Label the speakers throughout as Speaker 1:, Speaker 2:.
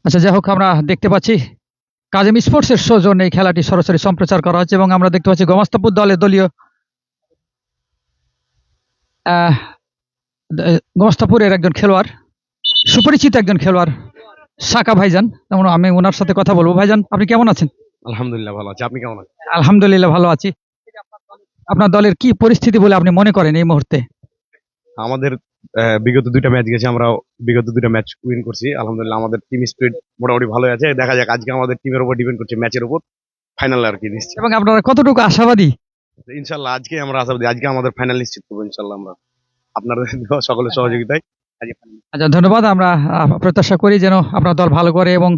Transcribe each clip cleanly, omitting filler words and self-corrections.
Speaker 1: আচ্ছা, যাই হোক, আমরা দেখতে পাচ্ছি কাজেম স্পোর্টস এর সৌজন্যে এই খেলাটি সরাসরি সম্প্রচার করা হচ্ছে এবং আমরা দেখতে পাচ্ছি গোমাস্তাপুর দলের দলীয় আহ, গোমাস্তাপুরের একজন খেলোয়াড়, সুপরিচিত একজন খেলোয়াড় সাকা ভাইজান। যেমন আমি ওনার সাথে কথা বলবো। ভাইজান, আপনি কেমন আছেন?
Speaker 2: আলহামদুলিল্লাহ ভালো আছি। আপনি কেমন আছেন?
Speaker 1: আলহামদুলিল্লাহ ভালো আছি। আপনার দলের কি পরিস্থিতি বলে আপনি মনে করেন এই মুহূর্তে?
Speaker 2: আমাদের বিগত দুইটা ম্যাচ গেছে, আমরা বিগত দুইটা ম্যাচ উইন করছি আলহামদুলিল্লাহ। আমাদের টিম স্পিরিট মোটামুটি ভালো আছে। দেখা যাক, আজকে আমাদের টিমের উপর ডিপেন্ড করছে, ম্যাচের উপর ফাইনাল আর কি নিশ্চিত।
Speaker 1: এবং আপনারা কতটুকু আশাবাদী?
Speaker 2: ইনশাল্লাহ আজকে আমরা আশাবাদী, আজকে আমাদের ফাইনাল নিশ্চিত করবো ইনশাল্লাহ আমরা, আপনাদের সকলের সহযোগিতায় আজকে final।
Speaker 1: আচ্ছা, ধন্যবাদ। আমরা প্রত্যাশা করি যেন আপনার দল ভালো করে এবং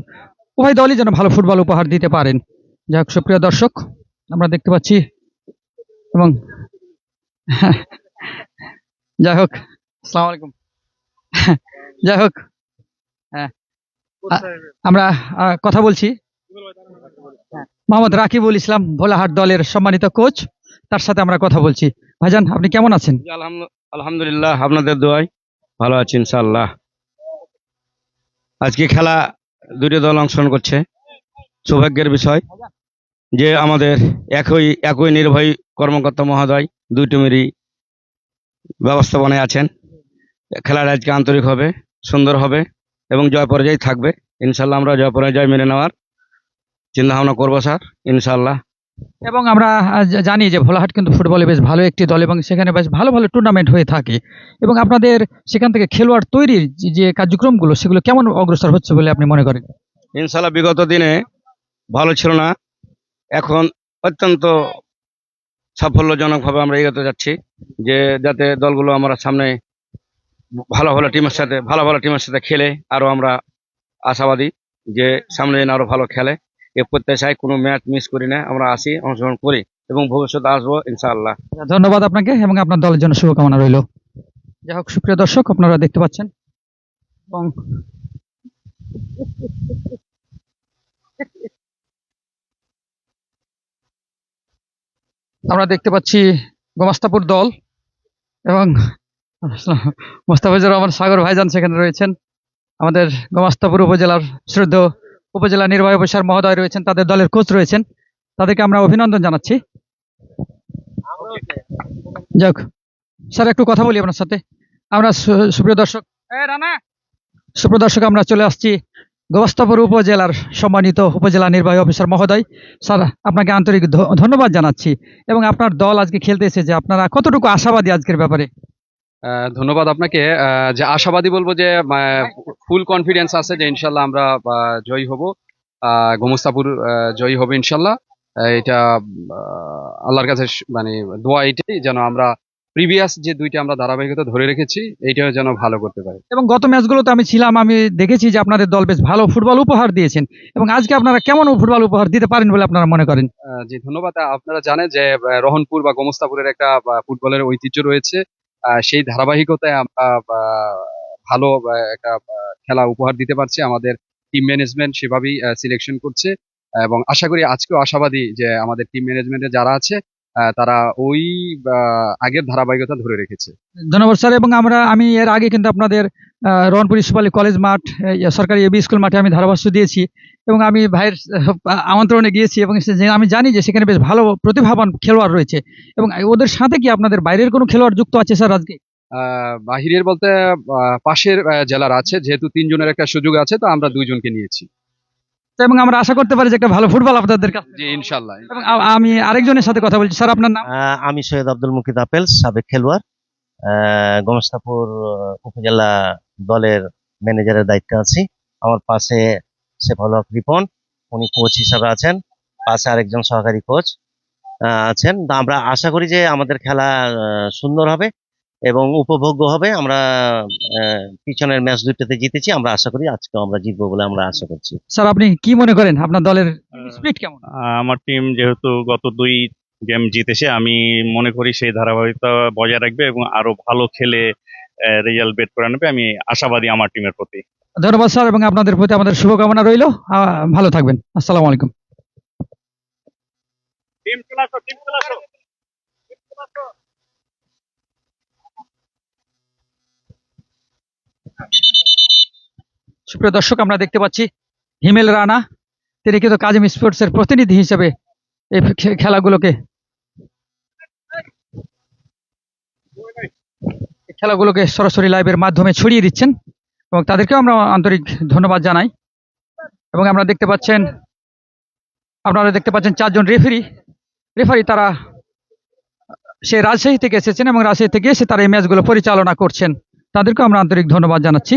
Speaker 1: উভয় দলই যেন ভালো ফুটবল উপহার দিতে পারেন। যাই হোক, সুপ্রিয় দর্শক, আমরা দেখতে পাচ্ছি এবং যাই হোক, আসসালামু আলাইকুম। যাই হোক, হ্যাঁ, আমরা কথা বলছি মোহাম্মদ রাকিবুল ইসলাম, ভোলাহাট দলের সম্মানিত কোচ, তার সাথে আমরা কথা বলছি। ভাইজান, আপনি কেমন আছেন?
Speaker 3: আলহামদুলিল্লাহ, আপনাদের দোয়ায় ভালো আছি ইনশাআল্লাহ। আজকে খেলা দুটি দল অংশগ্রহণ করছে। সৌভাগ্যের বিষয় যে আমাদের একই নির্বাহী কর্মকর্তা মহোদয় দুই টিমেরই ব্যবস্থাপনায় আছেন। খেলাটা আজকে আন্তরিক হবে, সুন্দর হবে এবং জয় পরাজয় থাকবে ইনশাআল্লাহ। আমরা জয় পরাজয় মেনে নেওয়ার চিন্তা ভাবনা করবো স্যার ইনশাআল্লাহ।
Speaker 1: এবং আমরা জানি যে ভোলাহাট কিন্তু ফুটবলে বেশ ভালো একটি দল এবং সেখানে বেশ ভালো ভালো টুর্নামেন্ট হয়ে থাকে এবং আপনাদের সেখান থেকে খেলোয়াড় তৈরির যে কার্যক্রমগুলো সেগুলো কেমন অগ্রসর হচ্ছে বলে আপনি মনে করেন?
Speaker 3: ইনশাআল্লাহ বিগত দিনে ভালো ছিল না, এখন অত্যন্ত সাফল্যজনকভাবে আমরা এগোতে যাচ্ছি, যে যাতে দলগুলো আমরা সামনে ভালো ভালো টিমের সাথে খেলে আরো আমরা আশাবাদী যে সামনে যেন আরো ভালো খেলে। এ প্রত্যাশায় কোনো ম্যাচ মিস করি না, আমরা আসি, অংশগ্রহণ করি এবং ভবিষ্যতে আসবো ইনশাআল্লাহ।
Speaker 1: ধন্যবাদ আপনাকে এবং আপনার দলের জন্য শুভকামনা রইল। যাই হোক, সুপ্রিয় দর্শক, আপনারা দেখতে পাচ্ছেন এবং আমরা দেখতে পাচ্ছি গোমাস্তাপুর দল এবং মোস্তাফিজুর রহমান সাগর ভাইজান সেখানে রয়েছেন। আমাদের গোমাস্তাপুর উপজেলার শ্রদ্ধেয় উপজেলা নির্বাহী অফিসার মহোদয় রয়েছেন, তাদের দলের কোচ রয়েছেন, তাদেরকে আমরা অভিনন্দন জানাচ্ছি। যাক স্যার, একটু কথা বলি আপনার সাথে। আমরা সুপ্রিয় দর্শক, আমরা চলে আসছি গোমাস্তাপুর উপজেলার সম্মানিত উপজেলা নির্বাহী অফিসার মহোদয়। স্যার, আপনাকে আন্তরিক ধন্যবাদ জানাচ্ছি এবং আপনার দল আজকে খেলতে এসেছে, আপনারা কতটুকু আশাবাদী আজকের ব্যাপারে?
Speaker 4: ধন্যবাদ আপনাকে। যে আশাবাদী বলবো যে ফুল কনফিডেন্স আছে যে ইনশাল্লাহ আমরা জয়ী হব। গোমস্তাপুর জয়ী হবে ইনশাল্লাহ। এটা আল্লাহর কাছে মানে দোয়া এটাই যেন আমরা প্রিভিয়াস যে দুইটা আমরা ধারাবাহিকতা ধরে রেখেছি এইটাও যেন ভালো করতে পারি।
Speaker 1: এবং গত ম্যাচগুলোতে আমি ছিলাম, আমি দেখেছি যে আপনাদের দল বেশ ভালো ফুটবল উপহার দিয়েছেন এবং আজকে আপনারা কেমন ফুটবল উপহার দিতে পারেন বলে আপনারা মনে করেন?
Speaker 4: জি ধন্যবাদ। আপনারা জানেন যে রহনপুর বা গোমস্তাপুরের একটা ফুটবলের ঐতিহ্য রয়েছে। সেই ধারাবাহিকতায় আমরা ভালো একটা খেলা উপহার দিতে পারছি। আমাদের টিম ম্যানেজমেন্ট সেভাবেই সিলেকশন করছে এবং আশা করি আজকেও আশাবাদী যে আমাদের টিম ম্যানেজমেন্টে যারা আছে তারা ওই আগের ধারাবাহিকতা ধরে রেখেছে।
Speaker 1: ধন্যবাদ স্যার। এবং আমি এর আগে কিন্তু আপনাদের রংপুর ইউসুফ কলেজ মাঠ, সরকারি এবি স্কুল মাঠে আমি ধারাভাষ্য দিয়েছি এবং আমি ভাইয়ের আমন্ত্রণে গিয়েছি এবং আমি জানি যে সেখানে বেশ ভালো প্রতিভাবান খেলোয়াড় রয়েছে এবং ওদের সাথে কি আপনাদের বাইরের কোনো খেলোয়াড় যুক্ত আছে স্যার আজকে?
Speaker 4: বাহিরের বলতে পাশের জেলার আছে, যেহেতু 3 জনের একটা সুযোগ আছে তো আমরা 2 জনকে নিয়েছি
Speaker 1: এবং আমরা আশা করতে পারি যে একটা ভালো ফুটবল আপনাদের কাছে।
Speaker 4: জি ইনশাল্লাহ।
Speaker 1: এবং আমি আরেকজনের সাথে কথা বলছি। স্যার, আপনার নাম?
Speaker 5: আমি সৈয়দ আব্দুল মুকিত আপেল, সাবেক খেলোয়াড়, গোমস্তাপুর উপজেলা দলের ম্যানেজারের দায়িত্বে আছি। আমার পাশে সেফাল হক রিপন, উনি কোচ হিসাবে আছেন, পাশে আরেকজন সহকারী কোচ আছেন। আমরা আশা করি যে আমাদের খেলা সুন্দর হবে এবং উপভোগ্য হবে। আমরা পিছনের ম্যাচ দুটোতে জিতেছি, আমরা আশা করি আজকে আমরা জিতবো বলে আমরা আশা করছি।
Speaker 1: স্যার, আপনি কি মনে করেন আপনার দলের স্পিরিট কেমন?
Speaker 6: আমার টিম যেহেতু গত 2 গেম জিতেছে, আমি মনে করি সেই ধারাবাহিকতা বজায় রাখবে এবং আরো ভালো খেলে রেজাল্ট বের করে নেবে, আমি আশাবাদী আমার টিমের প্রতি।
Speaker 1: ধন্যবাদ স্যার, এবং আপনাদের প্রতি আমাদের শুভকামনা রইল। ভালো থাকবেন। আসসালামু আলাইকুম। সুপ্রিয় দর্শক, আমরা দেখতে পাচ্ছি হিমেল রানা, তিনি কিন্তু কাজিম স্পোর্টস এর প্রতিনিধি হিসেবে এই খেলাগুলোকে সরাসরি লাইভের মাধ্যমে ছড়িয়ে দিচ্ছেন, এবং তাদেরকেও আমরা আন্তরিক ধন্যবাদ জানাই। এবং আপনারা দেখতে পাচ্ছেন 4জন রেফারি, তারা সে রাজশাহী থেকে এসেছেন এবং রাজশাহী থেকে এসে তারা এই ম্যাচগুলো পরিচালনা করছেন। তাদেরকেও আমরা আন্তরিক ধন্যবাদ জানাচ্ছি।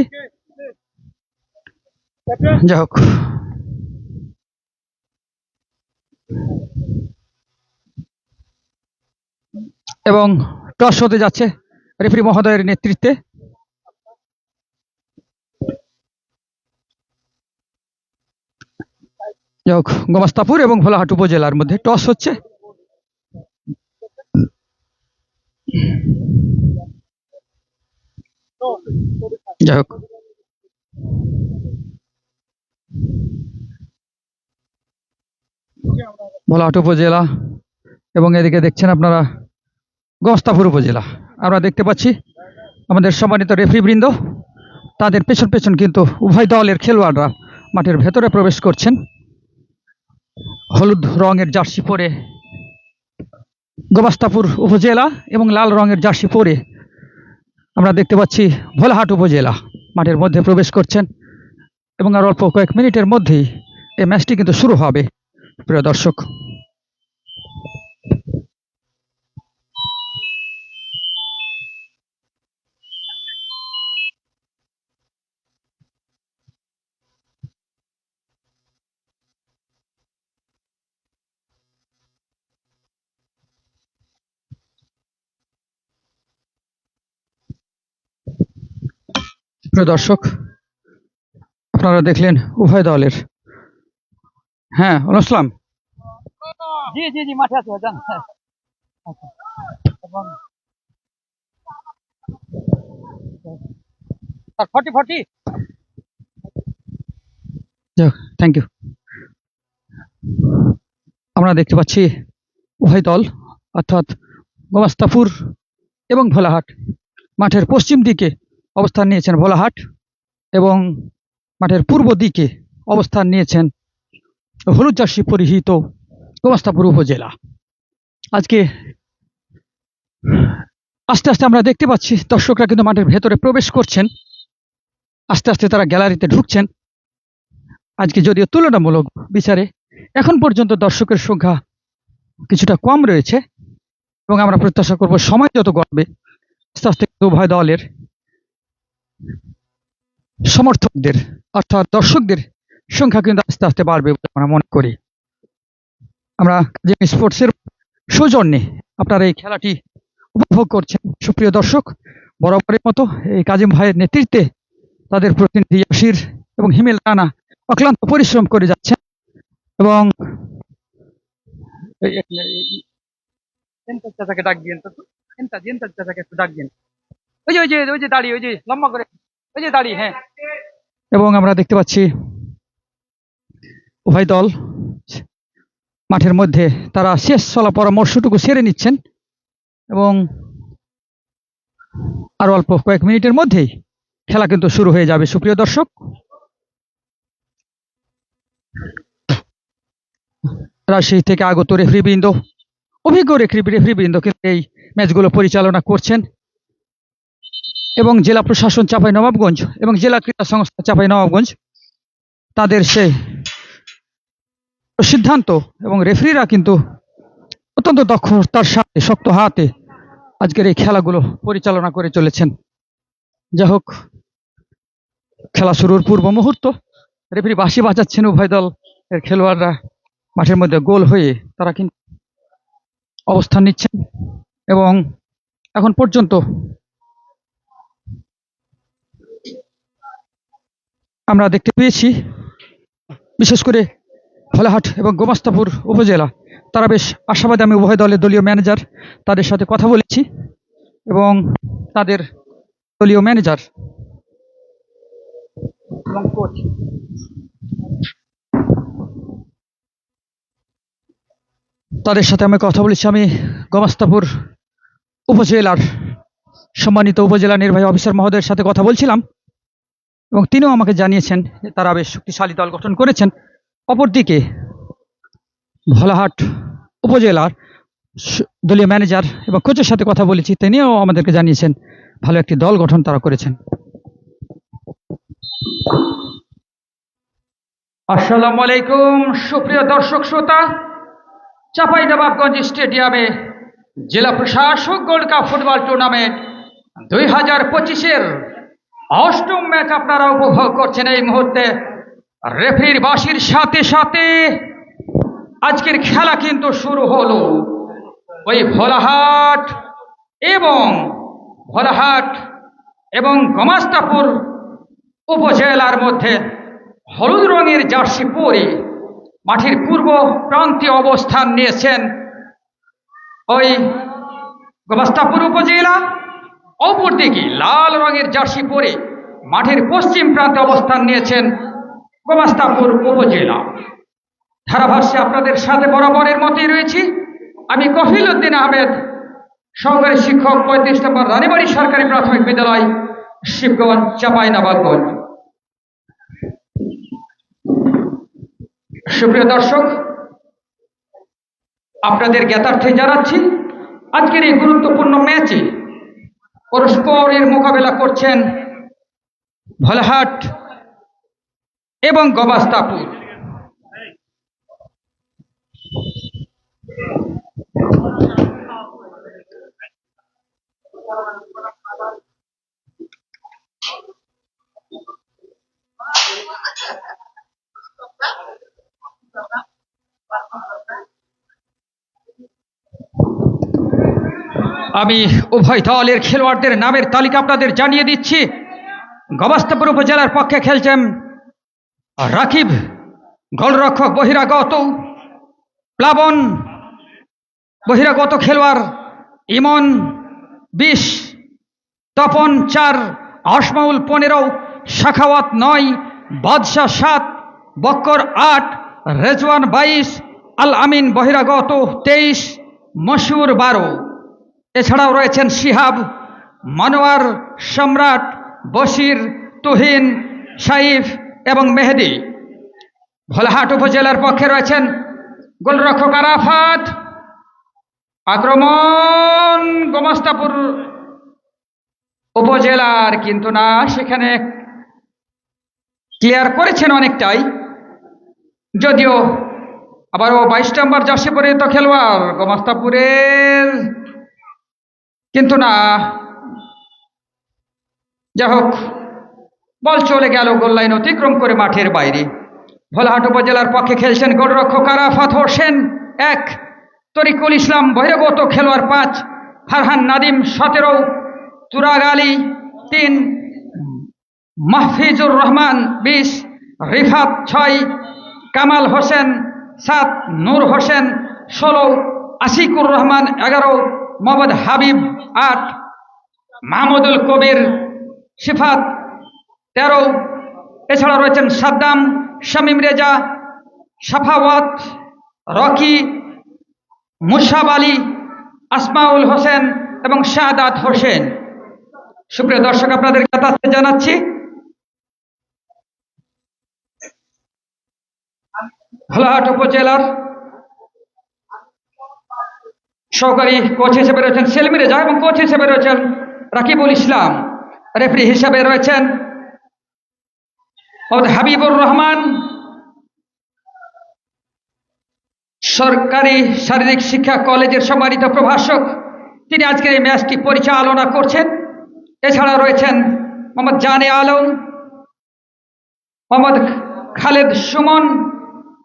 Speaker 1: যাই হোক, এবং টস হতে যাচ্ছে রেফারি মহোদয়ের নেতৃত্বে। যাই হোক, গোমাস্তাপুর এবং ভোলাহাট উপজেলার মধ্যে টস হচ্ছে। যাই হোক, ভোলাহাট উপজেলা এবং এদিকে দেখছেন আপনারা গোমাস্তাপুর উপজেলা। আমরা দেখতে পাচ্ছি আমাদের সম্মানিত রেফারি বৃন্দ, তাদের পেছন পেছন কিন্তু উভয় দলের খেলোয়াড়রা মাঠের ভেতরে প্রবেশ করছেন। হলুদ রঙের জার্সি পরে গোমাস্তাপুর উপজেলা এবং লাল রঙের জার্সি পরে আমরা দেখতে পাচ্ছি ভোলাহাট উপজেলা মাঠের মধ্যে প্রবেশ করছেন, এবং আর অল্প কয়েক মিনিটের মধ্যেই এই ম্যাচটি কিন্তু শুরু হবে। প্রিয় দর্শক, আপনারা দেখলেন উভয় দলের। হ্যাঁ, আসসালাম। জি জি জি, মাঠে আছে জান। Thank you. আমরা দেখতে পাচ্ছি উভয় দল, অর্থাৎ গোমাস্তাপুর এবং ভোলাহাট, মাঠের পশ্চিম দিকে অবস্থান নিয়েছেন ভোলাহাট, এবং মাঠের পূর্ব দিকে অবস্থান নিয়েছেন হলুদ জার্সি পরিহিত গোমাস্তাপুর উপজেলা। আজকে আস্তে আস্তে আমরা দেখতে পাচ্ছি দর্শকরা কিন্তু মাঠের ভেতরে প্রবেশ করছেন, আস্তে আস্তে তারা গ্যালারিতে ঢুকছেন। আজকে যদিও তুলনামূলক বিচারে এখন পর্যন্ত দর্শকের সংখ্যা কিছুটা কম রয়েছে, এবং আমরা প্রত্যাশা করব সময় যত গড়বে আস্তে আস্তে উভয় দলের সমর্থকদের অর্থাৎ দর্শকদের সংখ্যা কিন্তু আস্তে আস্তে বাড়বে বলে আমরা মনে করি। আমরা কাজিম স্পোর্টসের সৌজন্যে আপনারা এই খেলাটি উপভোগ করছেন। সুপ্রিয় দর্শক, বরাবরের মতো এই কাজিম ভাইয়ের নেতৃত্বে তাদের প্রতিনিধি ইয়াসির এবং হিমেল রানা অক্লান্ত পরিশ্রম করে যাচ্ছেন, এবং ডাক দিয়েন তো, একটু ডাক দিন। ওই যে দাঁড়িয়ে, ওই যে লম্বা করে, ওই যে দাঁড়িয়ে। হ্যাঁ, এবং আমরা দেখতে পাচ্ছি উভয় দল মাঠের মধ্যে তারা শেষ চলা পরামর্শটুকু সেরে নিচ্ছেন, এবং আর অল্প কয়েক মিনিটের মধ্যেই খেলা কিন্তু শুরু হয়ে যাবে। সুপ্রিয় দর্শক, রাজশাহী থেকে আগত রেফারিবৃন্দ, অভিজ্ঞ রেফারিবৃন্দ কিন্তু এই ম্যাচগুলো পরিচালনা করছেন, এবং জেলা প্রশাসন চাঁপাইনবাবগঞ্জ এবং জেলা ক্রীড়া সংস্থা চাঁপাইনবাবগঞ্জ তাদের সেই সিদ্ধান্ত এবং রেফারিরা কিন্তু অত্যন্ত দক্ষতার সাথে শক্ত হাতে আজকের এই খেলাগুলো পরিচালনা করে চলেছেন। যাই হোক, খেলা শুরুর পূর্ব মুহূর্ত, রেফারি বাঁশি বাজাচ্ছেন, উভয় দল এর খেলোয়াড়রা মাঠের মধ্যে গোল হয়ে তারা কিন্তু অবস্থান নিচ্ছেন, এবং এখন পর্যন্ত আমরা দেখতে পেয়েছি বিশেষ করে ভোলাহাট এবং গোমাস্তাপুর উপজেলা তারা বেশ আশাবাদী। আমি উভয় দলের দলীয় ম্যানেজার তাদের সাথে কথা বলেছি, এবং তাদের দলীয় ম্যানেজার এবং কোচ। তাদের সাথে আমি কথা বলেছি। আমি গোমস্তাপুর উপজেলার সম্মানিত উপজেলা নির্বাহী অফিসার মহোদয়ের সাথে কথা বলছিলাম এবং তিনিও আমাকে জানিয়েছেন যে তারা বেশ শক্তিশালী দল গঠন করেছেন। অপরদিকে ভোলাহাট উপজেলার দলীয় ম্যানেজার এবং কোচের সাথে কথা বলেছি, তিনিও আমাদেরকে জানিয়েছেন ভালো একটি দল গঠন তারা করেছেন। আসসালামু আলাইকুম সুপ্রিয় দর্শক শ্রোতা, চাঁপাইনবাবগঞ্জ স্টেডিয়ামে জেলা প্রশাসক গোল্ড কাপ ফুটবল টুর্নামেন্ট 2025-এর অষ্টম ম্যাচ আপনারা উপভোগ করছেন। এই মুহূর্তে রেফারির বাঁশির সাথে সাথে আজকের খেলা কিন্তু শুরু হলো। ওই ভোলাহাট এবং গোমস্তাপুর উপজেলার মধ্যে হলুদ রঙের জার্সি পরে মাঠের পূর্ব প্রান্তে অবস্থান নিয়েছেন ওই গোমস্তাপুর উপজেলা। অপরদিকে লাল রঙের জার্সি পরে মাঠের পশ্চিম প্রান্তে অবস্থান নিয়েছেন গোমস্তাপুর উপজেলা। ধারাভাষ্যে আপনাদের সাথে বরাবরের মতোই রয়েছি আমি কফিল উদ্দিন আহমেদ, সহকারী শিক্ষক, 35 নম্বর রানীবাড়ি সরকারি প্রাথমিক বিদ্যালয়, শিবগঞ্জ, চাঁপাইনবাবগঞ্জ। সুপ্রিয় দর্শক, আপনাদের জ্ঞাতার্থে জানাচ্ছি আজকের এই গুরুত্বপূর্ণ ম্যাচে পরস্পরের মোকাবেলা করছেন ভোলাহাট এবং গোমস্তাপুর। আমি উভয় দলের খেলোয়াড়দের নামের তালিকা আপনাদের জানিয়ে দিচ্ছি। গোমস্তাপুর উপজেলার পক্ষে খেলছেন রাকিব, গোলরক্ষক বহিরাগত, প্লাবন বহিরাগত খেলোয়াড়, ইমন 20, তপন 4, আশমাউল 15, শাখাওয়াত 9, বাদশাহ 7, বক্কর 8, রেজওয়ান 22, আল আমিন বহিরাগত 23, মশিউর 12। এছাড়াও রয়েছেন শিহাব, মনোয়ার, সম্রাট, বশির, তুহিন, সাইফ এবং মেহেদি। ভোলাহাট উপজেলার পক্ষে রয়েছেন গোলরক্ষক আরাফাত। আক্রমণ গোমস্তাপুর উপজেলার, কিন্তু না, সেখানে ক্লিয়ার করেছেন অনেকটাই, যদিও আবারও 22 নম্বর জার্সি পরিহিত খেলোয়াড় গোমস্তাপুরের, কিন্তু না, যাই হোক বল চলে গেল গোল লাইন অতিক্রম করে মাঠের বাইরে। ভোলাহাট উপজেলার পক্ষে খেলছেন গোলরক্ষক আরাফাত হোসেন 1, তরিকুল ইসলাম বহিরাগত খেলোয়াড় 5, ফারহান নাদিম 17, তুরাগ আলী 3, মাহফিজুর রহমান 20, রিফাত 6, কামাল হোসেন 7, নূর হোসেন 16, আশিকুর রহমান 11, মোহাম্মদ হাবিব 8, মাহমুদুল কবির সিফাত 13। এছাড়া রয়েছেন সাদ্দাম, শামীম রেজা, সাফাওয়াত, রকি, মুসাব আলী, আসমাউল হোসেন এবং শাহাদাত হোসেন। সুপ্রিয় দর্শক, আপনাদের কাছে জানাচ্ছি ভোলাহাট উপজেলার সহকারী কোচ হিসেবে রয়েছেন সেলিম রেজা এবং কোচ হিসেবে রয়েছেন রাকিবুল ইসলাম। রেফারি হিসেবে রয়েছেন হাবিবুর রহমান। সরকারি শারীরিক শিক্ষা কলেজের সম্মানিত প্রভাষক, তিনি আজকের এই ম্যাচটি পরিচালনা করছেন। এছাড়া রয়েছেন মোহাম্মদ জানে আলম, মোহাম্মদ খালেদ সুমন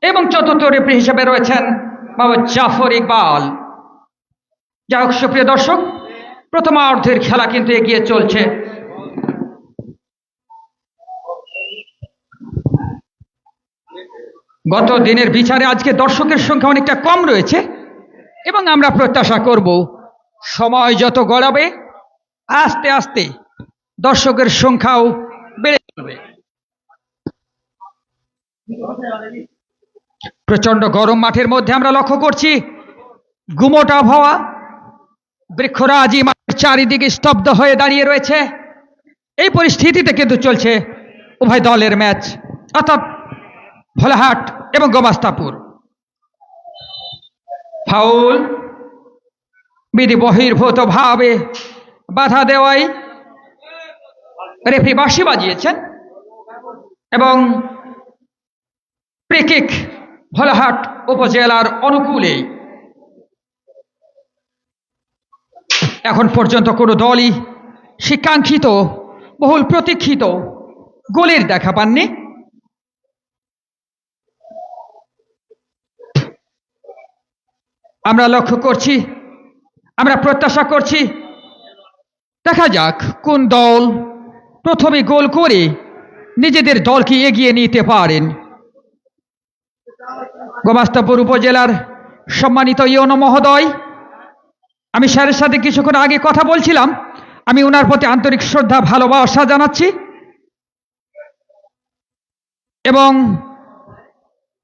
Speaker 1: এবং চতুর্থ রেফারি হিসেবে রয়েছেন মোহাম্মদ জাফর ইকবাল। যাই হোক সুপ্রিয় দর্শক, প্রথমার্ধের খেলা কিন্তু এগিয়ে চলছে। গত দিনের বিচারে আজকে দর্শকের সংখ্যা অনেকটা কম রয়েছে এবং আমরা প্রত্যাশা করব সময় যত গড়াবে আস্তে আস্তে দর্শকের সংখ্যাও বেড়ে চলবে। প্রচন্ড গরম মাঠের মধ্যে আমরা লক্ষ্য করছি গুমোট আবহাওয়া, বৃক্ষরাজি মাঠের চারিদিকে স্তব্ধ হয়ে দাঁড়িয়ে রয়েছে। এই পরিস্থিতিতে কিন্তু চলছে উভয় দলের ম্যাচ, অর্থাৎ ভোলাহাট এবং গোমাস্তাপুর। ফাউল বিধি বহির্ভূত ভাবে বাধা দেওয়ায় রেফারি বাঁশি বাজিয়েছেন এবং ফ্রি কিক ভোলাহাট উপজেলার অনুকূলে। এখন পর্যন্ত কোনো দলই শিক্ষাঙ্ক্ষিত বহুল প্রতীক্ষিত গোলের দেখা পাননি। আমরা লক্ষ্য করছি, আমরা প্রত্যাশা করছি দেখা যাক কোন দল প্রথমে গোল করে নিজেদের দলকে এগিয়ে নিতে পারেন। গোমাস্তাপুর উপজেলার সম্মানিত ইউনো মহোদয়, আমি স্যারের সাথে কিছুক্ষণ আগে কথা বলছিলাম, আমি ওনার প্রতি আন্তরিক শ্রদ্ধা ভালোবাসা জানাচ্ছি এবং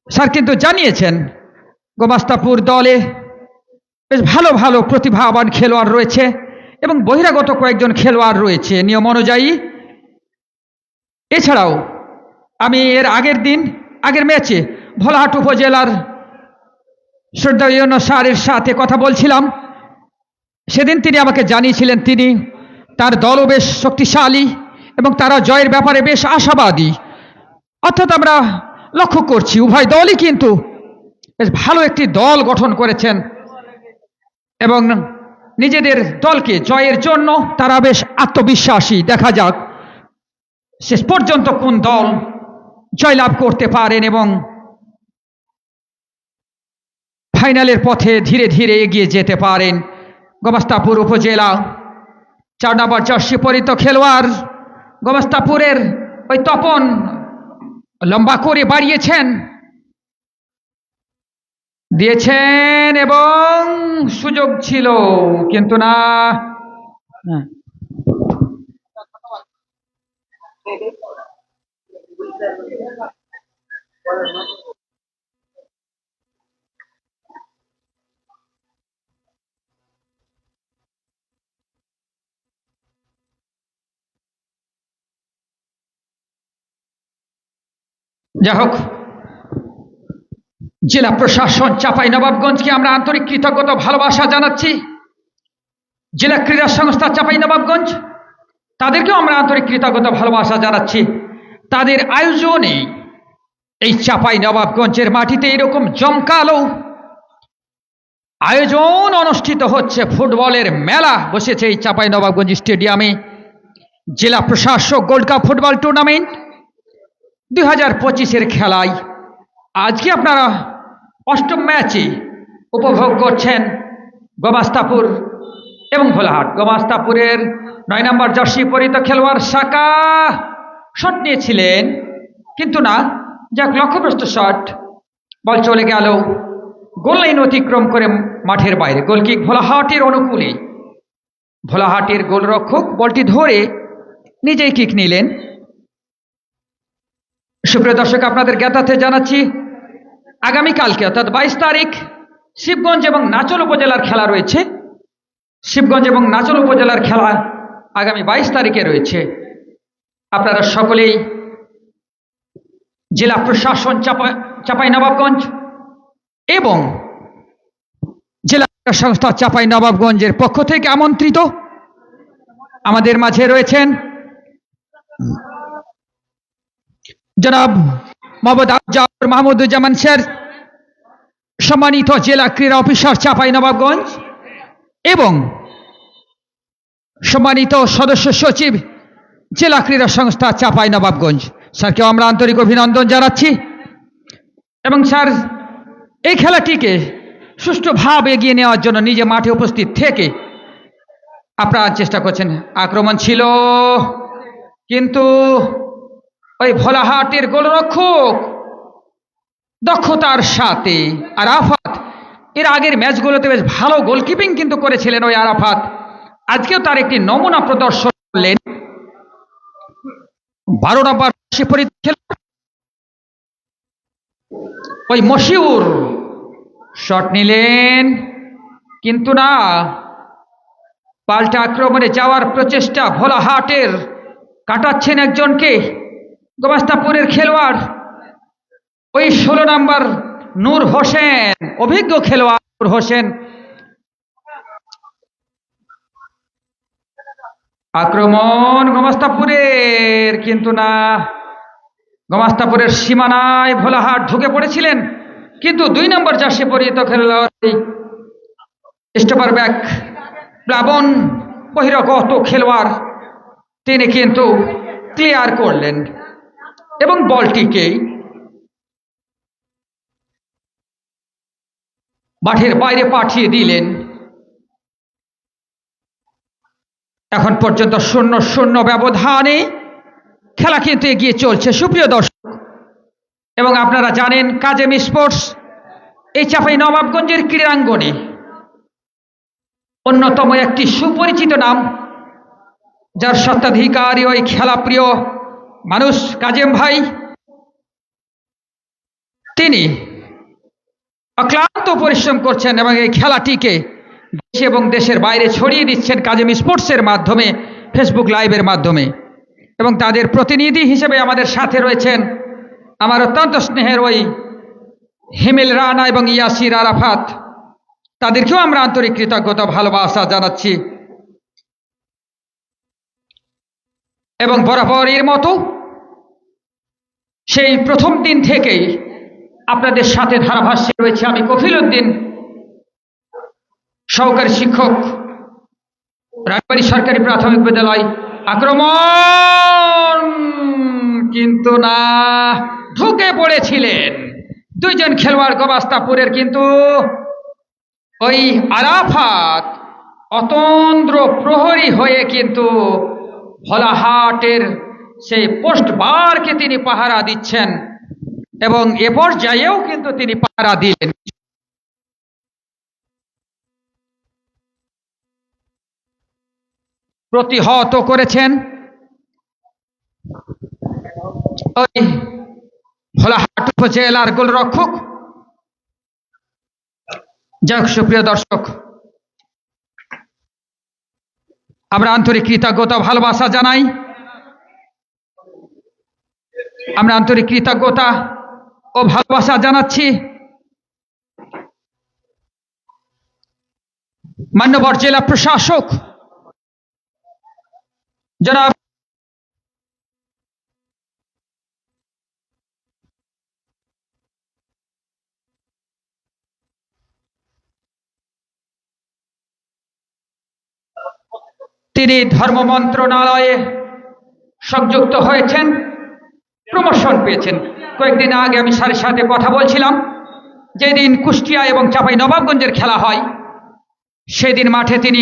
Speaker 1: স্যার কিন্তু জানিয়েছেন গোমাস্তাপুর দলে বেশ ভালো ভালো প্রতিভাবান খেলোয়াড় রয়েছে এবং বহিরাগত কয়েকজন খেলোয়াড় রয়েছে নিয়ম অনুযায়ী। এছাড়াও আমি এর আগের ম্যাচে ভোলাহাট উপজেলার শ্রদ্ধেয় ইউনো স্যারের সাথে কথা বলছিলাম। সেদিন তিনি আমাকে জানিয়েছিলেন তিনি তার দলও বেশ শক্তিশালী এবং তারা জয়ের ব্যাপারে বেশ আশাবাদী। অর্থাৎ আমরা লক্ষ্য করছি উভয় দলই কিন্তু বেশ ভালো একটি দল গঠন করেছেন এবং নিজেদের দলকে জয়ের জন্য তারা বেশ আত্মবিশ্বাসী। দেখা যাক শেষ পর্যন্ত কোন দল জয়লাভ করতে পারেন এবং ফাইনালের পথে ধীরে ধীরে এগিয়ে যেতে পারেন। গোমাস্তাপুর উপজেলা 4 নম্বর জার্সি পরিহিত খেলোয়াড় গোমাস্তাপুরের ওই তপন লম্বা করে বাড়িয়েছেন, দিয়েছেন এবং সুযোগ ছিল কিন্তু না। যাই হোক, জেলা প্রশাসন চাঁপাইনবাবগঞ্জকে আমরা আন্তরিক কৃতজ্ঞতা ভালোবাসা জানাচ্ছি। জেলা ক্রীড়া সংস্থা চাঁপাইনবাবগঞ্জ তাদেরকেও আমরা আন্তরিক কৃতজ্ঞতা ভালোবাসা জানাচ্ছি। তাদের আয়োজনে এই চাঁপাইনবাবগঞ্জের মাটিতে এরকম জমকালো আয়োজন অনুষ্ঠিত হচ্ছে। ফুটবলের মেলা বসেছে এই চাঁপাইনবাবগঞ্জ স্টেডিয়ামে। জেলা প্রশাসক গোল্ড কাপ ফুটবল টুর্নামেন্ট 2025-এর খেলায় আজকে আপনারা 8ম ম্যাচে উপভোগ করছেন গোমাস্তাপুর এবং ভোলাহাট। গোমাস্তাপুরের 9 নম্বর জার্সি পরিহিত খেলোয়াড় সাকা শট নিয়েছিলেন কিন্তু না, যাক লক্ষ্যভ্রষ্ট শট, বল চলে গেল গোল লাইন অতিক্রম করে মাঠের বাইরে। গোলকিক ভোলাহাটের অনুকূলে। ভোলাহাটের গোলরক্ষক বলটি ধরে নিজেই কিক নিলেন। সুপ্রিয় দর্শক, আপনাদের জ্ঞাতার্থে জানাচ্ছি আগামীকালকে অর্থাৎ 22 তারিখ শিবগঞ্জ এবং নাচল উপজেলার খেলা রয়েছে। শিবগঞ্জ এবং নাচল উপজেলার খেলা আগামী 22 তারিখে রয়েছে। আপনারা সকলেই জেলা প্রশাসন চাঁপাইনবাবগঞ্জ এবং জেলা সংস্থা চাঁপাইনবাবগঞ্জের পক্ষ থেকে আমন্ত্রিত। আমাদের মাঝে রয়েছেন জনাব মোহাম্মদ আফজার মাহমুদুজ্জামান স্যার, সম্মানিত জেলা ক্রীড়া অফিসার চাঁপাইনবাবগঞ্জ এবং সম্মানিত সদস্য সচিব জেলা ক্রীড়া সংস্থা চাঁপাইনবাবগঞ্জ। স্যারকেও আমরা আন্তরিক অভিনন্দন জানাচ্ছি এবং স্যার এই খেলাটিকে সুষ্ঠুভাবে এগিয়ে নেওয়ার জন্য নিজে মাঠে উপস্থিত থেকে আপনারা চেষ্টা করছেন। আক্রমণ ছিল কিন্তু ওই ভোলাহাটের গোলরক্ষক দক্ষতার সাথে আরাফাত এর আগের ম্যাচগুলোতে বেশ ভালো গোলকিপিং কিন্তু করেছিলেন ওই আরাফাত। আজকেও তার একটি নমুনা প্রদর্শন করলেন 12 নম্বর ওই মশিউর শট নিলেন, কিন্তু না, পাল্টা আক্রমণে যাওয়ার প্রচেষ্টা ভোলাহাটের, কাটাচ্ছেন একজনকে গোমাস্তাপুরের খেলোয়াড় ওই 16 নম্বর নূর হোসেন, অভিজ্ঞ খেলোয়াড় নূর হোসেন। আক্রমণ গোমাস্তাপুরের, কিন্তু না, গোমাস্তাপুরের সীমানায় ভোলাহাট ঢুকে পড়েছিলেন, কিন্তু 2 নম্বর জার্সি পরিহিত খেলোয়াড় স্টপার ব্যাক প্লাবন বহিরাগত খেলোয়াড়, তিনি কিন্তু ক্লিয়ার করলেন এবং বলটিকে মাঠের বাইরে পাঠিয়ে দিলেন। এখন পর্যন্ত 0-0 ব্যবধানে খেলা কিন্তু এগিয়ে চলছে সুপ্রিয় দর্শক। এবং আপনারা জানেন কাজেম স্পোর্টস এই চাঁপাইনবাবগঞ্জের ক্রীড়াঙ্গনে অন্যতম একটি সুপরিচিত নাম, যার স্বত্বাধিকারী ওই খেলাপ্রিয় মানুষ কাজেম ভাই। তিনি অক্লান্ত পরিশ্রম করছেন এবং এই খেলাটিকে দেশ এবং দেশের বাইরে ছড়িয়ে দিচ্ছেন কাজেম স্পোর্টসের মাধ্যমে, ফেসবুক লাইভের মাধ্যমে। এবং তাদের প্রতিনিধি হিসেবে আমাদের সাথে রয়েছেন আমার অত্যন্ত স্নেহের ওই হিমেল রানা এবং ইয়াসির আরাফাত, তাদেরকেও আমরা আন্তরিক কৃতজ্ঞতা ভালোবাসা জানাচ্ছি। এবং বরাবর এর মতো সেই প্রথম দিন থেকেই আপনাদের সাথে ধারাভাষ্যে রয়েছে আমি কফিল উদ্দিন, সহকারী শিক্ষক, রাজবাড়ী সরকারি প্রাথমিক বিদ্যালয়। আক্রমণ, কিন্তু না, ঢুকে পড়েছিলেন 2 জন খেলোয়াড় গোমাস্তাপুরের, কিন্তু ওই আরাফাত অতন্দ্র প্রহরী হয়ে কিন্তু ভোলাহাটের সেই পোস্ট বারকে তিনি পাহারা দিচ্ছেন এবং এ পর্যায়েও কিন্তু তিনি পাহারা দিলেন। প্রতিহত করেছেন ওই ভোলাহাট উপজেলার গোলরক্ষক। যাক সুপ্রিয় দর্শক, আমরা আন্তরিক কৃতজ্ঞতা ভালোবাসা জানাই, আমরা আন্তরিক কৃতজ্ঞতা ও ভালোবাসা জানাচ্ছি মান্যবর জেলা প্রশাসক জনাব তিনি ধর্ম মন্ত্রণালয়ে সংযুক্ত হয়েছেন, প্রমোশন পেয়েছেন। কয়েকদিন আগে আমি স্যারের সাথে কথা বলছিলাম, যেদিন কুষ্টিয়া এবং চাঁপাইনবাবগঞ্জের খেলা হয় সেদিন মাঠে তিনি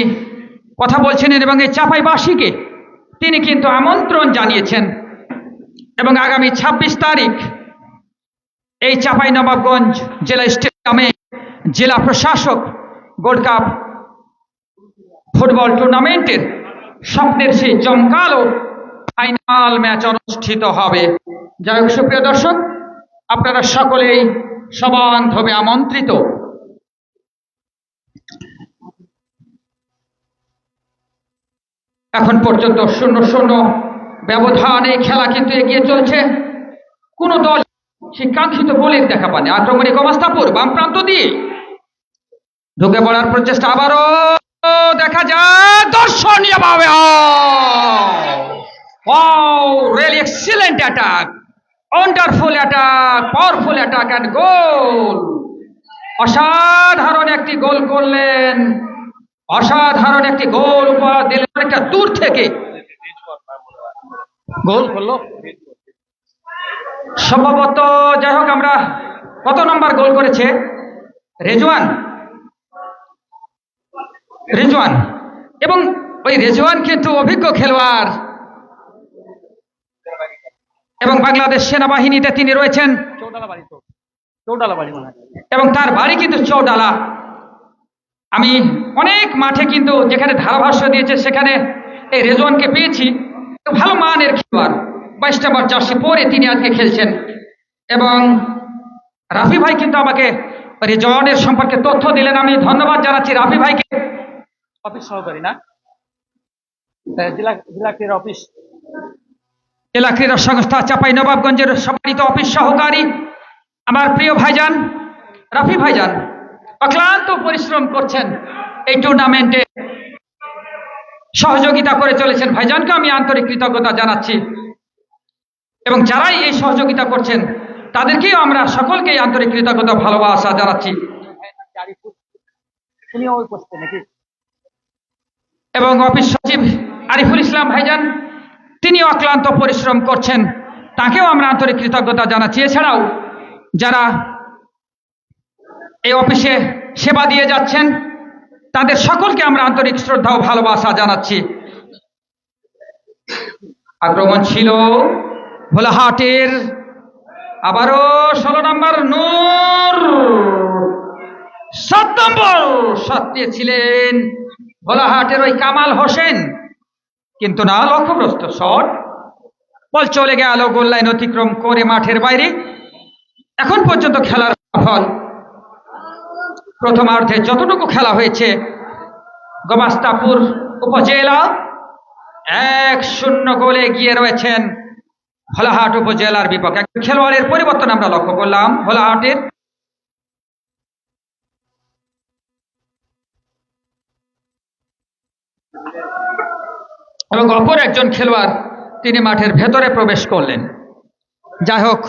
Speaker 1: কথা বলছিলেন এবং এই চাঁপাইবাসীকে তিনি কিন্তু আমন্ত্রণ জানিয়েছেন এবং আগামী 26 তারিখ এই চাঁপাইনবাবগঞ্জ জেলা স্টেডিয়ামে জেলা প্রশাসক গোল্ড কাপ ফুটবল টুর্নামেন্টের স্বপ্নের সেই জমকালো ফাইনাল ম্যাচ অনুষ্ঠিত হবে। যাই হোক সুপ্রিয় দর্শক, আপনারা সকলেই সবান্ধবে আমন্ত্রিত। এখন পর্যন্ত 0-0 ব্যবধানে খেলা কিন্তু এগিয়ে চলছে। কোন দল সেই কাঙ্ক্ষিত গোলের দেখা পায়নি। আক্রমণে গোমাস্তাপুর বাম প্রান্ত দিয়ে ঢুকে পড়ার প্রচেষ্টা, আবারও দেখা যায় দর্শনীয় ভাবে, really excellent attack, wonderful attack, powerful attack and goal. অসাধারণ একটি গোল করলেন, অসাধারণ একটি গোল উপহার দিলেন, অনেকটা দূর থেকে গোল করলো সম্ভবত। যাই হোক, আমরা কত নম্বর গোল করেছে? রেজওয়ান এবং ওই রেজওয়ান কিন্তু অভিজ্ঞ খেলোয়াড় এবং বাংলাদেশ সেনাবাহিনীতে তিনি রয়েছেন এবং তার বাড়ি কিন্তু চৌডালা। আমি অনেক মাঠে কিন্তু যেখানে ধারাভাষ্য দিয়েছে সেখানে এই রেজওয়ানকে পেয়েছি, ভালো মানের খেলোয়াড় 22 নম্বর জার্সি পরে তিনি আজকে খেলছেন। এবং রাফি ভাই কিন্তু আমাকে রিজওয়ানের সম্পর্কে তথ্য দিলেন, আমি ধন্যবাদ জানাচ্ছি রাফি ভাইকে। অফিস সহকারী না, জেলা ক্রীড়া অফিস, জেলা ক্রীড়া সংস্থা চাঁপাই নবাবগঞ্জের সম্মানিত অফিস সহকারী আমার প্রিয় ভাইজান রাফি ভাইজান অক্লান্ত পরিশ্রম করছেন এই টুর্নামেন্টে, সহযোগিতা করে চলেছেন। ভাইজানকে আমি আন্তরিক কৃতজ্ঞতা জানাচ্ছি এবং যারাই এই সহযোগিতা করছেন তাদেরকেও আমরা সকলকেই আন্তরিক কৃতজ্ঞতা ভালোবাসা জানাচ্ছি। এবং অফিস সচিব আরিফুল ইসলাম ভাইজান, তিনি অক্লান্ত পরিশ্রম করছেন, তাকেও আমরা আন্তরিক কৃতজ্ঞতা জানাচ্ছি। এছাড়াও যারা এই অফিসে সেবা দিয়ে যাচ্ছেন তাদের সকলকে আমরা আন্তরিক শ্রদ্ধা ও ভালোবাসা জানাচ্ছি। আক্রমণ ছিল ভোলাহাটের, আবারও 16 নম্বর নূর, 7 নম্বর শট ছিলেন ভোলাহাটের ওই কামাল হোসেন, কিন্তু না, লক্ষ্যগ্রস্ত শট, বল চলে গেল গোল লাইন অতিক্রম করে মাঠের বাইরে। এখন পর্যন্ত খেলার ফল প্রথমার্ধে যতটুকু খেলা হয়েছে, গোমাস্তাপুর উপজেলা 1-0 গোলে এগিয়ে রয়েছেন ভোলাহাট উপজেলার বিপক্ষে। খেলোয়াড়ের পরিবর্তন আমরা লক্ষ্য করলাম ভোলাহাটের। এবং অপর একজন খেলোয়াড় তিনি মাঠের ভেতরে প্রবেশ করলেন। যাই হোক,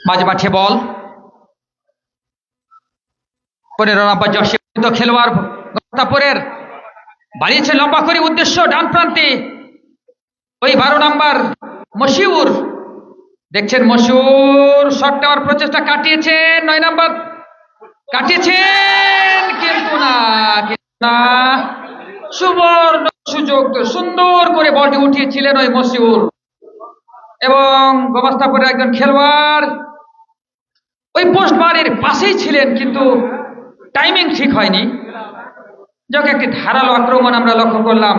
Speaker 1: মাঝমাঠে বল 15 নম্বর জার্সি খেলোয়াড় গোমাস্তাপুরের বাড়িয়েছে লম্বা করে, উদ্দেশ্য ডান প্রান্তে ওই 12 নম্বর মশিউর, দেখছেন মশিউর শট নেওয়ার প্রচেষ্টা, কাটিয়েছেন 9 নম্বর, কাটিয়েছেন কিন্তু না, সুবর্ণ সুযোগ, সুন্দর করে বলটি উঠিয়েছিলেন ওই মশিউর। এবং গোমাস্তাপুরের একজন খেলোয়াড় ওই পোস্ট বারের পাশেই ছিলেন, কিন্তু টাইমিং ঠিক হয়নি। যাক, একটি ধারালো আক্রমণ আমরা লক্ষ্য করলাম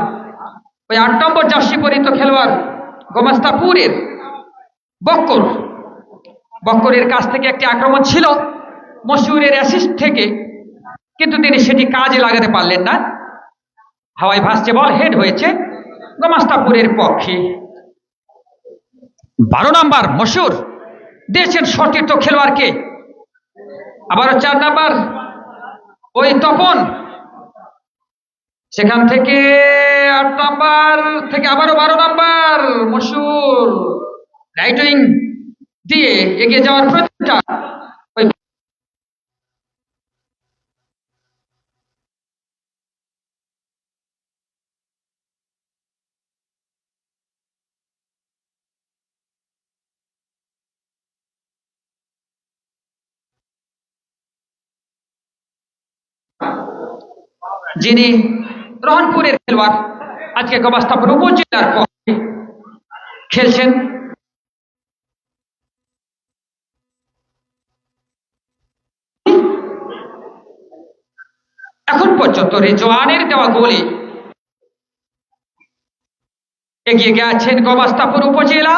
Speaker 1: ওই 8 নম্বর জার্সি পরিহিত খেলোয়াড় গোমাস্তাপুরের বক্করের কাছ থেকে একটি আক্রমণ ছিল মশিউরের অ্যাসিস্ট থেকে, কিন্তু তিনি সেটি কাজে লাগাতে পারলেন না। হাওয়ায় ভাসছে বল, হেড হয়েছে গোমাস্তাপুরের পক্ষে। 12 নম্বর মশিউর দিয়েছেন সতীর্থ খেলোয়াড়কে, আবারও 4 নম্বর ওই তপন, সেখান থেকে 8 নম্বর থেকে আবারও 12 নম্বর মশিউর রাইট উইং দিয়ে এগিয়ে যাওয়ার প্রচেষ্টা। যিনি রহনপুরের খেলোয়াড়, আজকে গোমাস্তাপুর উপজেলার পক্ষে খেলছেন। এখন পর্যন্ত রিজওয়ানের দেওয়া গোলে এগিয়ে গেছেন গোমাস্তাপুর উপজেলা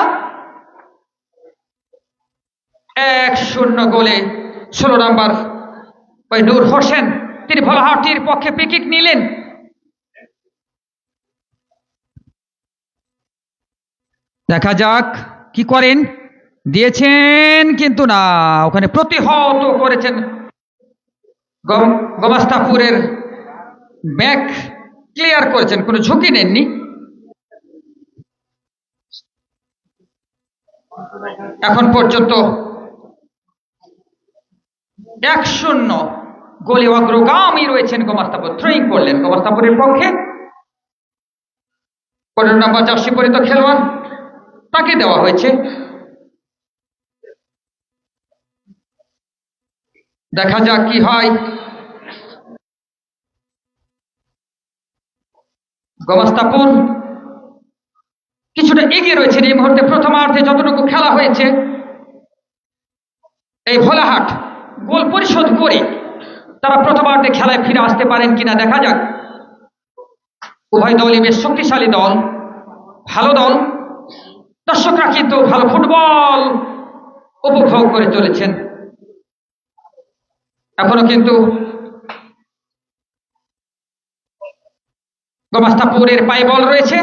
Speaker 1: 1-0 গোলে। 16 নম্বর ওই নূর হোসেন, তিনি ভোলাহাটির পক্ষে পিকিক নিলেন। দেখা যাক কি করেন, দিয়েছেন কিন্তু না, ওখানে প্রতিহত করেছেন গোমাস্তাপুরের ব্যাক ক্লিয়ার করেছেন, কোনো ঝুঁকি নেননি। এখন পর্যন্ত 1-0 গোলে অগ্রগামী রয়েছেন গোমাস্তাপুর। থ্রোয়িং করলেন গোমাস্তাপুরের পক্ষে 15 নম্বর জার্সি পরিহিত খেলোয়াড়, তাকে দেওয়া হয়েছে। দেখা যাক কি হয়। গোমাস্তাপুর কিছুটা এগিয়ে রয়েছেন এই মুহূর্তে। প্রথমার্ধে যতটুকু খেলা হয়েছে, এই ভোলাহাট গোল পরিশোধ করে তারা প্রথমার্ধে খেলায় ফিরে আসতে পারেন কিনা দেখা যাক। উভয় দলই বেশ শক্তিশালী দল, ভালো দল। দর্শকরা কিন্তু ভালো ফুটবল উপভোগ করে চলেছেন। এখনো কিন্তু গোমাস্তাপুরের পায়ে বল রয়েছে।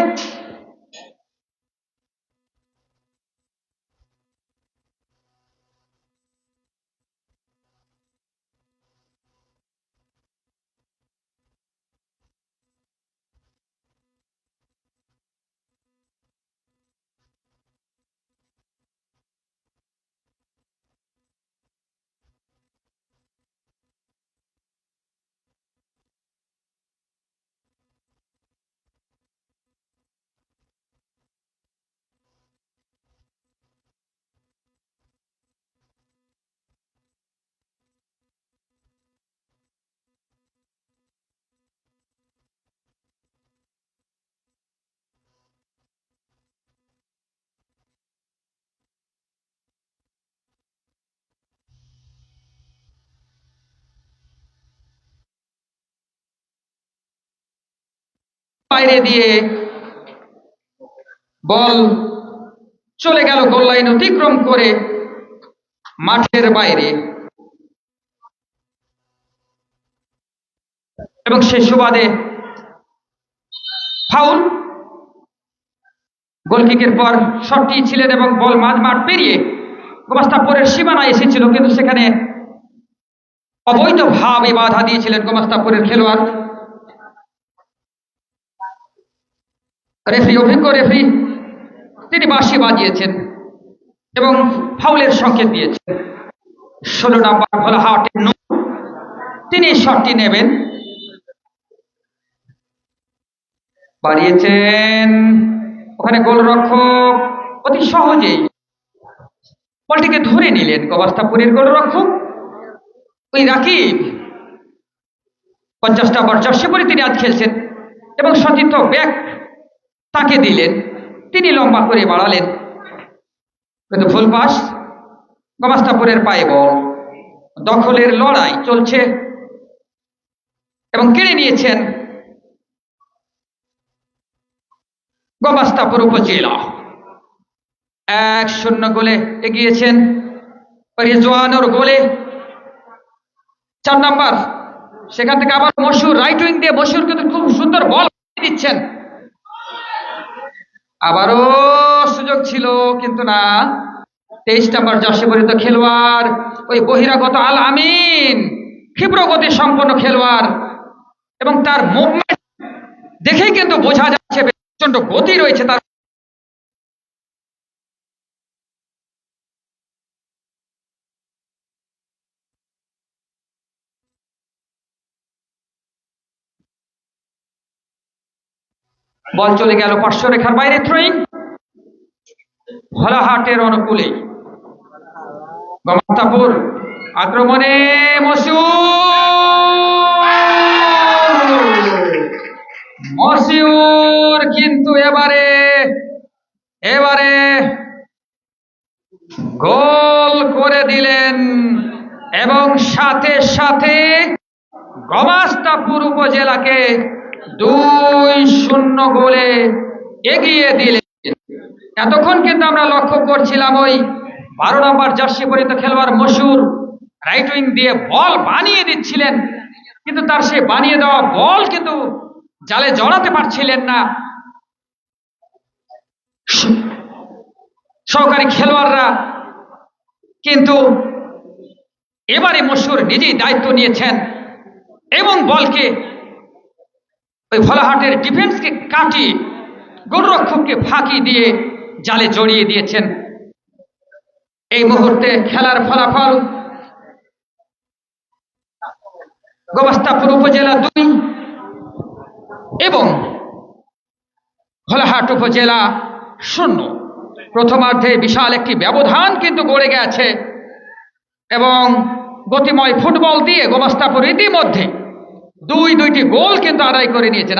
Speaker 1: বাইরে দিয়ে বল চলে গেল গোল লাইন অতিক্রম করে মাঠের বাইরে, এবং সেই সুবাদে ফাউল। গোলকিকের পর শটটি ছিলেন এবং বল মাঠ পেরিয়ে গোমাস্তাপুরের সীমানায় এসেছিল, কিন্তু সেখানে অবৈধভাবে বাধা দিয়েছিলেন গোমাস্তাপুরের খেলোয়াড়। রেফারি, অভিজ্ঞ রেফারি, তিনি বাঁশি বাজিয়েছেন এবং ফাউলের সংকেত দিয়েছেন। 16 নম্বর ভোলাহাটের নূর, তিনি শটটি নেবেন। বাড়িয়েছেন, ওখানে গোলরক্ষক অতি সহজেই বলটিকে ধরে নিলেন। গোমাস্তাপুরের গোলরক্ষক ওই রাকিব, 50 নম্বর জার্সি পরে তিনি আজ খেলছেন, এবং সতীর্থ ব্যাক তাকে দিলেন, তিনি লম্বা করে বাড়ালেন, কিন্তু ফুল পাস। গোমাস্তাপুরের পায়ে বল, দখলের লড়াই চলছে এবং কেড়ে নিয়েছেন গোমাস্তাপুর উপজেলা। 1-0 গোলে এগিয়েছেন রেজওয়ানুর গোলে। 4 নম্বর, সেখান থেকে আবার মশুর রাইট উইং দিয়ে, মশুর কিন্তু খুব সুন্দর বল দিচ্ছেন। আবারও সুযোগ ছিল, কিন্তু না। 23 নম্বর জার্সি পরিহিত খেলোয়াড় ওই বহিরাগত আল আমিন, ক্ষিপ্র গতি সম্পন্ন খেলোয়াড়, এবং তার মুভমেন্ট দেখেই কিন্তু বোঝা যাচ্ছে প্রচন্ড গতি রয়েছে তার। বল চলে গেল পার্শ্ব রেখার বাইরে, থ্রোইং ভোলাহাটের অনুকূলে। গোমাস্তাপুর আক্রমণে মশিউর কিন্তু এবারে গোল করে দিলেন, এবং সাথে সাথে গোমাস্তাপুর উপজেলাকে 2-0 গোলে এগিয়ে দিলেন। এতক্ষণ কিন্তু আমরা লক্ষ্য করছিলাম ওই 12 নম্বর জার্সি পরিহিত খেলোয়াড় মশুর রাইট উইং দিয়ে বল বানিয়ে দিচ্ছিলেন, কিন্তু তার সে বানিয়ে দেওয়া বল কিন্তু জালে জড়াতে পারছিলেন না। সহকারী খেলোয়াড়রা কিন্তু এবারে মশুর নিজেই দায়িত্ব নিয়েছেন এবং বলকে ওই ভোলাহাটের ডিফেন্সকে কাটিয়ে গোলরক্ষককে ফাঁকি দিয়ে জালে জড়িয়ে দিয়েছেন। এই মুহূর্তে খেলার ফলাফল গোমাস্তাপুর উপজেলা 2 এবং ভোলাহাট উপজেলা 0। প্রথমার্ধে বিশাল একটি ব্যবধান কিন্তু গড়ে গেছে, এবং গতিময় ফুটবল দিয়ে গোমাস্তাপুর ইতিমধ্যে 2টি গোল কিন্তু আদায় করে নিয়েছেন।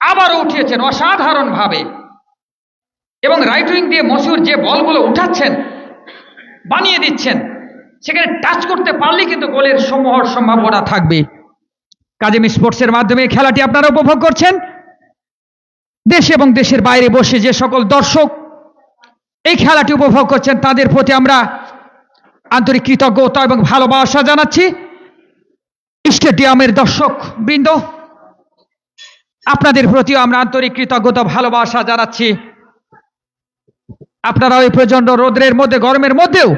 Speaker 1: আবারও উঠিয়েছেন অসাধারণ ভাবে, এবং রাইট উইং দিয়ে মশুর যে বলগুলো উঠাচ্ছেন, বানিয়ে দিচ্ছেন, সেখানে টাচ করতে পারলে কিন্তু গোলের সমূহ সম্ভাবনা থাকবে। কাজেম স্পোর্টসের মাধ্যমে এই খেলাটি আপনারা উপভোগ করছেন। দেশ এবং দেশের বাইরে বসে যে সকল দর্শক এই খেলাটি উপভোগ করছেন তাদের প্রতি আমরা আন্তরিক কৃতজ্ঞতা এবং ভালোবাসা জানাচ্ছি। স্টেডিয়ামের দর্শক বৃন্দ, আপনাদের প্রতিও আমরা আন্তরিক কৃতজ্ঞতা ভালোবাসা জানাচ্ছি। আপনারা ওই প্রচন্ড রোদ্রের মধ্যে, গরমের মধ্যেও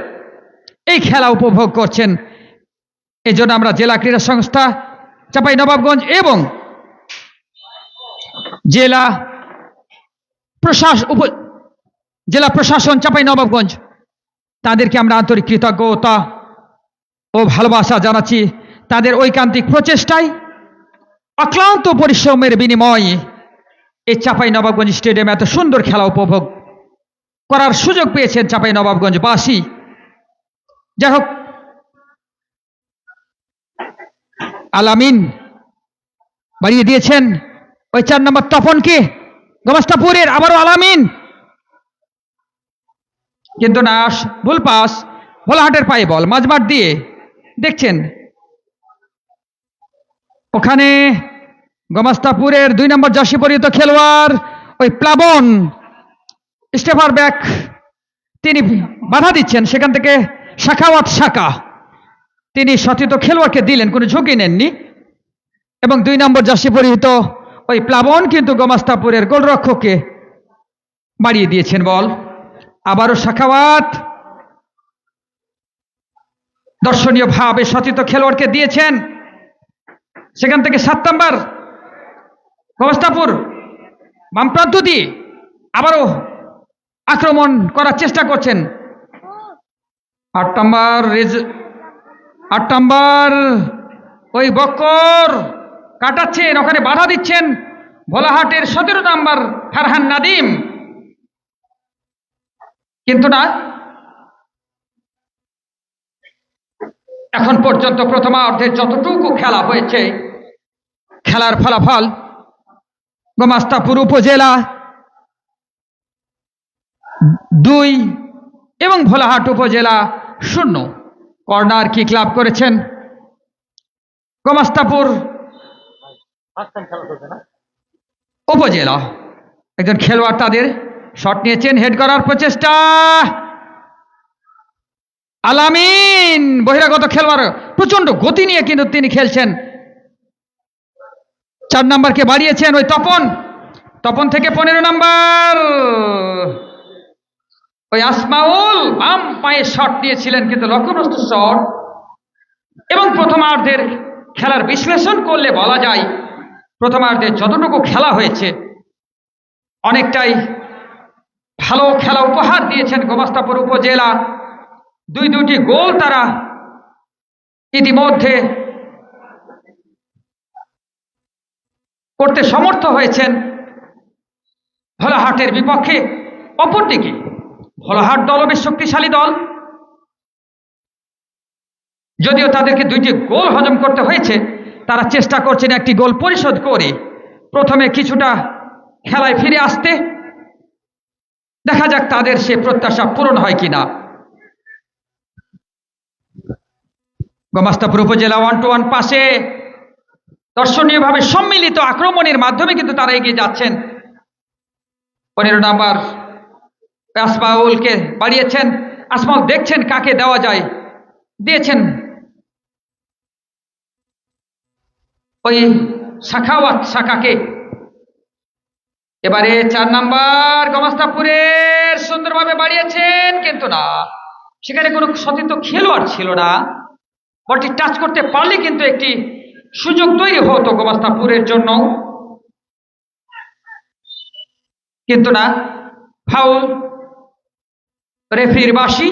Speaker 1: এই খেলা উপভোগ করছেন। এই জন্য আমরা জেলা ক্রীড়া সংস্থা চাঁপাইনবাবগঞ্জ এবং জেলা প্রশাসন চাঁপাইনবাবগঞ্জ তাদেরকে আমরা আন্তরিক কৃতজ্ঞতা ও ভালোবাসা জানাচ্ছি। তাদের ঐকান্তিক প্রচেষ্টায়, অক্লান্ত পরিশ্রমের বিনিময়ে এই চাঁপাইনবাবগঞ্জ স্টেডিয়ামে এত সুন্দর খেলা উপভোগ করার সুযোগ পেয়েছেন চাঁপাইনবাবগঞ্জবাসী। যাই হোক, আলামিন বাড়িয়ে দিয়েছেন ওই 4 নম্বর তপনকে, গোমাস্তাপুরের আবারও আলামিন, কিন্তু না, ভুল পাস, ভোলাহাটের পায়ে বল, মাঝমাঠ দিয়ে দেখছেন ওখানে গোমাস্তাপুরের 2 নম্বর জার্সি পরিহিত খেলোয়াড় ওই প্লাবন স্টেপার ব্যাক, তিনি বাধা দিচ্ছেন। সেখান থেকে শাখাওয়াত শাখা তিনি সতীর্থ খেলোয়াড়কে দিলেন, কোনো ঝুঁকি নেননি। এবং 2 নম্বর জার্সি পরিহিত ওই প্লাবন কিন্তু গোমাস্তাপুরের গোলরক্ষককে বাড়িয়ে দিয়েছেন বল। আবারও শাখাওয়াত দর্শনীয় ভাবে সতীর্থ খেলোয়াড়কে দিয়েছেন। সেখান থেকে 7 নম্বর গোমাস্তাপুর বাম প্রান্ত দিয়ে আবারও আক্রমণ করার চেষ্টা করছেন। 8 নম্বর ওই বক্কর কাটাচ্ছেন, ওখানে বাধা দিচ্ছেন ভোলাহাটের 17 নম্বর ফারহান নাদিম, কিন্তু না, এখন পর্যন্ত প্রথমার্ধের যতটুকু খেলা হয়েছে খেলার ফলাফল গোমাস্তাপুর উপজেলা 2 এবং ভোলাহাট উপজেলা 0। কর্নার কিক লাভ করেছেন গোমাস্তাপুর উপজেলা। একজন খেলোয়াড় তাদের শট নিয়েছেন, হেড করার প্রচেষ্টা, আলামিন বহিরাগত খেলোয়াড়, প্রচন্ড গতি নিয়ে কিন্তু তিনি খেলছেন। 4 নম্বরকে বাড়িয়েছেন ওই তপন থেকে 15 নম্বর ওই আসমাউল বাম পায়ে শট নিয়েছিলেন, কিন্তু লক্ষ্যভ্রষ্ট শট। এবং প্রথমার্ধের খেলার বিশ্লেষণ করলে বলা যায় প্রথমার্ধে যতটুকু খেলা হয়েছে অনেকটাই ভালো খেলা উপহার দিয়েছেন গোমাস্তাপুর উপজেলা। 2টি গোল তারা ইতিমধ্যে করতে সমর্থ হয়েছেন ভোলাহাটের বিপক্ষে। অপরদিকে ভোলাহাট দল বেশ শক্তিশালী দল, যদিও তাদেরকে 2টি গোল হজম করতে হয়েছে, তারা চেষ্টা করছেন একটি গোল পরিশোধ করে প্রথমে কিছুটা খেলায় ফিরে আসতে। দেখা যাক তাদের সে প্রত্যাশা পূরণ হয় কিনা। গোমাস্তাপুর উপজেলা 1-1 পাশে দর্শনীয়ভাবে সম্মিলিত আক্রমণের মাধ্যমে কিন্তু তারা এগিয়ে যাচ্ছেন। 15 নম্বর আসমাউলকে বাড়িয়েছেন, আসমাউল দেখছেন কাকে দেওয়া যায়, দিয়েছেন ওই শাখাওয়াত শাখাকে। এবারে 4 নম্বর গোমাস্তাপুরের সুন্দরভাবে বাড়িয়েছেন, কিন্তু না, সেখানে কোনো সতীর্থ খেলোয়াড় ছিল না। বলটি টাচ করতে পারলে কিন্তু একটি সুযোগ তৈরি হতো গোমাস্তাপুরের জন্য, কিন্তু না, ফাউল। রেফারির বাঁশি।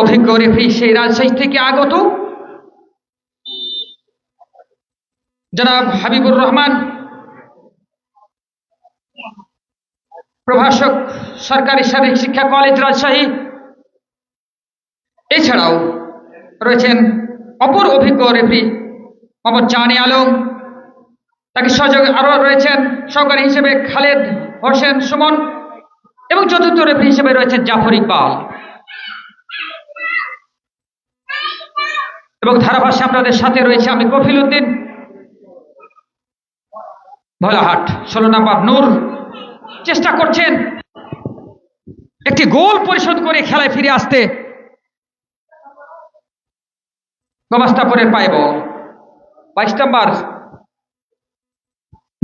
Speaker 1: অভিজ্ঞ রেফারি সেই রাজশাহী থেকে আগত জনাব হাবিবুর রহমান, প্রভাষক সরকারি শারীরিক শিক্ষা কলেজ রাজশাহী। এছাড়াও রয়েছেন অপর অভিজ্ঞ রেফারি মোহাম্মদ জাহানি আলম, তাকে সহযোগে আরো রয়েছেন সহকারী হিসেবে খালেদ হোসেন সুমন, এবং চতুর্থ রেফারি হিসেবে রয়েছেন জাফর ইকবাল। এবং ধারাভাষ্যে আপনাদের সাথে রয়েছে আমি কফিল উদ্দিন। ভোলাহাট 16 নম্বর নূর চেষ্টা করছেন একটি গোল পরিশোধ করে খেলায় ফিরে আসতে। গোমাস্তাপুরের পায়ে বল 22 নম্বর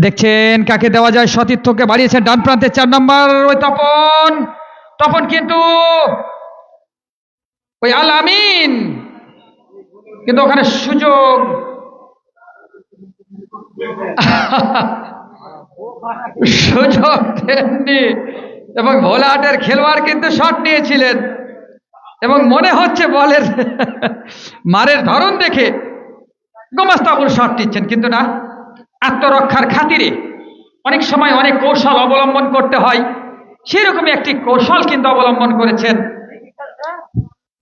Speaker 1: দেখছেন কাকে দেওয়া যায়, সতীর্থকে বাড়িয়েছেন ডান প্রান্তে 4 নম্বর ওই তপন। তপন কিন্তু ওই আল আমিন কিন্তু ওখানে সুযোগ সুযোগ দেননি এবং ভোলাহাটের খেলোয়াড় কিন্তু শট নিয়েছিলেন এবং মনে হচ্ছে বলের মারের ধরন দেখে গোমাস্তাপুর শট নিচ্ছেন, কিন্তু না, আত্মরক্ষার খাতিরে অনেক সময় অনেক কৌশল অবলম্বন করতে হয়, সেরকমই একটি কৌশল কিন্তু অবলম্বন করেছেন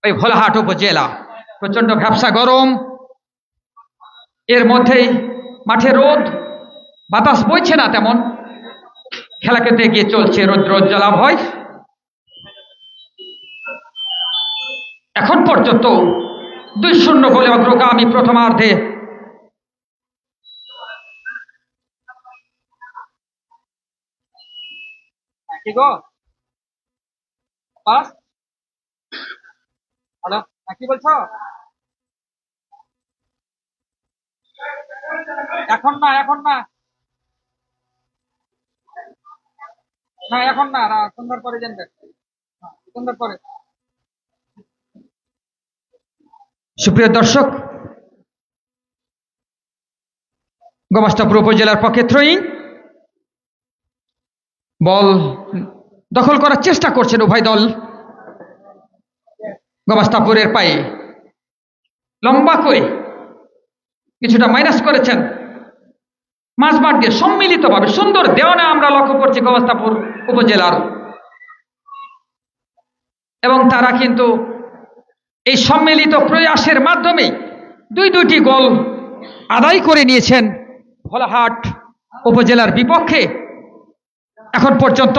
Speaker 1: ওই ভোলাহাট উপজেলা। প্রচন্ড ভ্যাপসা গরম, এর মধ্যেই মাঠে রোদ, বাতাস বইছে না তেমন, খেলা কিন্তু এগিয়ে চলছে রৌদ্রোজ্জ্বলাভয়। এখন পর্যন্ত 2-0 গোলে অগ্রগামী প্রথমার্ধে। কি বলছো? এখন না, এখন না, এখন না, সুন্দর করে জানবে, সুন্দর করে। সুপ্রিয় দর্শক, গোমাস্তাপুর উপজেলার পক্ষে থ্রোয়িং বল দখল করার চেষ্টা করছেন উভয় দল। গোমাস্তাপুরের পায়ে লম্বা করে কিছুটা মাইনাস করেছেন মাঝমাঠ দিয়ে সম্মিলিতভাবে সুন্দর দেওয়ানা আমরা লক্ষ্য করছি গোমাস্তাপুর উপজেলার, এবং তারা কিন্তু এই সম্মিলিত প্রয়াসের মাধ্যমে দুইটি গোল আদায় করে নিয়েছেন ভোলাহাট উপজেলার বিপক্ষে। এখন পর্যন্ত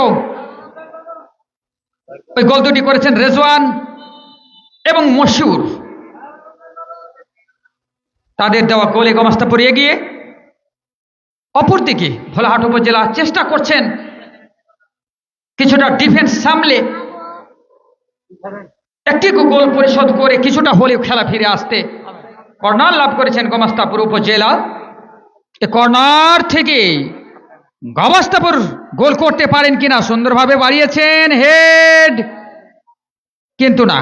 Speaker 1: ওই গোল দুটি করেছেন রেজওয়ান এবং মশিউর। তাদের দেওয়া গোলে গোমাস্তাপুর এগিয়ে। অপরদিকে ভোলাহাট উপজেলা চেষ্টা করছেন কিছুটা ডিফেন্স সামলে একটি গোল পরিশোধ করে কিছুটা হলেও খেলা ফিরে আসতে। কর্নার লাভ করেছেন গোমাস্তাপুর উপজেলা। এ কর্নার থেকে গোমাস্তাপুর গোল করতে পারেন কিনা, সুন্দরভাবে বাড়িয়েছেন, হেড কিন্তু না।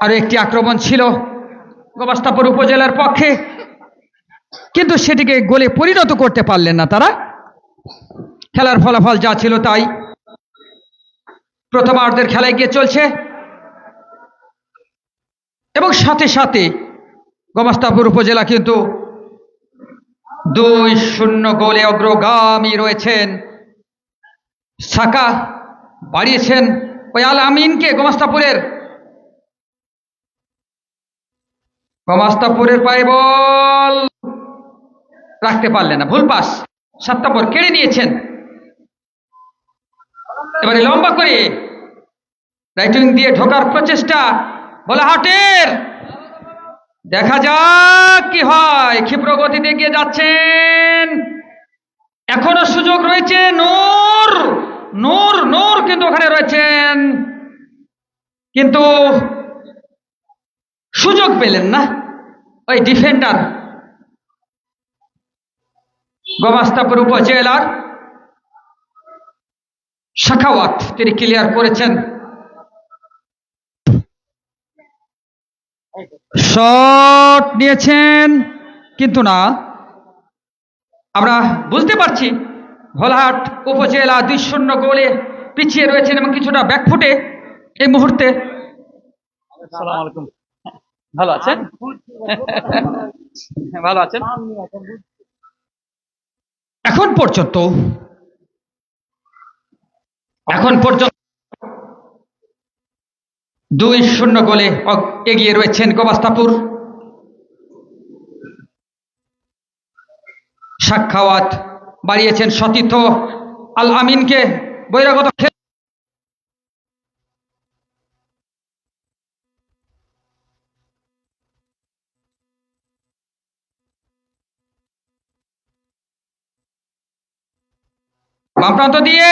Speaker 1: আরো একটি আক্রমণ ছিল গোমাস্তাপুর উপজেলার পক্ষে, কিন্তু সেটিকে গোলে পরিণত করতে পারলেন না তারা। খেলার ফলাফল যা ছিল তাই। প্রথমার্ধের খেলায় গিয়ে চলছে এবং সাথে সাথে গোমাস্তাপুর উপজেলা কিন্তু 2-0 গোলে অগ্রগামী রয়েছেন। সাকা বাড়িয়েছেন ওই আল আমিনকে গোমাস্তাপুরের পায়ে বল রাখতে পারলেন না, ভুল পাস। 7 নম্বর কেড়ে নিয়েছেন। এবারে লম্বা করে রাইটিং দিয়ে ঢোকার প্রচেষ্টা ভোলাহাটের, দেখা যাক কি হয়। ক্ষিপ্র গতিতে এগিয়ে যাচ্ছেন, এখনো সুযোগ রয়েছে। নূর নূর নূর কিন্তু ওখানে রয়েছেন, কিন্তু সুযোগ পেলেন না ওই ডিফেন্ডার গোমাস্তাপুর উপজেলার শাখাওয়াত। তিনি ক্লিয়ার করেছেন, শট নিয়েছেন, কিন্তু না। আমরা বুঝতে পারছি ভোলাহাট উপজেলা 2-0 গোলে পিছিয়ে রয়েছেন এবং কিছুটা ব্যাকফুটে এই মুহূর্তে।
Speaker 6: আসসালামু আলাইকুম, ভালো আছেন? ভালো আছেন?
Speaker 1: এখন পর্যন্ত 2-0 গোলে এগিয়ে রয়েছেন গোমাস্তাপুর। সাখাওয়াত বাড়িয়েছেন সতীর্থ আল আমিনকে, বহিরাগত বাম প্রান্ত দিয়ে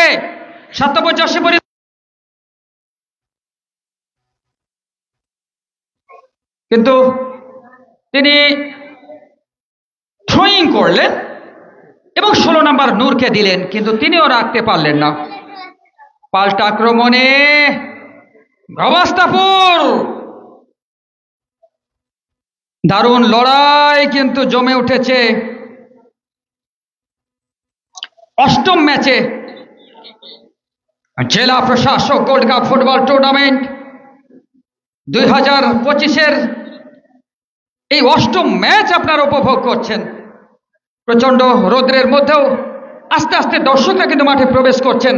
Speaker 1: 7 নম্বর জার্সি পরে কিন্তু তিনি থ্রোয়িং করলেন এবং 16 নম্বর নূরকে দিলেন, কিন্তু তিনিও রাখতে পারলেন না। পাল্টা আক্রমণে গবাস্তাপুর দারুণ লড়াই কিন্তু জমে উঠেছে। অষ্টম ম্যাচে জেলা প্রশাসক গোল্ড কাপ ফুটবল টুর্নামেন্ট 2025-এর এই অষ্টম ম্যাচ আপনারা উপভোগ করছেন। প্রচন্ড রৌদ্রের মধ্যেও আস্তে আস্তে দর্শকরা কিন্তু মাঠে প্রবেশ করছেন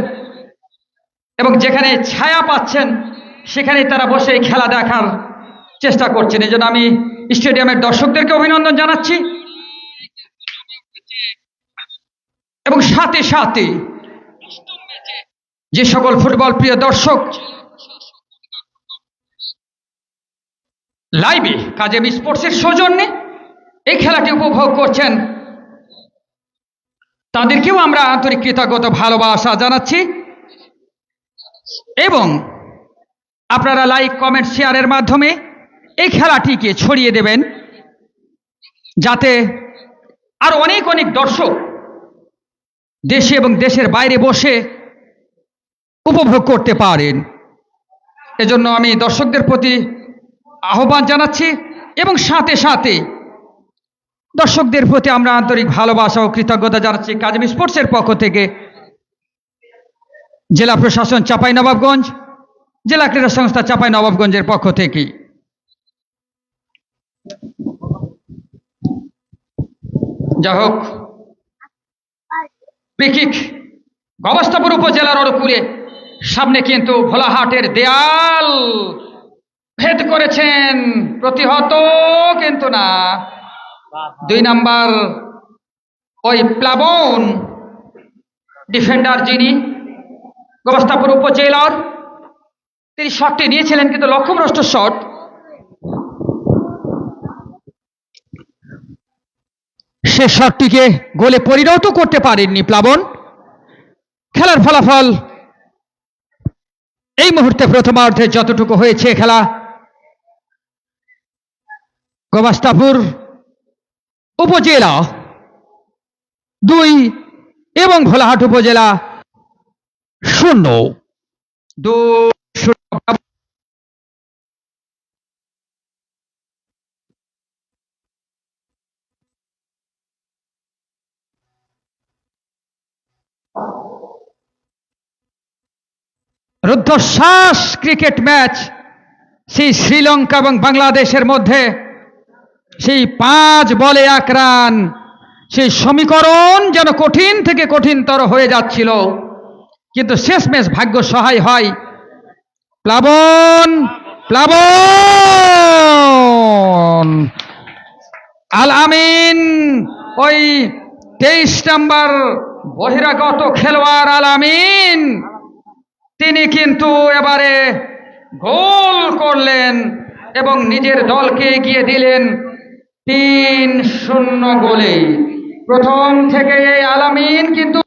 Speaker 1: এবং যেখানে ছায়া পাচ্ছেন সেখানেই তারা বসে এই খেলা দেখার চেষ্টা করছেন। এই জন্য আমি স্টেডিয়ামের দর্শকদেরকে অভিনন্দন জানাচ্ছি এবং সাথে সাথে যে সকল ফুটবল প্রিয় দর্শক লাইভে কাজেম স্পোর্টসের সৌজন্যে এই খেলাটি উপভোগ করছেন তাদেরকেও আমরা আন্তরিক কৃতজ্ঞতা ভালোবাসা জানাচ্ছি এবং আপনারা লাইক কমেন্ট শেয়ারের মাধ্যমে এই খেলাটিকে ছড়িয়ে দেবেন যাতে আরো অনেক অনেক দর্শক দেশে এবং দেশের বাইরে বসে উপভোগ করতে পারেন। এজন্য আমি দর্শকদের প্রতি আহ্বান জানাচ্ছি এবং সাথে সাথে দর্শকদের প্রতি আমরা আন্তরিক ভালোবাসা ও কৃতজ্ঞতা জানাচ্ছি কাজেম স্পোর্টসের পক্ষ থেকে, জেলা প্রশাসন চাঁপাইনবাবগঞ্জ, জেলা ক্রীড়া সংস্থা চাঁপাইনবাবগঞ্জের পক্ষ থেকে। যাই হোক, ফ্রি-কিক গবাস্তাপুর উপজেলার অনুকূলে, সামনে কিন্তু ভোলাহাটের দেয়াল ভেদ করেছেন, প্রতিহত কিন্তু না। 2 নাম্বার ওই প্লাবন ডিফেন্ডার যিনি গবাস্তাপুর উপজেলার, তিনি শটটি নিয়েছিলেন কিন্তু লক্ষ্যভ্রষ্ট শট। সে শটটিকে গোলে পরিণত করতে পারেননি প্লাবন। খেলার ফলাফল এই মুহূর্তে প্রথমার্ধে যতটুকু হয়েছে, খেলা গবাস্তাপুর উপজেলা 2 এবং ভোলাহাট উপজেলা 0। রুদ্ধশ্বাস ক্রিকেট ম্যাচ, সেই শ্রীলঙ্কা এবং বাংলাদেশের মধ্যে সেই 5 বলে 1 রান, সেই সমীকরণ যেন কঠিন থেকে কঠিনতর হয়ে যাচ্ছিল, কিন্তু শেষমেশ ভাগ্য সহায় হয়। প্লাবন প্লাবন আল আমিন, ওই 23 নম্বর বহিরাগত খেলোয়াড় আল আমিন, তিনি কিন্তু এবারে গোল করলেন এবং নিজের দলকে এগিয়ে দিলেন 3-0 গোলে। প্রথম থেকে আল আমিন কিন্তু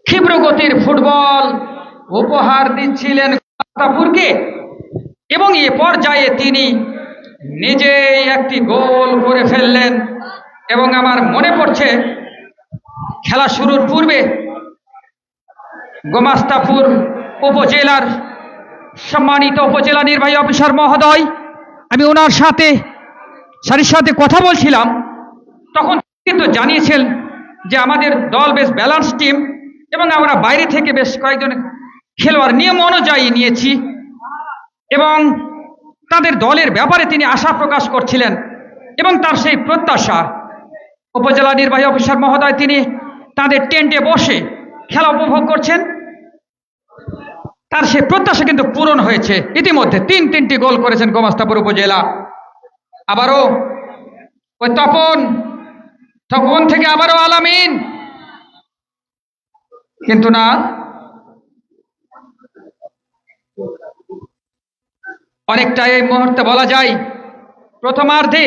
Speaker 1: ক্ষিপ্র গতির ফুটবল উপহার দিচ্ছিলেন গবাস্তাপুরকে এবং এ পর্যায়ে তিনি নিজেই একটি গোল করে ফেললেন। এবং আমার মনে পড়ছে খেলা শুরুর পূর্বে গবাস্তাপুর উপজেলার সম্মানিত উপজেলা নির্বাহী অফিসার মহোদয়, আমি ওনার সাথে সারির সাথে কথা বলছিলাম, তখন কিন্তু জানিয়েছেন যে আমাদের দল বেশ ব্যালেন্স টিম এবং আমরা বাইরে থেকে বেশ কয়েকজন খেলোয়াড় নিয়ম অনুযায়ী নিয়েছি এবং তাদের দলের ব্যাপারে তিনি আশা প্রকাশ করছিলেন এবং তার সেই প্রত্যাশা উপজেলা নির্বাহী অফিসার মহোদয় তিনি তাদের টেন্টে বসে খেলা উপভোগ করছেন, তার সেই প্রত্যাশা কিন্তু পূরণ হয়েছে। ইতিমধ্যে 3টি গোল করেছেন গবাস্তাপুর উপজেলা। আবারও ওই তপন থেকে আবারও আল আমিন, কিন্তু না, অনেকটা এই মুহূর্তে বলা যায় প্রথমার্ধে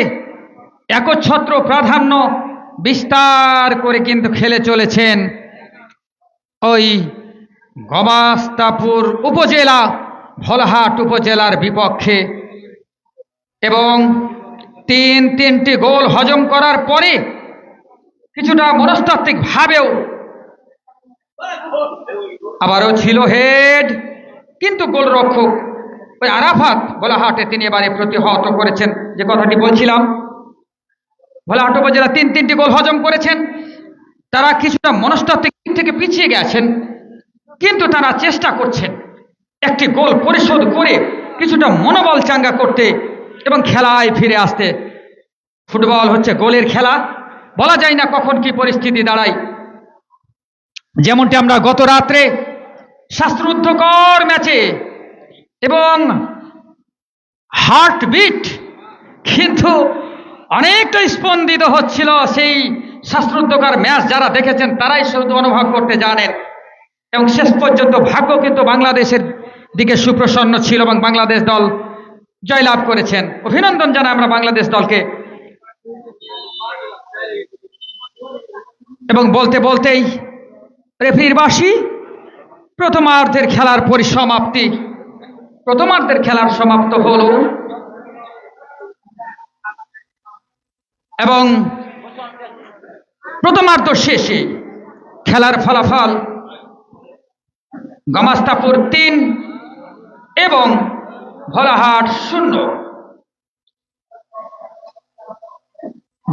Speaker 1: একচ্ছত্র প্রাধান্য বিস্তার করে কিন্তু খেলে চলেছেন ওই গমাস্তাপুর উপজেলা ভোলাহাট উপজেলার বিপক্ষে এবং তিনটি গোল হজম করার পরে কিছুটা মনস্তাত্ত্বিক ভাবেও আবারও ছিল হেড, কিন্তু গোলরক্ষক ওই আরাফাত ভোলাহাটে তিনি এবারে প্রতিহত করেছেন। যে কথাটি বলছিলাম, ভোলাহাট উপজেলা তিনটি গোল হজম করেছেন। তারা কিছুটা মনস্তাত্ত্বিক দিক থেকে পিছিয়ে গেছেন, কিন্তু তারা চেষ্টা করছেন একটি গোল পরিশোধ করে কিছুটা মনোবল চাঙ্গা করতে এবং খেলায় ফিরে আসতে। ফুটবল হচ্ছে গোলের খেলা, বলা যায় না কখন কি পরিস্থিতি দাঁড়ায়। যেমনটি আমরা গত রাত্রে শ্বাসরুদ্ধকর ম্যাচে এবং হার্টবিট কিন্তু অনেকটা স্পন্দিত হচ্ছিল, সেই শ্বাসরুদ্ধকর ম্যাচ যারা দেখেছেন তারাই শুধু অনুভব করতে জানেন। এবং শেষ পর্যন্ত ভাগ্য কিন্তু বাংলাদেশের দিকে সুপ্রসন্ন ছিল এবং বাংলাদেশ দল জয়লাভ করেছেন। অভিনন্দন জানাই আমরা বাংলাদেশ দলকে। এবং বলতে বলতেই রেফারির বাঁশি, প্রথমার্ধের খেলার পরিসমাপ্তি, প্রথমার্ধের খেলার সমাপ্ত হলো এবং প্রথমার্ধ শেষে খেলার ফলাফল গমাস্তাপুর 3 এবং ভোলাহাট 0।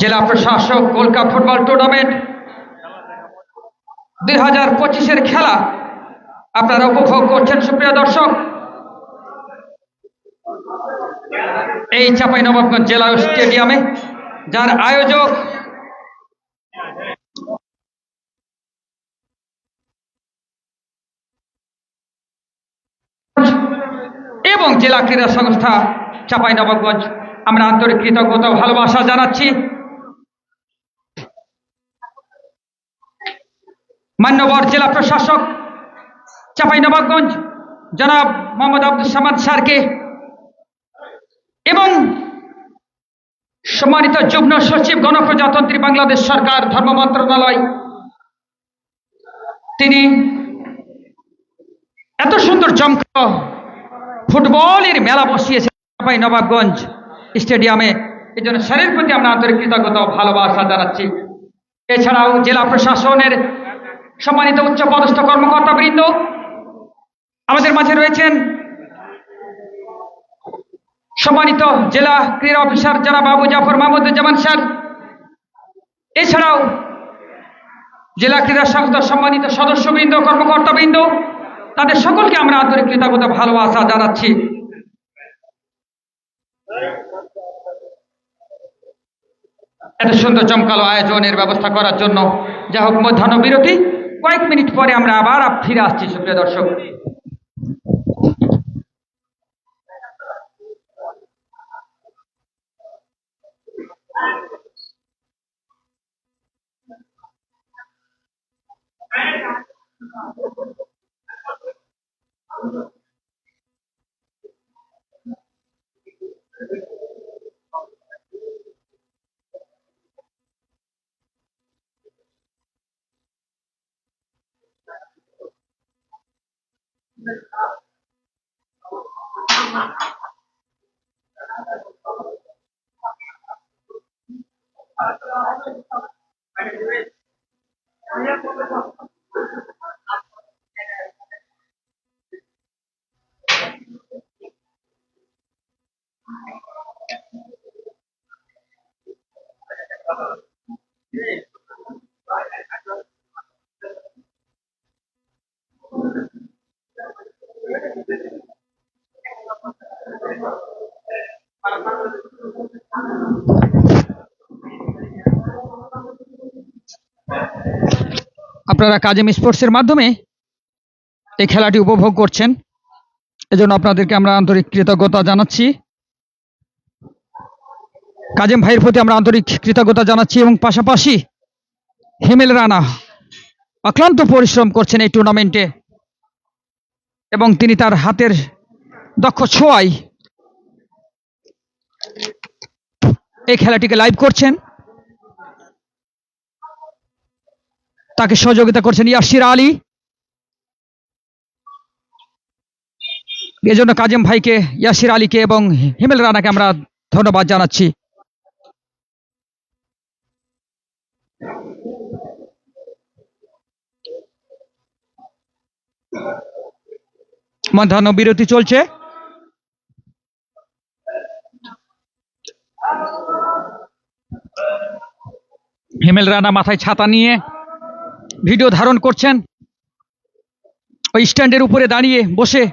Speaker 1: জেলা প্রশাসক গোল্ড কাপ ফুটবল টুর্নামেন্ট 2025-এর খেলা আপনারা উপভোগ করছেন সুপ্রিয় দর্শক। এই চাঁপাইনবাবগঞ্জ জেলা স্টেডিয়ামে, যার আয়োজক এবং জেলা ক্রীড়া সংস্থা চাঁপাইনবাবগঞ্জ, আমরা আন্তরিক কৃতজ্ঞতা ও ভালোবাসা জানাচ্ছি। মান্যবর জেলা প্রশাসক চাঁপাইনবাবগঞ্জ জনাব মোহাম্মদ আব্দুল সামাদ স্যারকে এবং সম্মানিত যুগ্ম সচিব গণপ্রজাতন্ত্রী বাংলাদেশ সরকার ধর্ম মন্ত্রণালয়, তিনি এত সুন্দর জমকালো ফুটবলের মেলা বসিয়েছেন চাঁপাইনবাবগঞ্জ স্টেডিয়ামে। এই জন্য স্যারের প্রতি আমরা আন্তরিক কৃতজ্ঞতা ও ভালোবাসা জানাচ্ছি। এছাড়াও জেলা প্রশাসনের সম্মানিত উচ্চপদস্থ কর্মকর্তাবৃন্দ আমাদের মাঝে রয়েছেন। সম্মানিত জেলা ক্রীড়া অফিসার জনাব আবু জাফর মাহমুদুজ্জামান স্যার, এছাড়াও জেলা ক্রীড়া সংস্থার সম্মানিত সদস্যবৃন্দ, কর্মকর্তাবৃন্দ, তাদের সকলকে আমরা আন্তরিক কৃতজ্ঞতা ভালোবাসা জানাচ্ছি। এত সুন্দর জমকালো আয়োজনের ব্যবস্থা করার জন্য। যা হোক, মধ্যাহ্ন বিরতি, কয়েক মিনিট পরে আমরা আবার ফিরে আসছি সুপ্রিয় দর্শক। আপনারা কাজেম স্পোর্টসের মাধ্যমে এই খেলাটি উপভোগ করছেন, এজন্য আপনাদেরকে আমরা আন্তরিক কৃতজ্ঞতা জানাচ্ছি। কাজেম ভাইয়ের প্রতি আমরা আন্তরিক কৃতজ্ঞতা জানাচ্ছি এবং পাশাপাশি হিমেল রানা অক্লান্ত পরিশ্রম করছেন এই টুর্নামেন্টে এবং তিনি তার হাতের দক্ষ ছোঁয়ায় এই খেলাটিকে লাইভ করছেন। তাকে সহযোগিতা করছেন ইয়াসির আলী, এজন্য কাজেম ভাইকে, ইয়াসির আলীকে এবং হিমেল রানাকে আমরা ধন্যবাদ জানাচ্ছি। মধ্যাহ্ন বিরতি চলছে। হিমেল রানা মাথায় ছাতা নিয়ে ভিডিও ধারণ করছেন, ওই স্ট্যান্ডের উপরে দাঁড়িয়ে বসে।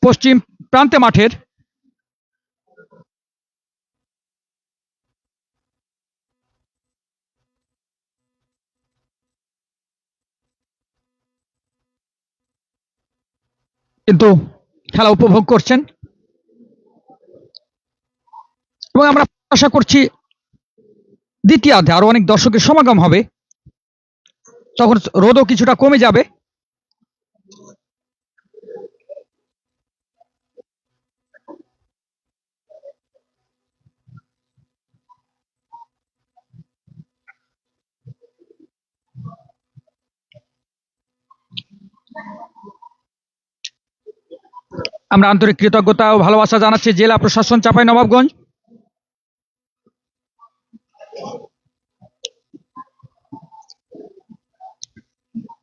Speaker 1: পশ্চিম প্রান্তে মাঠের কিন্তু খেলা উপভোগ করছেন এবং আমরা আশা করছি দ্বিতীয়ার্ধে আরো অনেক দর্শকের সমাগম হবে, তখন রোদও কিছুটা কমে যাবে। আমরা আন্তরিক কৃতজ্ঞতা ও ভালোবাসা জানাচ্ছি জেলা প্রশাসন চাঁপাইনবাবগঞ্জ,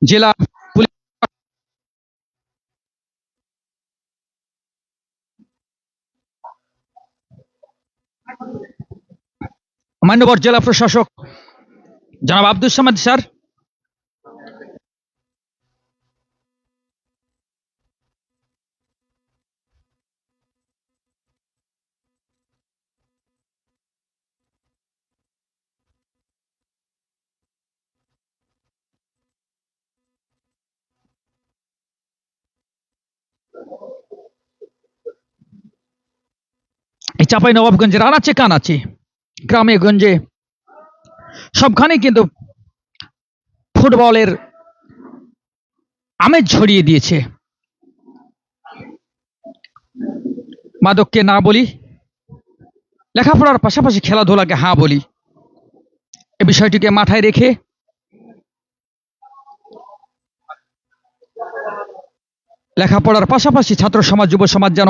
Speaker 1: জেলা পুলিশ, মান্যবর জেলা প্রশাসক জনাব আব্দুল সামাদ স্যার, এই চাঁপাইনবাবগঞ্জের আনাচে কানাচে, গ্রামে গঞ্জে সবখানে কিন্তু ফুটবলের আমেজ ছড়িয়ে দিয়েছে। মাদককে না বলি, লেখাপড়ার পাশাপাশি খেলাধুলাকে হ্যাঁ বলি, এ বিষয়টিকে মাথায় রেখে লেখাপড়ার পাশাপাশি ছাত্র সমাজ, যুব সমাজ যেন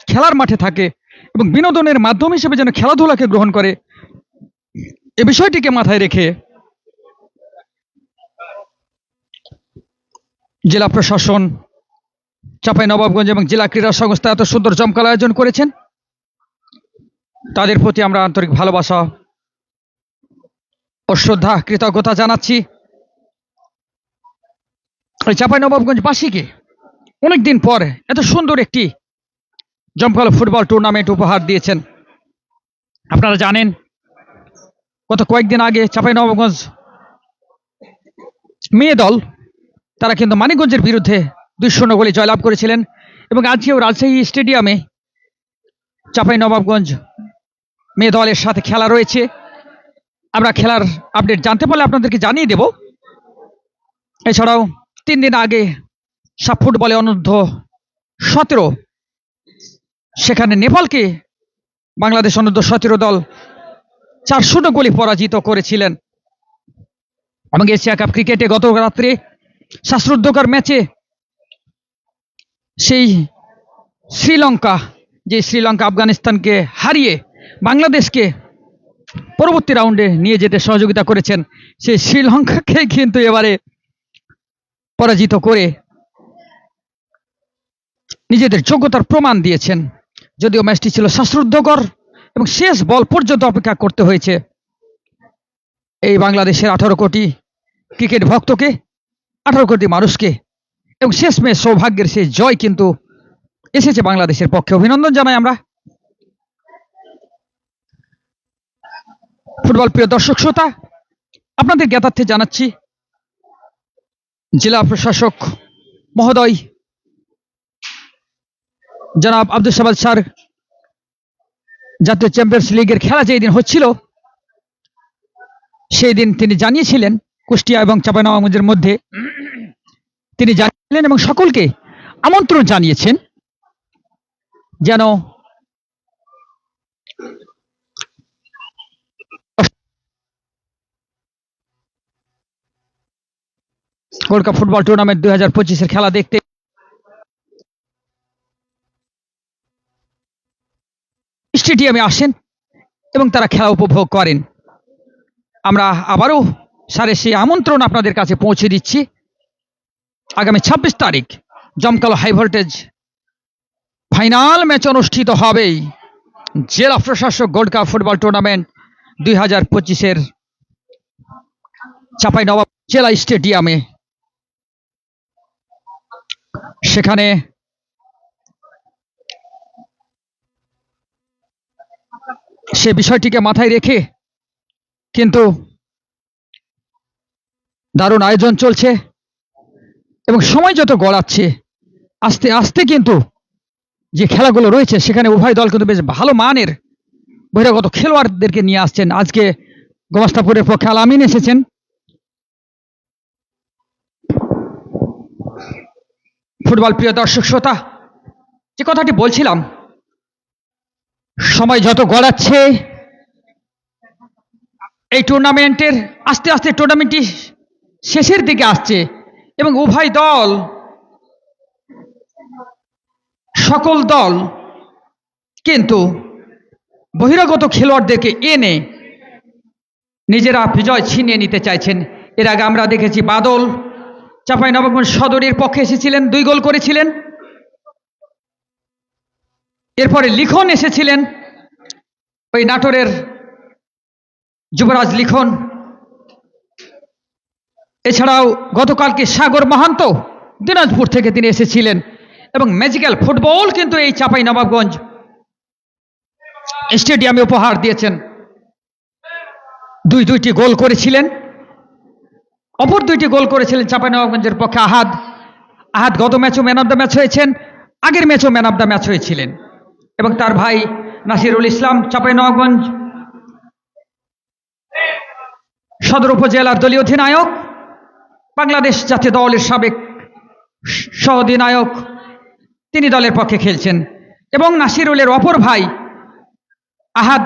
Speaker 1: খেলার মাঠে থাকে এবং বিনোদনের মাধ্যম হিসেবে যেন খেলাধুলাকে গ্রহণ করে, এ বিষয়টিকে মাথায় রেখে জেলা প্রশাসন, চাঁপাইনবাবগঞ্জ এবং জেলা ক্রীড়া সংস্থা এত সুন্দর জমকাল আয়োজন করেছেন, তাদের প্রতি আমরা আন্তরিক ভালোবাসা ও শ্রদ্ধা কৃতজ্ঞতা জানাচ্ছি। চাঁপাইনবাবগঞ্জবাসীকে অনেকদিন পর এত সুন্দর একটি জমকালো ফুটবল টুর্নামেন্ট উপহার দিয়েছেন। আপনারা জানেন গত কয়েকদিন আগে চাঁপাইনবাবগঞ্জ মেয়ে দল তারা কিন্তু মানিকগঞ্জের বিরুদ্ধে 2-0 গোলে জয়লাভ করেছিলেন এবং আজকেও রাজশাহী স্টেডিয়ামে চাঁপাইনবাবগঞ্জ মেয়ে দলের সাথে খেলা রয়েছে। আমরা খেলার আপডেট জানতে পারলে আপনাদেরকে জানিয়ে দেব। এছাড়াও 3 দিন আগে সাপ ফুটবলে অনূর্ধ্ব-17 সেখানে নেপালকে বাংলাদেশ অনূর্ধ্ব-17 দল 4-0 গোলে পরাজিত করেছিলেন এবং এশিয়া কাপ ক্রিকেটে গত রাত্রে শ্বাসরুদ্ধকর ম্যাচে সেই শ্রীলঙ্কা আফগানিস্তানকে হারিয়ে বাংলাদেশকে পরবর্তী রাউন্ডে নিয়ে যেতে সহযোগিতা করেছেন, সেই শ্রীলঙ্কাকে কিন্তু এবারে পরাজিত করে নিজেদের যোগ্যতার প্রমাণ দিয়েছেন। যদিও ম্যাচটি ছিল শ্বাসরুদ্ধকর এবং শেষ বল পর্যন্ত অপেক্ষা করতে হয়েছে এই বাংলাদেশের 18 কোটি ক্রিকেট ভক্তকে, 18 কোটি মানুষকে, এবং শেষ ম্যাচ সৌভাগ্যের সেই জয় কিন্তু এসেছে বাংলাদেশের পক্ষে। অভিনন্দন জানাই আমরা। ফুটবল প্রিয় দর্শক শ্রোতা, আপনাদের জ্ঞাতার্থে জানাচ্ছি জেলা প্রশাসক মহোদয় জনাব আব্দুল সামাদ স্যার জাতীয় চ্যাম্পিয়ন্স লিগের খেলা যেই দিন হচ্ছিল সেই দিন তিনি জানিয়েছিলেন কুষ্টিয়া এবং চাঁপাইনবাবগঞ্জের মধ্যে, তিনি জানিয়েছিলেন এবং সকলকে আমন্ত্রণ জানিয়েছেন যেন গোল্ড কাপ ফুটবল টুর্নামেন্ট 2025-এর খেলা দেখতে স্টেডিয়ামে আসেন এবং তারা খেলা উপভোগ করেন। আমরা আবারও সারে সেই আমন্ত্রণ আপনাদের কাছে পৌঁছে দিচ্ছি। আগামী 26 তারিখ জমকালো হাই ভোল্টেজ ফাইনাল ম্যাচ অনুষ্ঠিত হবেই জেলা প্রশাসক গোল্ড কাপ ফুটবল টুর্নামেন্ট 2025-এর চাঁপাইনবাবগঞ্জ জেলা স্টেডিয়ামে। সেখানে সে বিষয়টিকে মাথায় রেখে কিন্তু দারুণ আয়োজন চলছে এবং সময় যত গড়াচ্ছে আস্তে আস্তে কিন্তু যে খেলাগুলো রয়েছে সেখানে উভয় দল কিন্তু বেশ ভালো মানের বহিরাগত খেলোয়াড়দেরকে নিয়ে আসছেন। আজকে গোমাস্তাপুরের পক্ষে আল আমিন এসেছেন। ফুটবল প্রিয় দর্শক শ্রোতা, যে কথাটি বলছিলাম, সময় যত গড়াচ্ছে এই টুর্নামেন্টের আস্তে আস্তে টুর্নামেন্টটি শেষের দিকে আসছে এবং উভয় দল সকল দল কিন্তু বহিরাগত খেলোয়াড়দেরকে এনে নিজেরা বিজয় ছিনিয়ে নিতে চাইছেন। এর আগে আমরা দেখেছি বাদল চাঁপাইনবাবগঞ্জ সদরের পক্ষে এসেছিলেন, 2 গোল করেছিলেন। এরপরে লিখন এসেছিলেন, ওই নাটোরের যুবরাজ লিখন। এছাড়াও গতকালকে সাগর মাহান্ত দিনাজপুর থেকে তিনি এসেছিলেন এবং ম্যাজিক্যাল ফুটবল কিন্তু এই চাঁপাইনবাবগঞ্জ স্টেডিয়ামে উপহার দিয়েছেন। 2টি গোল করেছিলেন। অপর 2টি গোল করেছিলেন চাঁপাইনবাবগঞ্জের পক্ষে আহাদ। গত ম্যাচও ম্যান অব দ্য ম্যাচ হয়েছেন, আগের ম্যাচও ম্যান অব দ্য ম্যাচ হয়েছিলেন এবং তার ভাই নাসিরুল ইসলাম চাঁপাইনবাবগঞ্জ সদর উপজেলার দলীয় অধিনায়ক, বাংলাদেশ জাতীয় দলের সাবেক সহ অধিনায়ক, তিনি দলের পক্ষে খেলছেন এবং নাসিরুলের অপর ভাই আহাদ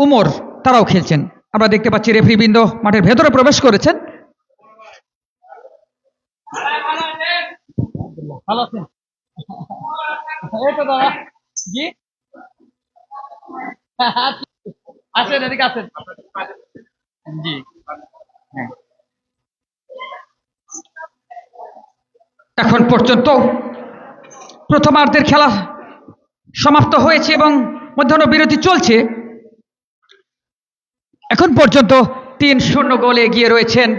Speaker 1: উমর তারাও খেলছেন। আমরা দেখতে পাচ্ছি রেফারিবৃন্দ মাঠের ভেতরে প্রবেশ করেছেন। ভালো আছেন? এই তো দাদা জি আসেন, এদিকে আসেন। জি হ্যাঁ। এখন পর্যন্ত প্রথমার্ধের খেলা সমাপ্ত হয়েছে এবং মধ্যাহ্ন বিরতি চলছে। এখন পর্যন্ত 3-0 গোলে এগিয়ে রয়েছেন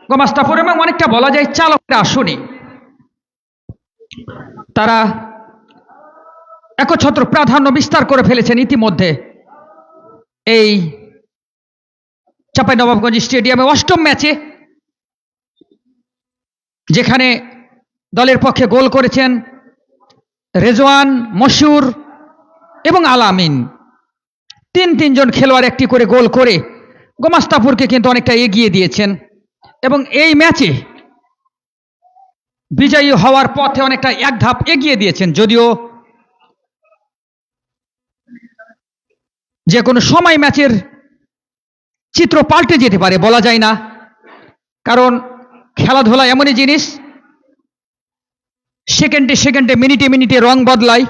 Speaker 1: গোমাস্তাপুর এবং অনেকটা বলা যায় চালকরা আসেনি। তারা একচ্ছত্র প্রাধান্য বিস্তার করে ফেলেছেন ইতিমধ্যে এই চাঁপাইনবাবগঞ্জ স্টেডিয়ামে 8ম ম্যাচে, যেখানে দলের পক্ষে গোল করেছেন রেজওয়ান, মশিউর এবং আল আমিন। 3জন খেলোয়াড় একটি করে গোল করে গোমাস্তাপুরকে কিন্তু অনেকটা এগিয়ে দিয়েছেন এবং এই ম্যাচে বিজয়ী হওয়ার পথে অনেকটা এক ধাপ এগিয়ে দিয়েছেন। যদিও যে কোনো সময় ম্যাচের চিত্র পাল্টে যেতে পারে, বলা যায় না, কারণ খেলাধুলা এমনই জিনিস, সেকেন্ডে সেকেন্ডে মিনিটে মিনিটে রং বদলায়।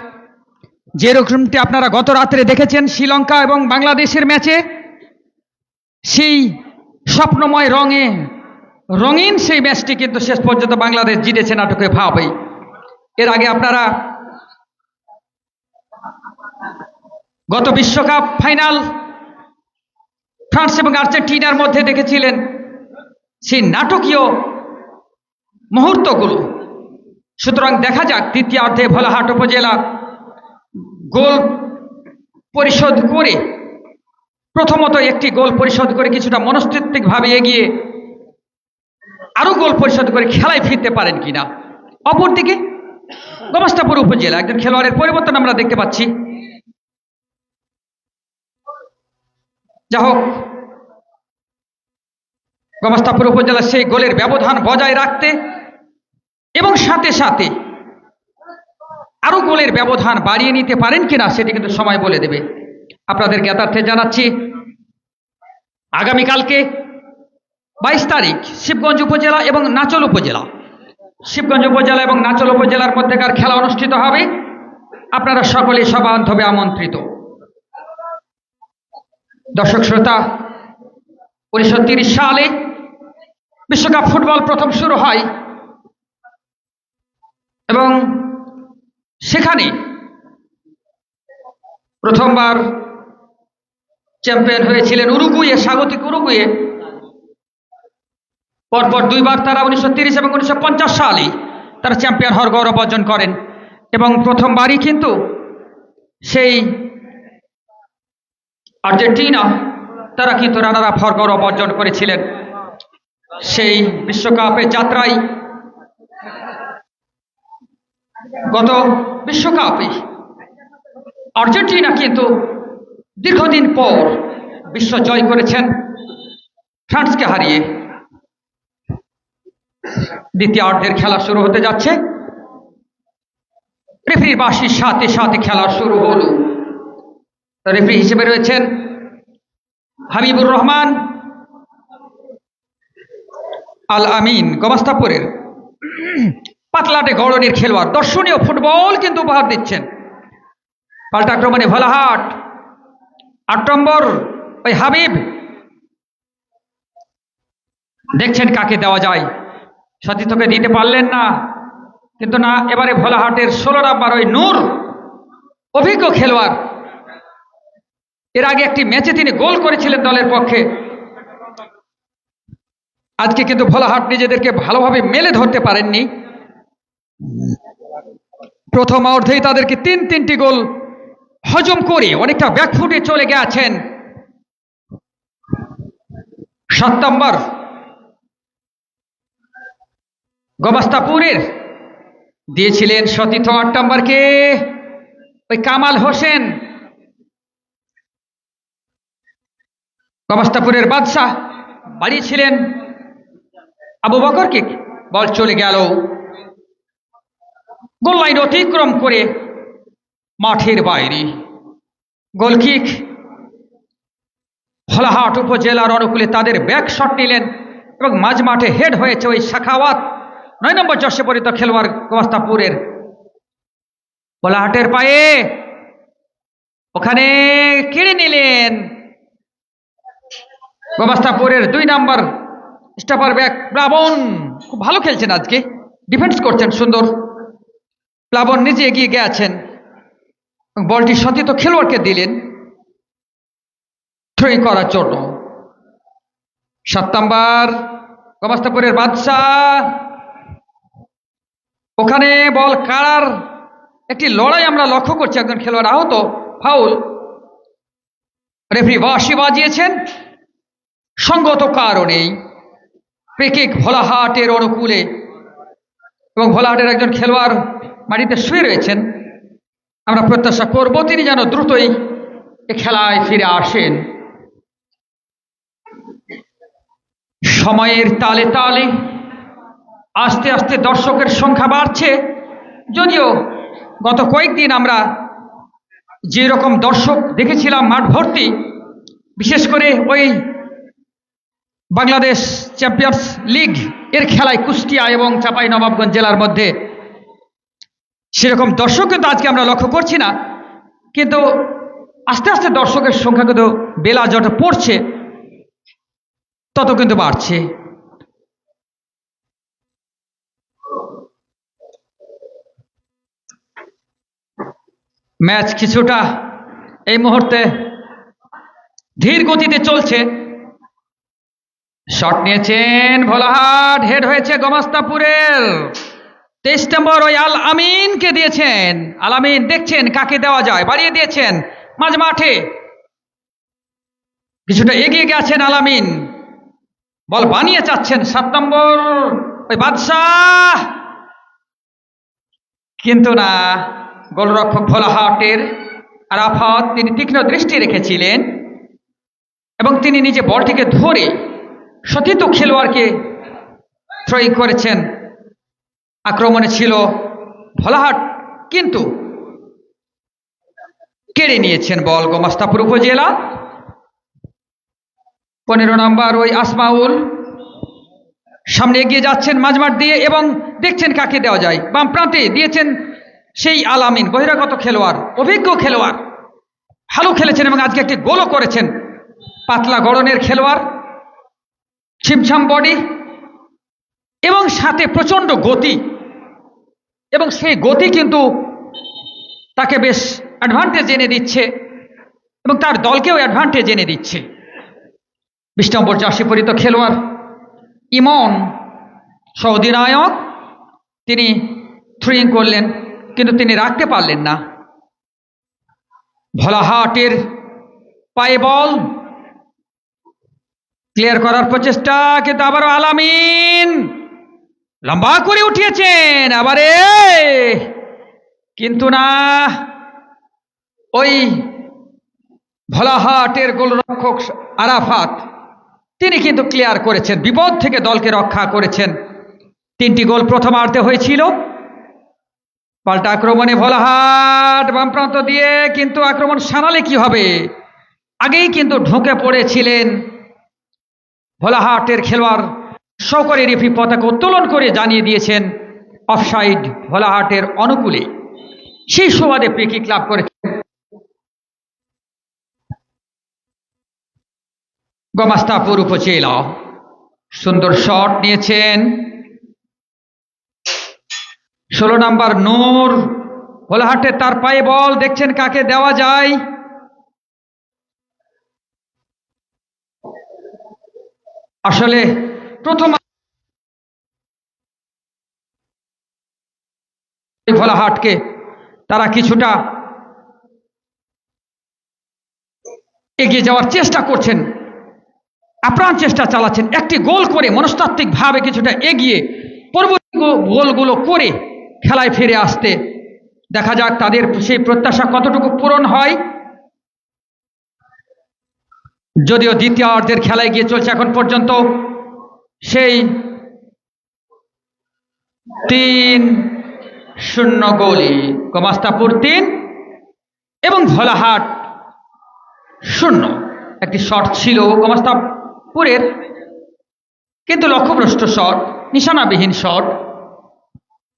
Speaker 1: যেরকমটি আপনারা গত রাত্রে দেখেছেন শ্রীলঙ্কা এবং বাংলাদেশের ম্যাচে, সেই স্বপ্নময় রঙে রঙিন সেই ম্যাচটি কিন্তু শেষ পর্যন্ত বাংলাদেশ জিতেছে নাটকে ভাবেই। এর আগে আপনারা গত বিশ্বকাপ ফাইনাল ফ্রান্স এবং আর্জেন্টিনার মধ্যে দেখেছিলেন সেই নাটকীয় মুহূর্তগুলো। সুতরাং দেখা যাক দ্বিতীয়ার্ধে ভোলাহাট উপজেলা গোল পরিশোধ করে, প্রথমত একটি গোল পরিশোধ করে কিছুটা মনস্তাত্ত্বিকভাবে এগিয়ে আরো গোল পরিশোধ করে খেলায় ফিরতে পারেন কিনা। অপরদিকে গোমাস্তাপুর উপজেলা একজন খেলোয়াড়ের পরিবর্তন আমরা দেখতে পাচ্ছি। যা হোক, গোমাস্তাপুর উপজেলা সেই গোলের ব্যবধান বজায় রাখতে এবং সাথে সাথে আরো গোলের ব্যবধান বাড়িয়ে নিতে পারেন কিনা সেটি কিন্তু সময় বলে দেবে। আপনাদের জ্ঞাতার্থে জানাচ্ছি, আগামীকালকে 22 তারিখ শিবগঞ্জ উপজেলা এবং নাচল উপজেলা, শিবগঞ্জ উপজেলা এবং নাচল উপজেলার মধ্যেকার খেলা অনুষ্ঠিত হবে। আপনারা সকলেই সবান্ধবে আমন্ত্রিত। দর্শক শ্রোতা, 1930 সালে বিশ্বকাপ ফুটবল প্রথম শুরু হয় এবং সেখানে প্রথমবার চ্যাম্পিয়ন হয়েছিলেন উরুগুয়ে, স্বাগতিক উরুগুয়ে। পরপর দুইবার তারা 1930 এবং 1950 সালে তারা চ্যাম্পিয়ন হওয়ার গৌরব অর্জন করেন এবং প্রথমবারই কিন্তু সেই আর্জেন্টিনা তারা কিন্তু রানার আপ হওয়ার গৌরব অর্জন করেছিলেন। সেই বিশ্বকাপের যাত্রায় গত বিশ্বকাপে আর্জেন্টিনা কিন্তু দীর্ঘদিন পর বিশ্ব জয় করেছেন ফ্রান্সকে হারিয়ে। দ্বিতীয়ার্ধের খেলা শুরু হতে যাচ্ছে। রেফারির বাঁশির সাথে সাথে খেলা শুরু হলো। রেফারি হিসেবে রয়েছেন হাবিবুর রহমান আল আমিন, গোমাস্তাপুরের পাতলাটে গড়নের খেলোয়াড়। দর্শনীয় ফুটবল কিন্তু উপহার দিচ্ছেন। পাল্টা আক্রমণে ভোলাহাট, 8 নম্বর ওই হাবিব, দেখছেন কাকে দেওয়া যায়। সতীর্থকে দিতে পারলেন না, কিন্তু না, এবারে ভোলাহাটের 16 নম্বর ওই নূর, অভিজ্ঞ খেলোয়াড়। এর আগে একটি ম্যাচে তিনি গোল করেছিলেন দলের পক্ষে। আজকে কিন্তু ভোলাহাট নিজেদেরকে ভালোভাবে মেলে ধরতে পারেননি। প্রথম অর্ধেই তাদেরকে 3টি গোল হজম করে অনেকটা ব্যাকফুটে চলে গেছেন। 7 নম্বর গোমাস্তাপুরের দিয়েছিলেন সতীর্থ 8 নম্বরকে ওই কামাল হোসেন। গোমাস্তাপুরের বাদশাহ বাড়িয়েছিলেন আবু বকরকে, বল চলে গেল গোল লাইন অতিক্রম করে মাঠের বাইরে। গোলকিক ভোলাহাট উপজেলার অনুকূলে তাদের ব্যাক শট নিলেন এবং মাঝ মাঠে হেড হয়েছে ওই শাখাওয়াত, 9 নম্বর জর্সি পরিহিত খেলোয়াড় গোমাস্তাপুরের। ভোলাহাটের পায়ে ওখানে কেড়ে নিলেন গোমাস্তাপুরের 2 নম্বর স্টপার ব্যাক প্লাবন। খুব ভালো খেলছেন আজকে, ডিফেন্স করছেন সুন্দর। প্লাবন নিজে এগিয়ে গেছেন, বলটি সতীর্থ খেলোয়াড়কে দিলেন থ্রোইং করার জন্য। 7 নম্বর গোমাস্তাপুরের বাদশাহ, ওখানে বল কাড়ার একটি লড়াই আমরা লক্ষ্য করছি। একজন খেলোয়াড় আহত, ফাউল। রেফারি বাঁশি বাজিয়েছেন সঙ্গত কারণেই। ফ্রি কিক ভোলাহাটের অনুকূলে এবং ভোলাহাটের একজন খেলোয়াড় মাটিতে শুয়ে রয়েছেন। আমরা প্রত্যাশা করব তিনি যেন দ্রুতই এ খেলায় ফিরে আসেন। সময়ের তালে তালে আস্তে আস্তে দর্শকের সংখ্যা বাড়ছে। যদিও গত কয়েকদিন আমরা যে রকম দর্শক দেখেছিলাম মাঠ ভর্তি, বিশেষ করে ওই বাংলাদেশ চ্যাম্পিয়ন্স লিগ এর খেলায় কুষ্টিয়া এবং চাঁপাইনবাবগঞ্জ জেলার মধ্যে, সেরকম দর্শক কিন্তু আজকে আমরা লক্ষ্য করছি না। কিন্তু আস্তে আস্তে দর্শকের সংখ্যা কিন্তু বেলা যত পড়ছে তত কিন্তু বাড়ছে। ম্যাচ কিছুটা এই মুহূর্তে ধীর গতিতে চলছে। শট নিয়েছেন ভোলাহাট, হেড হয়েছে গোমাস্তাপুরের। 23 নম্বর ওই আল আমিনকে দিয়েছেন। আল আমিন দেখছেন কাকে দেওয়া যায়, বাড়িয়ে দিয়েছেন মাঝ মাঠে, কিছুটা এগিয়ে গেছেন আল আমিন, বল বানিয়ে চাচ্ছেন 7 নম্বর ওই বাদশাহ, কিন্তু না, গোলরক্ষক ভোলাহাটের আরাফাত তিনি তীক্ষ্ণ দৃষ্টি রেখেছিলেন এবং তিনি নিজে বলটিকে ধরে সতীর্থ খেলোয়াড়কে থ্রোইং করেছেন। আক্রমণে ছিল ভোলাহাট, কিন্তু কেড়ে নিয়েছেন বল গোমাস্তাপুর উপজেলা। 15 নম্বর ওই আসমাউল সামনে এগিয়ে যাচ্ছেন মাঝমাঠ দিয়ে এবং দেখছেন কাকে দেওয়া যায়। বাম প্রান্তে দিয়েছেন সেই আলামিন, বহিরাগত খেলোয়াড়, অভিজ্ঞ খেলোয়াড়, ভালো খেলেছেন এবং আজকে একটি গোলও করেছেন। পাতলা গড়নের খেলোয়াড়, ছিমছাম বডি এবং সাথে প্রচন্ড গতি, এবং সেই গতি কিন্তু তাকে বেশ অ্যাডভান্টেজ এনে দিচ্ছে এবং তার দলকেও অ্যাডভান্টেজ এনে দিচ্ছে। 20 নম্বর জার্সি পরিহিত খেলোয়াড় ইমন সহ-অধিনায়ক, তিনি থ্রোইং করলেন কিন্তু তিনি রাখতে পারলেন না। ভোলাহাটের পায়ে বল, ক্লিয়ার করার প্রচেষ্টা, কিন্তু আবারও আলামিন লম্বা করে উঠিয়েছেন, আবারে কিন্তু না, ওই ভোলাহাটের গোলরক্ষক আরাফাত তিনি কিন্তু ক্লিয়ার করেছেন, বিপদ থেকে দলকে রক্ষা করেছেন। 3টি গোল প্রথমার্ধে হয়েছিল। পাল্টা আক্রমণে ভোলাহাট বাম প্রান্ত দিয়ে, কিন্তু আক্রমণ সানালে কি হবে, আগেই কিন্তু ঢুকে পড়েছিলেন ভোলাহাটের খেলোয়াড়। সহকারী রেফারি পতাকা উত্তোলন করে জানিয়ে দিয়েছেন অফসাইড ভোলাহাটের অনুকূলে। সেই সুবাদে ফ্রি কিক লাভ করেছেন গোমাস্তাপুর উপজেলা। সুন্দর শট নিয়েছেন 16 নম্বর নূর। ভোলাহাটে তার পায়ে বল, দেখছেন কাকে দেওয়া যায়। আসলে প্রথম ভোলাহাটকে তারা কিছুটা এগিয়ে যাওয়ার চেষ্টা করছেন, আপ্রাণ চেষ্টা চালাচ্ছেন, একটি গোল করে মনস্তাত্ত্বিক ভাবে কিছুটা এগিয়ে পরবর্তী গোলগুলো করে খেলায় ফিরে আসতে। দেখা যাক তাদের সেই প্রত্যাশা কতটুকু পূরণ হয়। যদিও দ্বিতীয়ার্ধের খেলায় গিয়ে চলছে এখন পর্যন্ত সেই 3-0 গোলে, গোমাস্তাপুর 3 এবং ভোলাহাট 0। একটি শট ছিল গোমাস্তাপুরের, কিন্তু লক্ষ্যভ্রষ্ট শট, নিশানাবিহীন শট।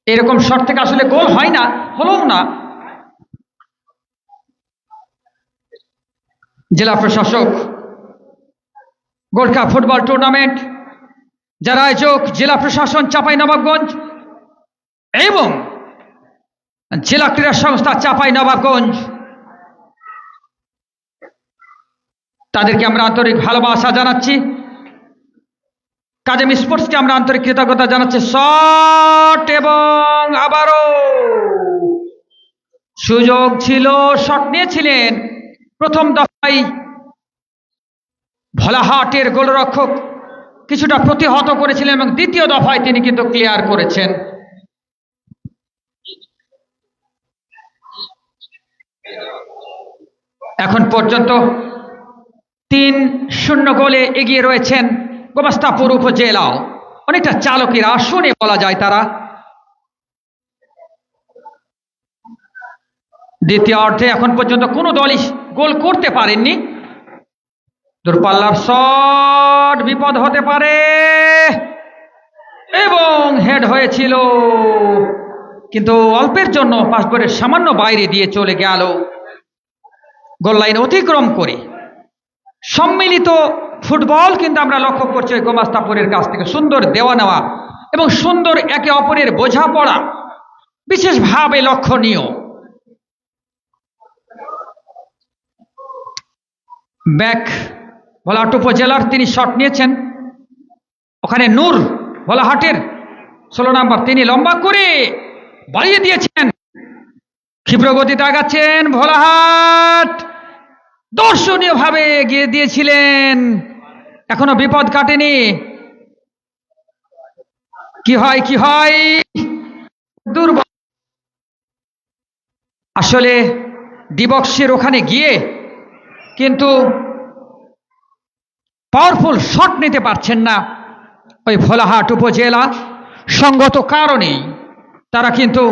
Speaker 1: এরকম শট থেকে আসলে গোল হয় না, হলো না। জেলা প্রশাসক গোল্ড কাপ ফুটবল টুর্নামেন্ট, যারা আয়োজক জেলা প্রশাসন চাঁপাইনবাবগঞ্জ এবং জেলা ক্রীড়া সংস্থা চাঁপাইনবাবগঞ্জ, তাদেরকে আমরা আন্তরিক ভালোবাসা জানাচ্ছি। কাজেম স্পোর্টসকে আমরা আন্তরিক কৃতজ্ঞতা জানাচ্ছি। শট এবং আবারও সুযোগ ছিল, শট নিয়েছিলেন প্রথম দফায় ভোলাহাটের গোলরক্ষক, কিছুটা প্রতিহত করেছিলেন এবং দ্বিতীয় দফায় তিনি কিন্তু ক্লিয়ার করেছেন। এখন পর্যন্ত 3-0 গোলে এগিয়ে রয়েছেন গোমাস্তাপুর উপজেলা। অনেকটা চালকের আসনে বলা যায় তারা। দ্বিতীয় অর্ধে এখন পর্যন্ত কোনো দলই গোল করতে পারেননি। দূরপাল্লার শট, বিপদ হতে পারে, এবং হেড হয়েছিল কিন্তু অল্পের জন্য পাসবরের সামান্য বাইরে দিয়ে চলে গেল। গোল লাইন অতিক্রম করে সম্মিলিত ফুটবল কিন্তু আমরা লক্ষ্য করছি গোমাস্তাপুরের কাছ থেকে। সুন্দর দেওয়া নেওয়া এবং সুন্দর একে অপরের বোঝাপড়া বিশেষভাবে লক্ষণীয়। ব্যাক ভোলাহাট উপজেলার তিনি শট নিয়েছেন, ওখানে নূর ভোলাহাটের 16 নম্বর, তিনি লম্বা করে বাড়িয়ে দিয়েছেন, ক্ষিপ্র গতিতে আগাচ্ছেন ভোলাহাট, দর্শনীয় ভাবে এগিয়ে দিয়েছিলেন, এখনো বিপদ কাটেনি। কি হয় দুর্বল, আসলে ডিবক্সের ওখানে গিয়ে কিন্তু পাওয়ারফুল শট নিতে পারছেন না ওই ভোলাহাট উপজেলা। সঙ্গত কারণেই তারা কিন্তু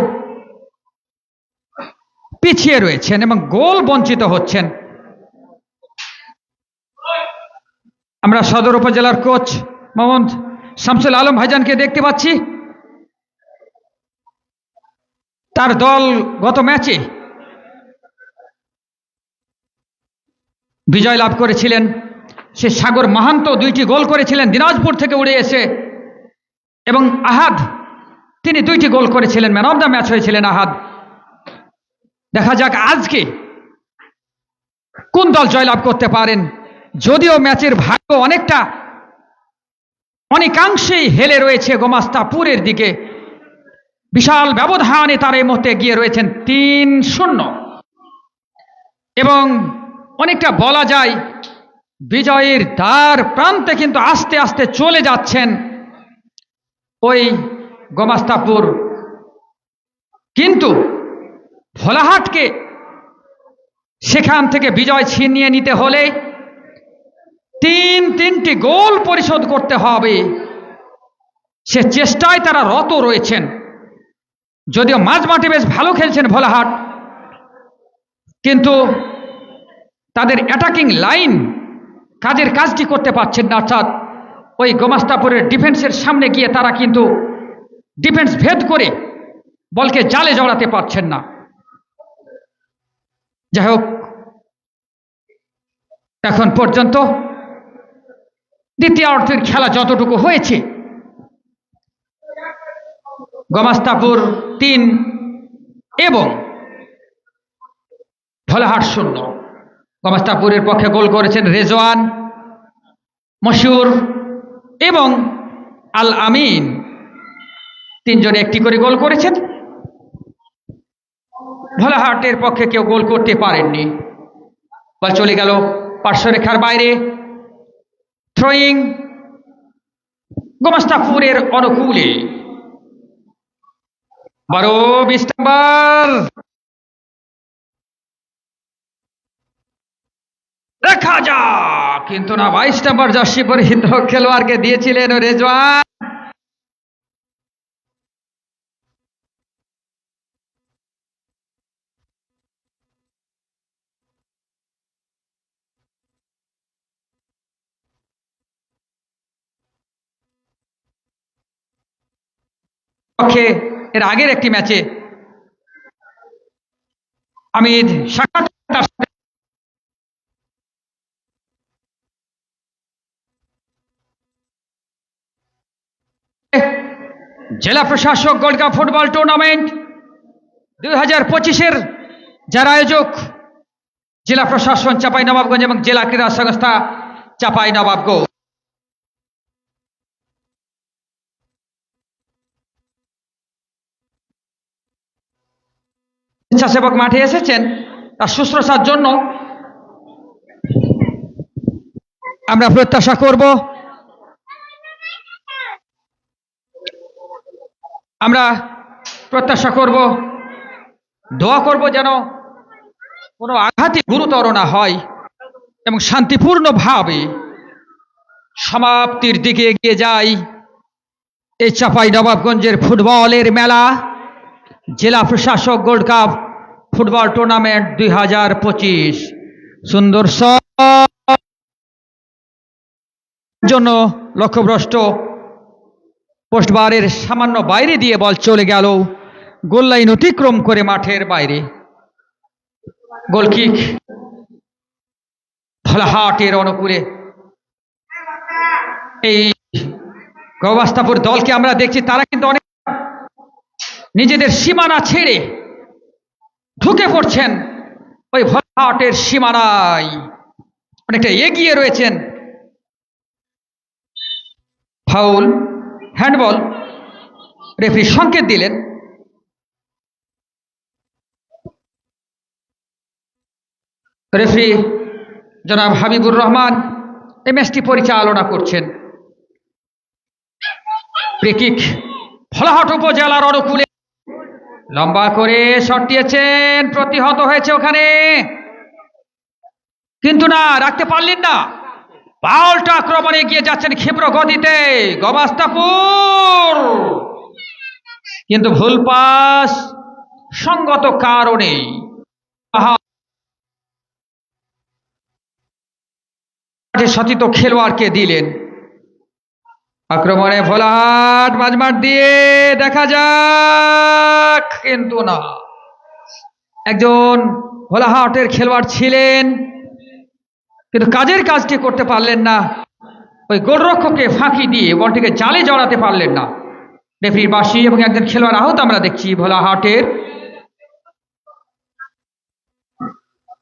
Speaker 1: পিছিয়ে রয়েছেন এবং গোল বঞ্চিত হচ্ছেন। আমরা সদর উপজেলার কোচ মোহাম্মদ শামসুল আলম ভাইজানকে দেখতে পাচ্ছি। তার দল গত ম্যাচে বিজয় লাভ করেছিলেন। সে সাগর মাহান্ত 2টি গোল করেছিলেন দিনাজপুর থেকে উড়ে এসে, এবং আহাদ তিনি 2টি গোল করেছিলেন। ম্যান অফ দ্য ম্যাচ হয়েছিলেন আহাদ। দেখা যাক আজকে কোন দল জয়লাভ করতে পারেন। যদিও ম্যাচের ভাগ্য অনেকাংশেই হেলে রয়েছে গোমাস্তাপুরের দিকে। বিশাল ব্যবধানে তারা এই মুহূর্তে এগিয়ে রয়েছেন 3-0, এবং অনেকটা বলা যায় বিজয়ের দ্বার প্রান্তে কিন্তু আস্তে আস্তে চলে যাচ্ছেন ওই গোমাস্তাপুর। কিন্তু ভোলাহাটকে সেখান থেকে বিজয় ছিনিয়ে নিতে হলে 3টি গোল পরিশোধ করতে হবে। সে চেষ্টায় তারা রত রয়েছেন। যদিও মাঝমাঠে বেশ ভালো খেলছেন ভোলাহাট, কিন্তু তাদের অ্যাটাকিং লাইন কাজটি করতে পারছেন না। অর্থাৎ ওই গোমাস্তাপুরের ডিফেন্সের সামনে গিয়ে তারা কিন্তু ডিফেন্স ভেদ করে বলকে জালে জড়াতে পারছেন না। যাই হোক, এখন পর্যন্ত দ্বিতীয়ার্ধের খেলা যতটুকু হয়েছে, গোমাস্তাপুর 3 এবং ভোলাহাট 0। গোমাস্তাপুরের পক্ষে গোল করেছেন রেজওয়ান, মশিউর এবং আল আমিন। 3 জনে 1টি করে গোল করেছেন। ভোলাহাটের পক্ষে কেউ গোল করতে পারেননি। বল চলে গেল পার্শ্বরেখার বাইরে। থ্রোয়িং গোমাস্তাপুরের অনুকূলে। 12-20 নম্বর দেখা যাক, কিন্তু না, 22 নম্বর জার্সি পরিহিত খেলোয়াড়কে দিয়েছিলেন রেজওয়ান। পক্ষে এর আগের একটি ম্যাচে আমির সাক্ষাৎ জেলা প্রশাসক গোল্ড কাপ ফুটবল টুর্নামেন্ট 2025-এর যারা আয়োজক জেলা প্রশাসন চাঁপাইনবাবগঞ্জ এবং জেলা ক্রীড়া সংস্থা চাঁপাইনবাবগঞ্জ, স্বেচ্ছাসেবক মাঠে এসেছেন তার শুশ্রূষার জন্য। আমরা প্রত্যাশা করব, দোয়া করব যেন কোনো আঘাতই গুরুতর না হয় এবং শান্তিপূর্ণভাবে সমাপ্তির দিকে এগিয়ে যায় এই চাঁপাইনবাবগঞ্জের ফুটবলের মেলা জেলা প্রশাসক গোল্ড কাপ ফুটবল টুর্নামেন্ট 2025। সুন্দর জন্য লক্ষ্যভ্রষ্ট, পোস্টবারের সামান্য বাইরে দিয়ে বল চলে গেল গোল লাইন অতিক্রম করে মাঠের বাইরে। গোলকিক ভোলাহাটের অনুকূলে। এই গোমাস্তাপুর দলকে আমরা দেখছি তারা কিন্তু অনেক নিজেদের সীমানা ছেড়ে ঢুকে পড়ছেন ওই ভোলাহাটের সীমানায়, অনেকটা এগিয়ে রয়েছেন। ফাউল, হ্যান্ডবল, রেফারি সংকেত দিলেন। রেফারি জনাব হাবিবুর রহমান এই ম্যাচটি পরিচালনা করছেন। ফ্রি কিক ভোলাহাট উপজেলার অনুকূলে লম্বা করে শট দিয়েছেন, প্রতিহত হয়েছে ওখানে, কিন্তু না, রাখতে পারলেন না। পাল্টা আক্রমণে এগিয়ে যাচ্ছেন ক্ষিপ্র গতিতে গোমাস্তাপুর, কিন্তু ভুল পাস সঙ্গত কারণে সতীর্থ খেলোয়াড়কে দিলেন। আক্রমণে ভোলাহাট মাঝমাঠ দিয়ে দেখা যাক, কিন্তু না, একজন ভোলাহাটের খেলোয়াড় ছিলেন কিন্তু কাজের কাজটি করতে পারলেন না। ওই গোলরক্ষককে ফাঁকি দিয়ে বলটিকে জালে জড়াতে পারলেন না। রেফারির বাঁশি এবং একজন খেলোয়াড় আহত আমরা দেখছি ভোলাহাটের।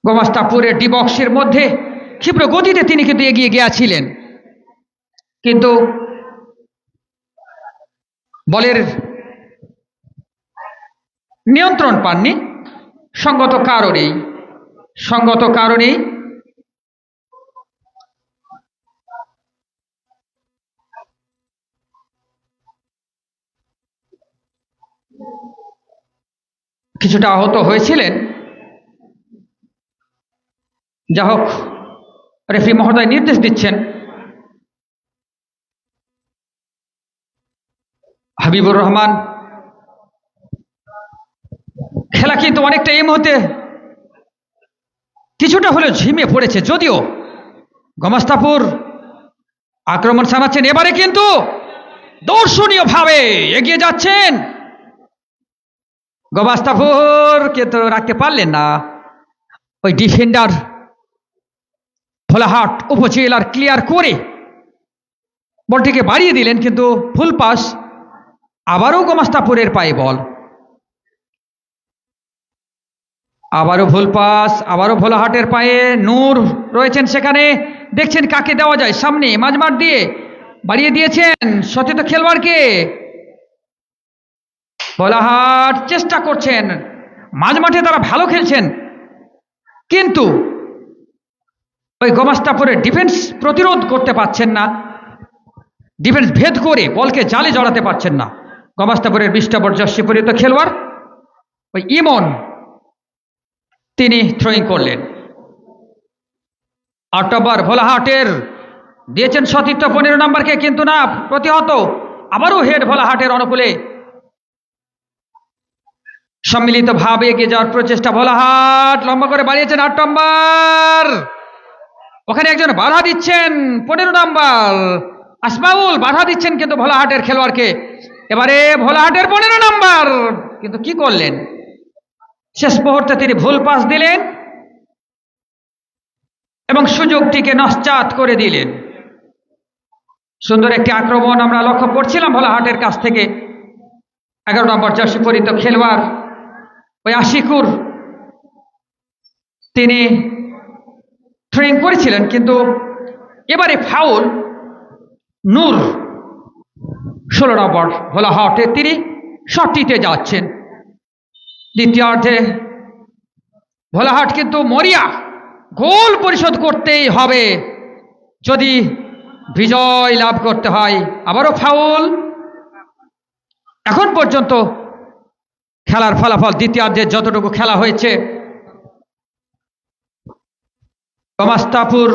Speaker 1: গোমাস্তাপুরের ডি বক্সের মধ্যে ক্ষিপ্র গতিতে তিনি কিন্তু এগিয়ে গিয়েছিলেন, কিন্তু বলের নিয়ন্ত্রণ পাননি। সঙ্গত কারণেই কিছুটা আহত হয়েছিলেন। যা হোক, রেফারি মহোদয় নির্দেশ দিচ্ছেন হাবিবুর রহমান। খেলা কিন্তু অনেকটা এই মুহূর্তে কিছুটা হলেও ঝিমিয়ে পড়েছে, যদিও গোমাস্তাপুর আক্রমণ চালাচ্ছেন। এবারে কিন্তু দর্শনীয় ভাবে এগিয়ে যাচ্ছেন গোমাস্তাপুর, কিন্তু রাখতে পারলেন না। ওই ডিফেন্ডার ভোলাহাট উপজেলার ক্লিয়ার করে বলটিকে বাড়িয়ে দিলেন, কিন্তু ফুল পাস। আবারও গোমাস্তাপুরের পায়ে বল, আবারও ভুল পাস, আবারও ভোলাহাটের পায়ে। নূর রয়েছেন সেখানে, দেখছেন কাকে দেওয়া যায়। সামনে মাঝমাঠ দিয়ে বাড়িয়ে দিয়েছেন সতীর্থ খেলোয়াড়কে। ভোলাহাট চেষ্টা করছেন, মাঝমাঠে তারা ভালো খেলছেন, কিন্তু ওই গোমাস্তাপুরের ডিফেন্স প্রতিরোধ করতে পারছেন না। ডিফেন্স ভেদ করে বলকে জালে জড়াতে পারছেন না গোমাস্তাপুরের 20 নম্বর জার্সি পরিহিত খেলোয়াড় ওই ইমন। তিনি থ্রোয়িং করলেন। 8 নম্বর ভোলাহাটের দিয়েছেন সতীর্থ 15 নম্বরকে, কিন্তু না, প্রতিহত। আবারও হেড ভোলাহাটের অনুকূলে। সম্মিলিতভাবে এগিয়ে যাওয়ার প্রচেষ্টা ভোলাহাট, লম্বা করে বাড়িয়েছেন 8 নম্বর। ওখানে একজন বাধা দিচ্ছেন 15 নম্বর আসমাউল, বাধা দিচ্ছেন কিন্তু ভোলাহাটের খেলোয়াড়কে। এবারে ভোলাহাটের 15 নম্বর, কিন্তু কি করলেন, শেষ মুহূর্তে তিনি ভুল পাস দিলেন এবং সুযোগটিকে নস্যাৎ করে দিলেন। সুন্দর একটি আক্রমণ আমরা লক্ষ্য করছিলাম ভোলাহাটের কাছ থেকে। 11 নম্বর জার্সি পরিহিত খেলোয়াড় ওই আশিকুর, তিনি থ্রোয়িং করেছিলেন, কিন্তু এবারে ফাউল। নূর 16 নম্বর ভোলাহাটে, তিনি শটটিতে যাচ্ছেন। দ্বিতীয়ার্ধে ভোলাহাট কিন্তু মরিয়া, গোল পরিশোধ করতেই হবে যদি বিজয় লাভ করতে হয়। আবারও ফাউল। এখন পর্যন্ত খেলার ফলাফল দ্বিতীয়ার্ধে যতটুকু খেলা হয়েছে, গোমাস্তাপুর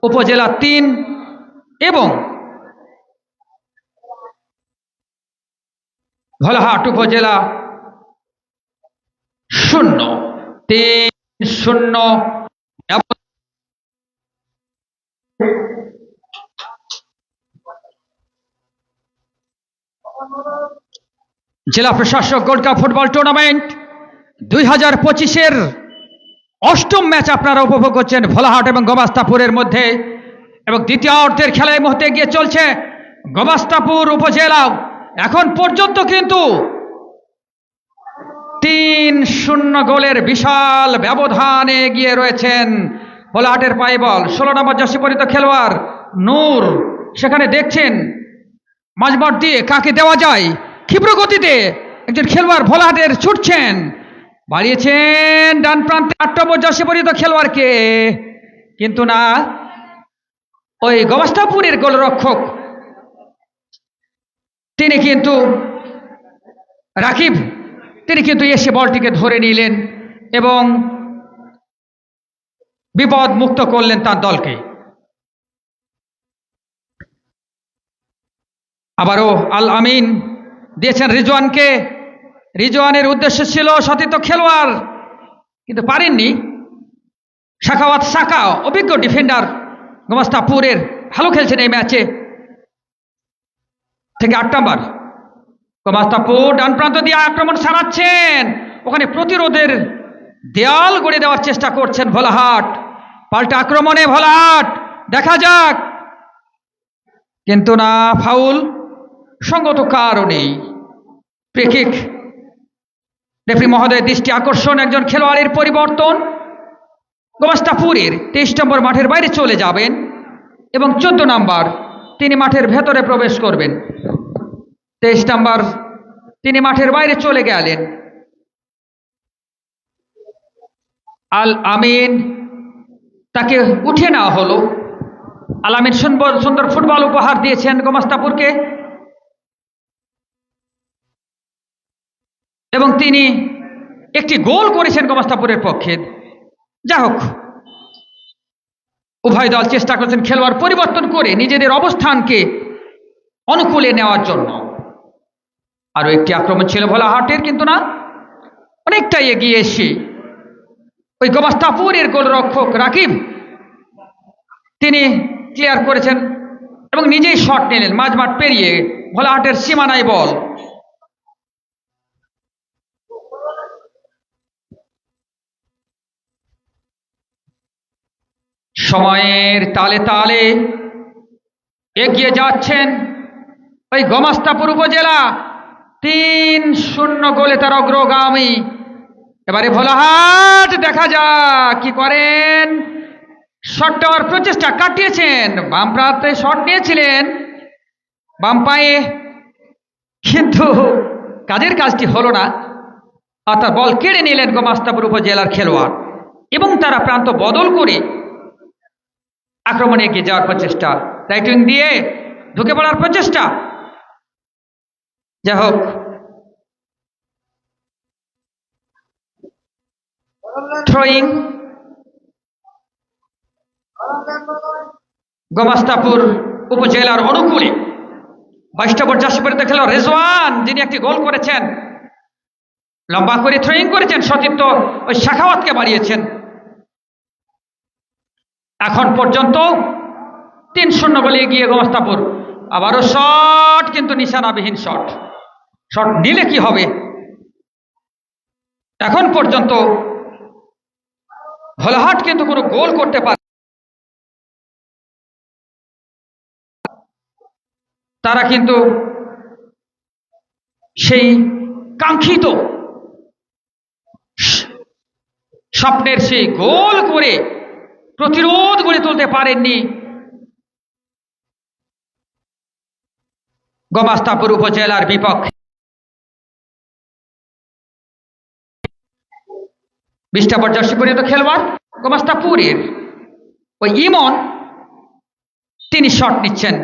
Speaker 1: উপজেলা 3 এবং ভোলাহাট উপজেলা 0, 3-0। জেলা প্রশাসক গোল্ড কাপ ফুটবল টুর্নামেন্ট 2025-এর 8ম ম্যাচ আপনারা উপভোগ করছেন ভোলাহাট এবং গোমাস্তাপুরের মধ্যে, এবং দ্বিতীয়ার্ধের খেলা এই মুহূর্তে এগিয়ে চলছে গোমাস্তাপুর উপজেলা। এখন পর্যন্ত কিন্তু 3-0 গোলের বিশাল ব্যবধানে এগিয়ে রয়েছেন। ভোলাহাটের পায়ে বল, 16 নম্বর জার্সি পরিহিত খেলোয়াড় নূর সেখানে দেখছেন মাঝমাঠ দিয়ে কাকে দেওয়া যায়। ক্ষিপ্র গতিতে একজন খেলোয়াড় ভোলাহাটের ছুটছেন, বাড়িয়েছেন ডান প্রান্তে 8 নম্বর জার্সি পরিহিত খেলোয়াড়কে, কিন্তু না, ওই গোমাস্তাপুরের গোলরক্ষক তিনি কিন্তু রাকিব, তিনি কিন্তু এসে বলটিকে ধরে নিলেন এবং বিপদ মুক্ত করলেন তার দলকে। আবারও আল আমিন দিয়েছেন রিজওয়ানকে। রিজওয়ানের উদ্দেশ্য ছিল সতীর্থ খেলোয়াড়, কিন্তু পারেননি। সাখাওয়াত সাকা, অভিজ্ঞ ডিফেন্ডার গোমাস্তাপুরের, ভালো খেলছেন এই ম্যাচে। থেকে 8 নম্বর গোমাস্তাপুর ডান প্রান্ত দিয়ে আক্রমণ চালাচ্ছেন, ওখানে প্রতিরোধের দেয়াল গড়ে দেওয়ার চেষ্টা করছেন ভোলাহাট। পাল্টা আক্রমণে ভোলাহাট, দেখা যাক, কিন্তু না, ফাউল সঙ্গত কারণেই ফ্রি কিক। রেফারি মহোদয়ের দৃষ্টি আকর্ষণ, একজন খেলোয়াড়ের পরিবর্তন। গোমাস্তাপুরের 23 নম্বর মাঠের বাইরে চলে যাবেন এবং 14 নম্বর তিনি মাঠের ভেতরে প্রবেশ করবেন। 23 নম্বর তিনি মাঠের বাইরে চলে গেলেন। আল আমিন, তাকে উঠে নেওয়া হলো। আল আমিন সুন্দর সুন্দর ফুটবল উপহার দিয়েছেন গোমাস্তাপুরকে এবং তিনি একটি গোল করেছেন গোমাস্তাপুরের পক্ষে। যা হোক, উভয় দল চেষ্টা করছেন খেলোয়াড় পরিবর্তন করে নিজেদের অবস্থানকে অনুকূলে নেওয়ার জন্য। আরো একটি আক্রমণ ছিল ভোলাহাটের, কিন্তু না, অনেকটাই এগিয়ে এসে ওই গোমাস্তাপুরের গোলরক্ষক রাকিব তিনি ক্লিয়ার করেছেন এবং নিজেই শট নিলেন মাঝমাঠ পেরিয়ে। ভোলাহাটের সীমানায় বল। সময়ের তালে তালে এগিয়ে যাচ্ছেন ওই গোমাস্তাপুর উপজেলা। 3-0 গোলে তার অগ্রগামী। এবারে ভোলাহাট, দেখা যাক কি করেন। শট দেওয়ার প্রচেষ্টা, কাটিয়েছেন, বাম প্রান্তে শট নিয়েছিলেন বাম পায়ে, কিন্তু কাজের কাজটি হলো না, অর্থাৎ বল কেড়ে নিলেন গোমাস্তাপুর উপজেলার খেলোয়াড় এবং তারা প্রান্ত বদল করে আক্রমণে এগিয়ে যাওয়ার প্রচেষ্টা, রাইট উইং দিয়ে ঢুকে পড়ার প্রচেষ্টা। যাই হোক, থ্রোয়িং গোমাস্তাপুর উপজেলার অনুকূলে। 22 নম্বর জার্সি পরিহিত খেলোয়াড় রেজওয়ান, যিনি একটি গোল করেছেন, লম্বা করে থ্রোয়িং করেছেন, সতীর্থ ওই শাখাওয়াতকে বাড়িয়েছেন। এখন পর্যন্ত 3-0 গোলে এগিয়ে গোমাস্তাপুর। আবারও শট, কিন্তু নিশানাবিহীন শট। শট নিলে কি হবে? এখন পর্যন্ত ভোলাহাট কিন্তু কোনো গোল করতে পারে, তারা কিন্তু সেই কাঙ্ক্ষিত স্বপ্নের সেই গোল করে প্রতিরোধ গড়ে তুলতে পারেননি গোমাস্তাপুর উপজেলার বিপক্ষে। 20 নম্বর জার্সি পরিহিত খেলোয়াড় গোমাস্তাপুরের ওই ইমন, তিনি শট নিচ্ছেন,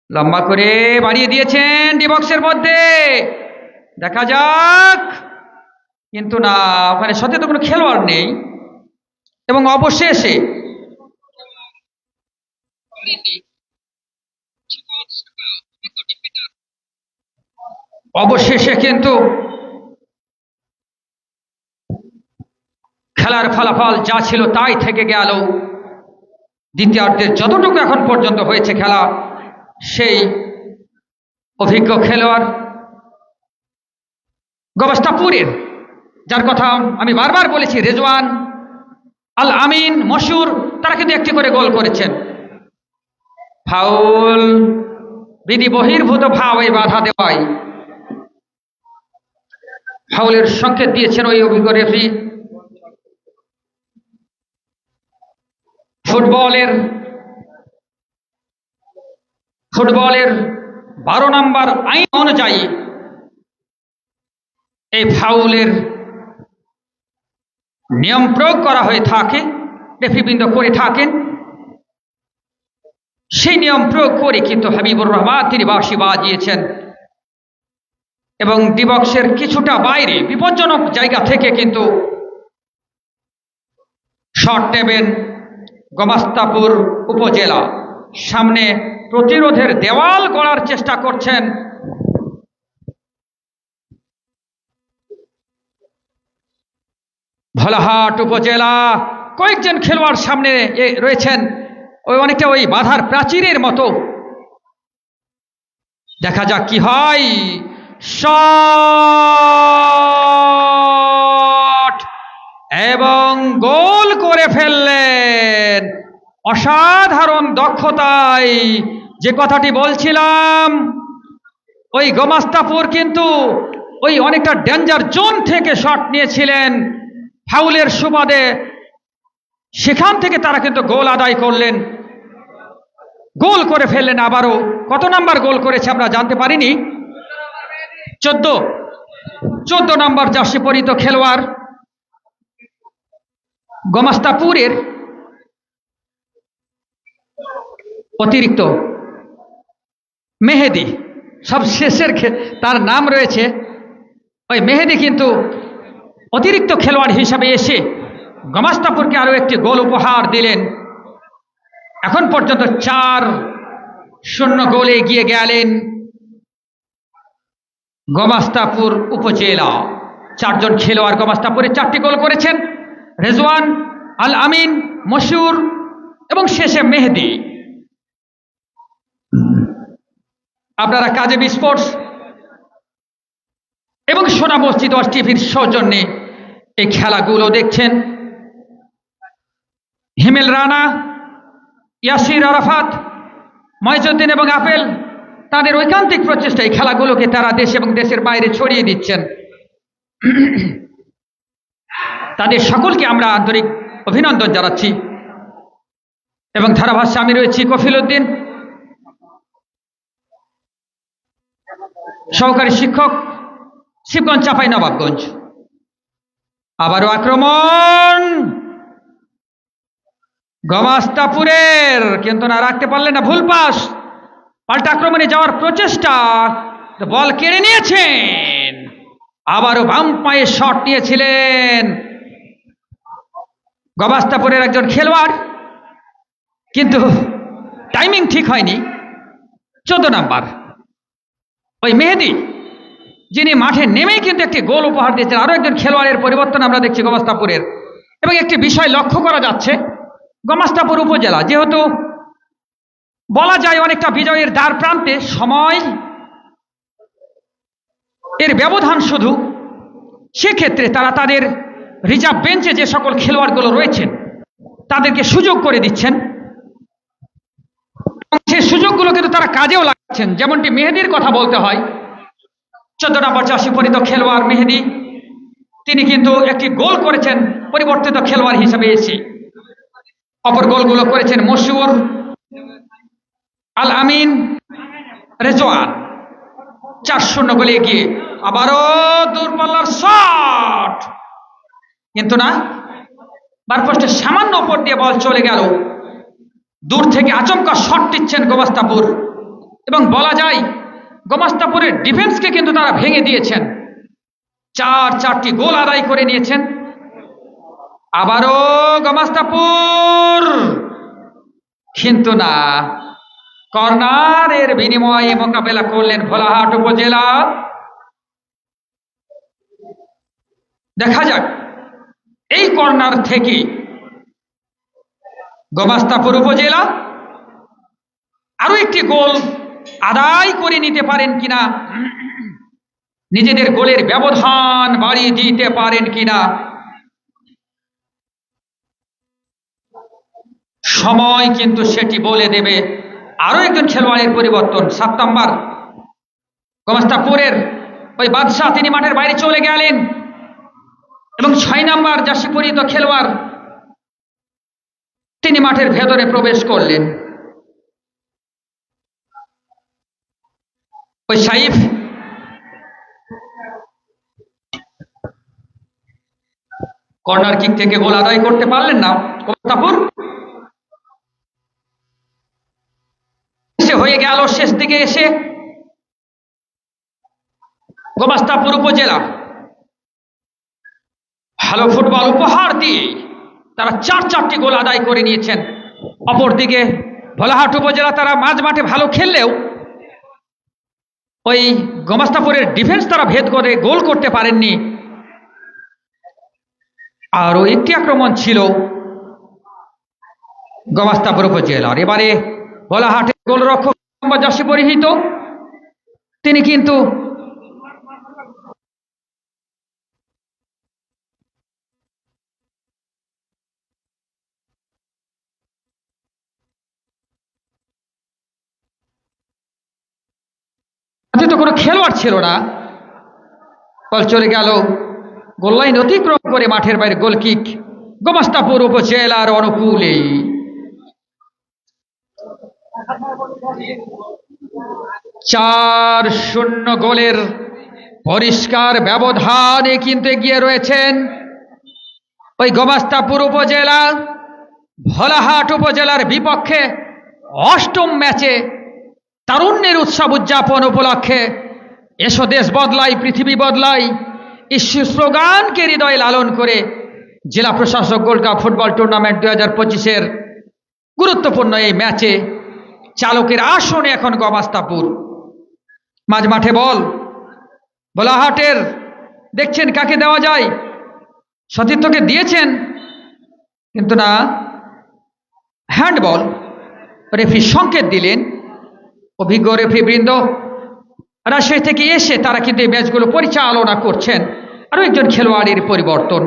Speaker 1: লম্বা করে বাড়িয়ে দিয়েছেন ডি বক্সের মধ্যে, দেখা যাক, কিন্তু না, ওখানে সত্যি তো কোনো খেলোয়াড় নেই এবং অবশেষে কিন্তু খেলার ফলাফল যা ছিল তাই থেকে গেল। দ্বিতীয়ার্ধের যতটুকু এখন পর্যন্ত হয়েছে খেলা, সেই অভিজ্ঞ খেলোয়াড় গোমাস্তাপুরের, যার কথা আমি বারবার বলেছি, রেজওয়ান, আল আমিন, মশুর, তারা কিন্তু একটি করে গোল করেছেন। ফাউল, বিধি বহির্ভূত ভাবে বাধা দেওয়ায় ফাউলের সংকেত দিয়েছেন ওই অভিজ্ঞ রেফারি। ফুটবলের 12 নম্বর আইন অনুযায়ী এই ফাউলের নিয়ম প্রয়োগ করা হয়ে থাকে, রেফারিবৃন্দ করে থাকেন। সেই নিয়ম প্রয়োগ করে কিন্তু হাবিবুর রহমান তিনি বাঁশি বাজিয়েছেন এবং ডিবক্সের কিছুটা বাইরে বিপজ্জনক জায়গা থেকে কিন্তু শট নেবেন গোমাস্তাপুর উপজেলা। সামনে প্রতিরোধের দেওয়াল গড়ার চেষ্টা করছেন ভোলাহাট উপজেলা। কয়েকজন খেলোয়াড় সামনে রয়েছেন, ওই অনেকটা ওই বাধার প্রাচীরের মতো, দেখা যাক কি হয়। শট এবং গোল করে ফেললেন। অসাধারণ দক্ষতায়, যে কথাটি বলছিলাম, ওই গোমাস্তাপুর কিন্তু ওই অনেকটা ডেঞ্জার জোন থেকে শট নিয়েছিলেন ফাউলের সুবাদে, সেখান থেকে তারা কিন্তু গোল আদায় করলেন, গোল করে ফেললেন। আবারও কত নাম্বার গোল করেছে আমরা জানতে পারিনি, 14 নাম্বার জার্সি পরিহিত খেলোয়াড় গোমাস্তাপুরের অতিরিক্ত মেহেদি, সব শেষের তার নাম রয়েছে। ওই মেহেদি কিন্তু অতিরিক্ত খেলোয়াড় হিসাবে এসে গোমাস্তাপুরকে আরো একটি গোল উপহার দিলেন। এখন পর্যন্ত 4-0 গোলে এগিয়ে গেলেন গোমাস্তাপুর উপজেলা। 4 জন খেলোয়াড় গোমাস্তাপুরে 4টি গোল করেছেন, রেজওয়ান, আল আমিন, মশিউর এবং শেষে মেহেদি। আপনারা কাজেবি স্পোর্টস এবং সোনা মসজিদ ওয়াচ টিভির সৌজন্যে এই খেলাগুলো দেখছেন। হিমেল রানা, ইয়াসির আরাফাত, ময়জুদ্দিন এবং আপেল তাদের ঐকান্তিক প্রচেষ্টা এই খেলাগুলোকে তারা দেশ এবং দেশের বাইরে ছড়িয়ে দিচ্ছেন। তাদের সকলকে আমরা আন্তরিক অভিনন্দন জানাচ্ছি। এবং ধারাভাষ্যে আমি রয়েছি কফিল উদ্দিন, সহকারী শিক্ষক, শিবগঞ্জ, চাঁপাইনবাবগঞ্জ। আবারও আক্রমণ গোমাস্তাপুরের, কিন্তু না রাখতে পারলেন না, ভুল পাস। পাল্টা আক্রমণে যাওয়ার প্রচেষ্টা, বল কেড়ে নিয়েছেন। আবারও বাম পায়ে শট নিয়েছিলেন গোমাস্তাপুরের একজন খেলোয়াড়, কিন্তু টাইমিং ঠিক হয়নি। 14 নাম্বার ওই মেহেদি, যিনি মাঠে নেমেই কিন্তু একটি গোল উপহার দিয়েছেন। আরো একজন খেলোয়াড়ের পরিবর্তন আমরা দেখছি গোমাস্তাপুরের। এবং একটি বিষয় লক্ষ্য করা যাচ্ছে, গোমাস্তাপুর উপজেলা যেহেতু বলা যায় অনেকটা বিজয়ের দ্বার প্রান্তে, সময় এর ব্যবধান শুধু, সেক্ষেত্রে তারা তাদের রিজার্ভ বেঞ্চে যে সকল খেলোয়াড়গুলো রয়েছেন তাদেরকে সুযোগ করে দিচ্ছেন। সেই সুযোগগুলো কিন্তু তারা কাজেও লাগাচ্ছেন। যেমনটি মেহেদির কথা বলতে হয়, 14 নম্বর জার্সি পরিহিত খেলোয়াড় মেহেদি, তিনি কিন্তু একটি গোল করেছেন পরিবর্তিত খেলোয়াড় হিসেবে এসে। অপর গোলগুলো করেছেন মশিউর, আল আমিন, রেজওয়ান। 4-0 গোলে এগিয়ে। আবারও দূরপাল্লার শট, কিন্তু না, বারপোস্টের সামান্য উপর দিয়ে বল চলে গেল। দূর থেকে আচমকা শট দিচ্ছেন গোমাস্তাপুর, এবং বলা যায় গোমাস্তাপুরের ডিফেন্সকে কিন্তু তারা ভেঙে দিয়েছেন। 4টি গোল আদায় করে নিয়েছেন। আবারও গোমাস্তাপুর, কিন্তু না, কর্নারের বিনিময়ে মোকাবেলা করলেন ভোলাহাট উপজেলা। দেখা যাক এই কর্নার থেকে গোমাস্তাপুর উপজেলা আরো একটি গোল আদায় করে নিতে পারেন কিনা, নিজেদের গোলের ব্যবধান বাড়িয়ে দিতে পারেন কিনা। সময় কিন্তু সেটি বলে দেবে। আরো একজন খেলোয়াড়ের পরিবর্তন, 7 নম্বর গোমাস্তাপুরের ওই বাদশাহ, তিনি মাঠের বাইরে চলে গেলেন, এবং 6 নম্বর জার্সি পরিহিত খেলোয়াড় তিনি মাঠের ভেতরে প্রবেশ করলেন। ওই সাইফ কর্নার কিক থেকে গোল আদায় করতে পারলেন না। গোমাস্তাপুর হয়ে গেল শেষ দিকে এসে গোমাস্তাপুর উপজেলা ভালো ফুটবল উপহার দিয়ে তারা 4টি গোল আদায় করে নিয়েছেন। অপরদিকে ভোলাহাট উপজেলা তারা মাঝ মাঠে ভালো খেললেও ওই গোমাস্তাপুরের ডিফেন্স তারা ভেদ করে গোল করতে পারেননি। আরও একটি আক্রমণ ছিল গোমাস্তাপুর উপজেলার। এবারে ভোলাহাটের গোলরক্ষক জার্সি পরিহিত তিনি কিন্তু কোনো খেলোয়াড় ছিল না। বল চলে গেল গোল লাইন অতিক্রম করে মাঠের বাইরে, গোল কিক গোমস্তাপুর উপজেলার অনুকূলে। 4-0 গোলের পরিষ্কার ব্যবধানে কিন্তু এগিয়ে রয়েছেন ওই গোমস্তাপুর উপজেলা ভোলাহাট উপজেলার বিপক্ষে 8ম ম্যাচে তারুণ্যের উৎসব উদযাপন উপলক্ষে এসো দেশ বদলাই পৃথিবী বদলাই এই স্লোগানকে হৃদয়ে লালন করে জেলা প্রশাসক গোল্ড কাপ ফুটবল টুর্নামেন্ট 2025-এর গুরুত্বপূর্ণ এই ম্যাচে চালকের আসনে এখন গোমস্তাপুর। মাঝ মাঠে বল ভোলাহাটের, দেখছেন কাকে দেওয়া যায়, সতীর্থকে দিয়েছেন কিন্তু না, হ্যান্ডবল। রেফারি সংকেত দিলেন। অভিজ্ঞ রেফারি বৃন্দ রাজশাহী থেকে এসে তারা কিন্তু এই ম্যাচগুলো পরিচালনা করছেন। আরো একজন খেলোয়াড়ের পরিবর্তন,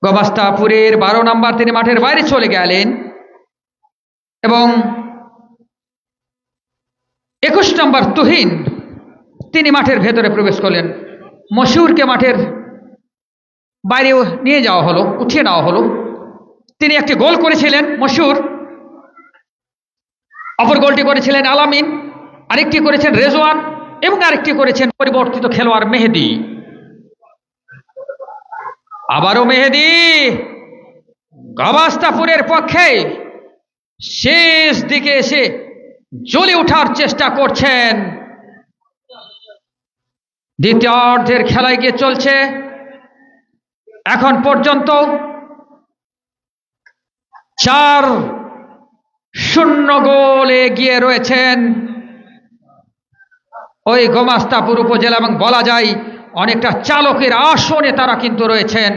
Speaker 1: গোমস্তাপুরের 12 নম্বর তিনি মাঠের বাইরে চলে গেলেন এবং 21 নম্বর তুহিন তিনি মাঠের ভেতরে প্রবেশ করলেন। মশিউরকে মাঠের বাইরে নিয়ে যাওয়া হলো, উঠিয়ে নেওয়া হলো। তিনি একটি গোল করেছিলেন মশিউর, অপর গোলটি করেছিলেন আলামিন, আরেকটি করেছেন রেজওয়ান এবং আরেকটি করেছেন পরিবর্তিত খেলোয়াড় মেহেদি। আবারও মেহেদি গোমস্তাপুরের পক্ষে শেষ দিকে এসে জ্বলে ওঠার চেষ্টা করছেন। দ্বিতীয়ার্ধের খেলায় গিয়ে চলছে এখন পর্যন্ত 4-0 গোলে এগিয়ে রয়েছেন ওই গোমস্তাপুর উপজেলা এবং বলা যায় অনেকটা চালকের আসনে তারা কিন্তু রয়েছেন।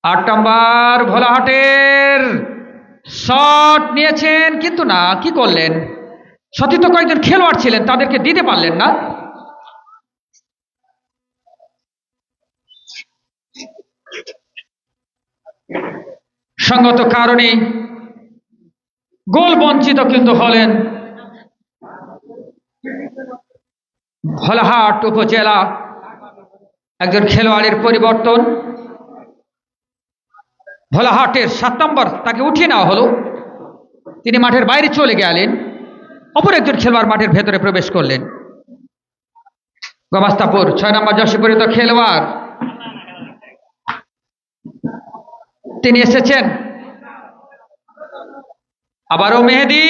Speaker 1: 8 নম্বর ভোলাহাটের শট নিয়েছেন কিন্তু না, কি করলেন, সতীর্থ কয়েকজন খেলোয়াড় ছিলেন তাদেরকে দিতে পারলেন না। সঙ্গত কারণে গোল বঞ্চিত কিন্তু হলেন ভোলাহাট উপজেলা। একজন খেলোয়াড়ের পরিবর্তন, ভোলাহাটের 7 নম্বর তাকে উঠিয়ে নেওয়া হলো, তিনি মাঠের বাইরে চলে গেলেন। অপর একজন খেলোয়াড় মাঠের ভেতরে প্রবেশ করলেন। গোমস্তাপুর 6 নম্বর যশীপুরিত খেলোয়াড় তিনি এসেছেন। আবারও মেহেদি,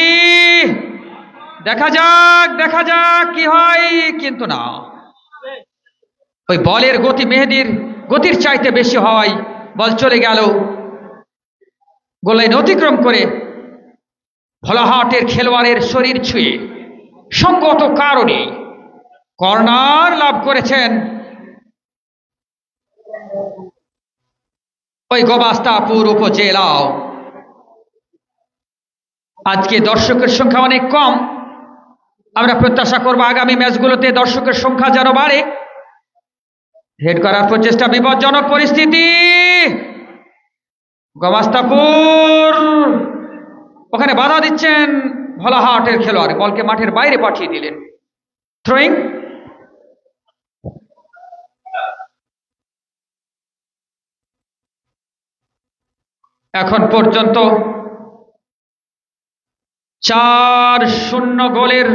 Speaker 1: দেখা যাক কি হয়, কিন্তু না, ওই বলের গতি মেহেদির গতির চাইতে বেশি হয়, বল চলে গেল গোল লাইন অতিক্রম করে ভোলাহাটের খেলোয়াড়ের শরীর ছুঁয়ে। সঙ্গত কারণে কর্নার লাভ করেছেন ওই গোমস্তাপুর উপজেলা। আজকে দর্শকের সংখ্যা অনেক কম, আমরা প্রত্যাশা করব আগামী ম্যাচগুলোতে দর্শকের সংখ্যা যেন বাড়ে। হেড করার প্রচেষ্টা, বিপজ্জনক পরিস্থিতি, গোমস্তাপুর ওখানে বাধা দিচ্ছেন ভোলাহাটের খেলোয়াড়, বলকে মাঠের বাইরে পাঠিয়ে দিলেন। থ্রোয়িং, এখন পর্যন্ত 4-0 গোলের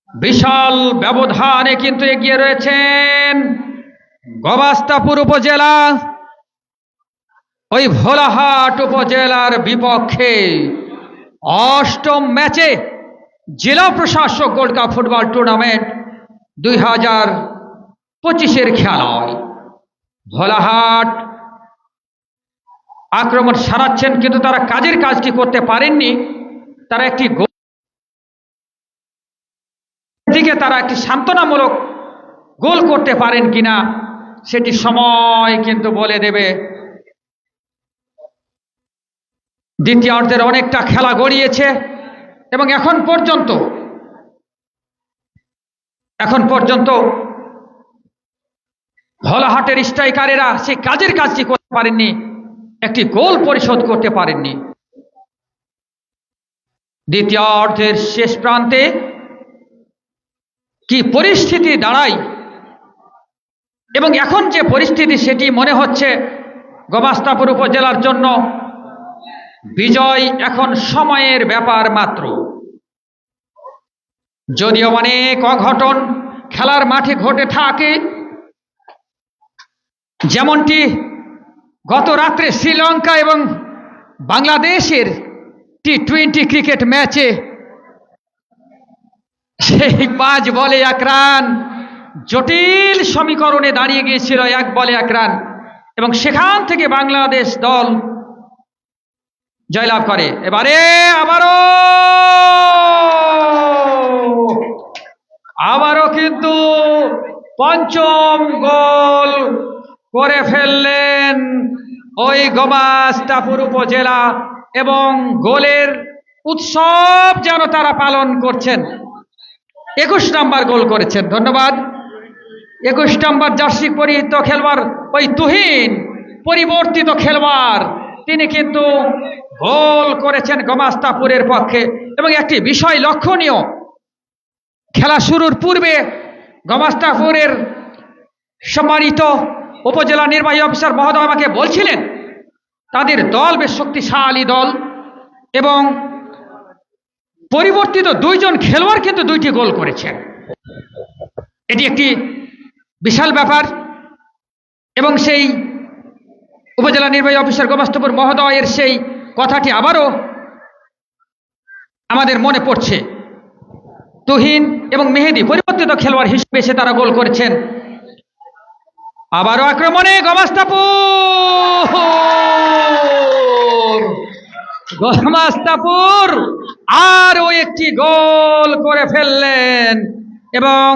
Speaker 1: বিশাল ব্যবধানে কিন্তু এগিয়ে রয়েছেন গোমস্তাপুর উপজেলা ওই ভোলাহাট উপজেলার বিপক্ষে। 8ম ম্যাচে জেলা প্রশাসক গোল্ড কাপ ফুটবল টুর্নামেন্ট 2025-এর খেলায় ভোলাহাট আক্রমণ সারাচ্ছেন কিন্তু তারা কাজের কাজটি করতে পারেননি। তারা একটি দিকে তারা একটি সান্ত্বনামূলক গোল করতে পারেন কিনা সেটি সময় কিন্তু বলে দেবে। দ্বিতীয়ার্ধের অনেকটা খেলা গড়িয়েছে, এবং এখন পর্যন্ত ভোলাহাটের স্ট্রাইকারেরা সেই কাজটি করতে পারেননি, একটি গোল পরিশোধ করতে পারেননি। দ্বিতীয়ার্ধের শেষ প্রান্তে কি পরিস্থিতি দাঁড়ায় এবং এখন যে পরিস্থিতি সেটি মনে হচ্ছে গোমাস্তাপুর উপজেলার জন্য বিজয় এখন সময়ের ব্যাপার মাত্র। যদিও অনেক অঘটন খেলার মাঠে ঘটে থাকে, যেমনটি গত রাত্রে শ্রীলঙ্কা এবং বাংলাদেশের টি-20 ক্রিকেট ম্যাচে সেই 5 বলে 1 রান জটিল সমীকরণে দাঁড়িয়ে গিয়েছিল, 1 বলে 1 রান, এবং সেখান থেকে বাংলাদেশ দল জয়লাভ করে। এবারে আবারও কিন্তু পঞ্চম গোল করে ফেললেন ওই গোমাস্তাপুর উপজেলা, এবং গোলের উৎসব যেন তারা পালন করছেন। 21 নম্বর গোল করেছেন, ধন্যবাদ। 21 নম্বর জার্সি পরিহিত খেলোয়াড় ওই তুহিন, পরিবর্তিত খেলোয়াড়, তিনি কিন্তু গোল করেছেন গোমাস্তাপুরের পক্ষে। এবং একটি বিষয় লক্ষণীয়, খেলা শুরুর পূর্বে গোমাস্তাপুরের সম্মানিত উপজেলা নির্বাহী অফিসার মহোদয় আমাকে বলছিলেন তাদের দল বেশ শক্তিশালী দল, এবং পরিবর্তিত 2 জন খেলোয়াড় কিন্তু 2টি গোল করেছেন। এটি একটি বিশাল ব্যাপার, এবং সেই উপজেলা নির্বাহী অফিসার গোমাস্তাপুর মহোদয়ের সেই কথাটি আবারও আমাদের মনে পড়ছে। তুহিন এবং মেহেদি পরিবর্তিত খেলোয়াড় হিসেবে এসে তারা গোল করেছেন। আবারও আক্রমণে গোমাস্তাপুর আরও একটি গোল করে ফেললেন, এবং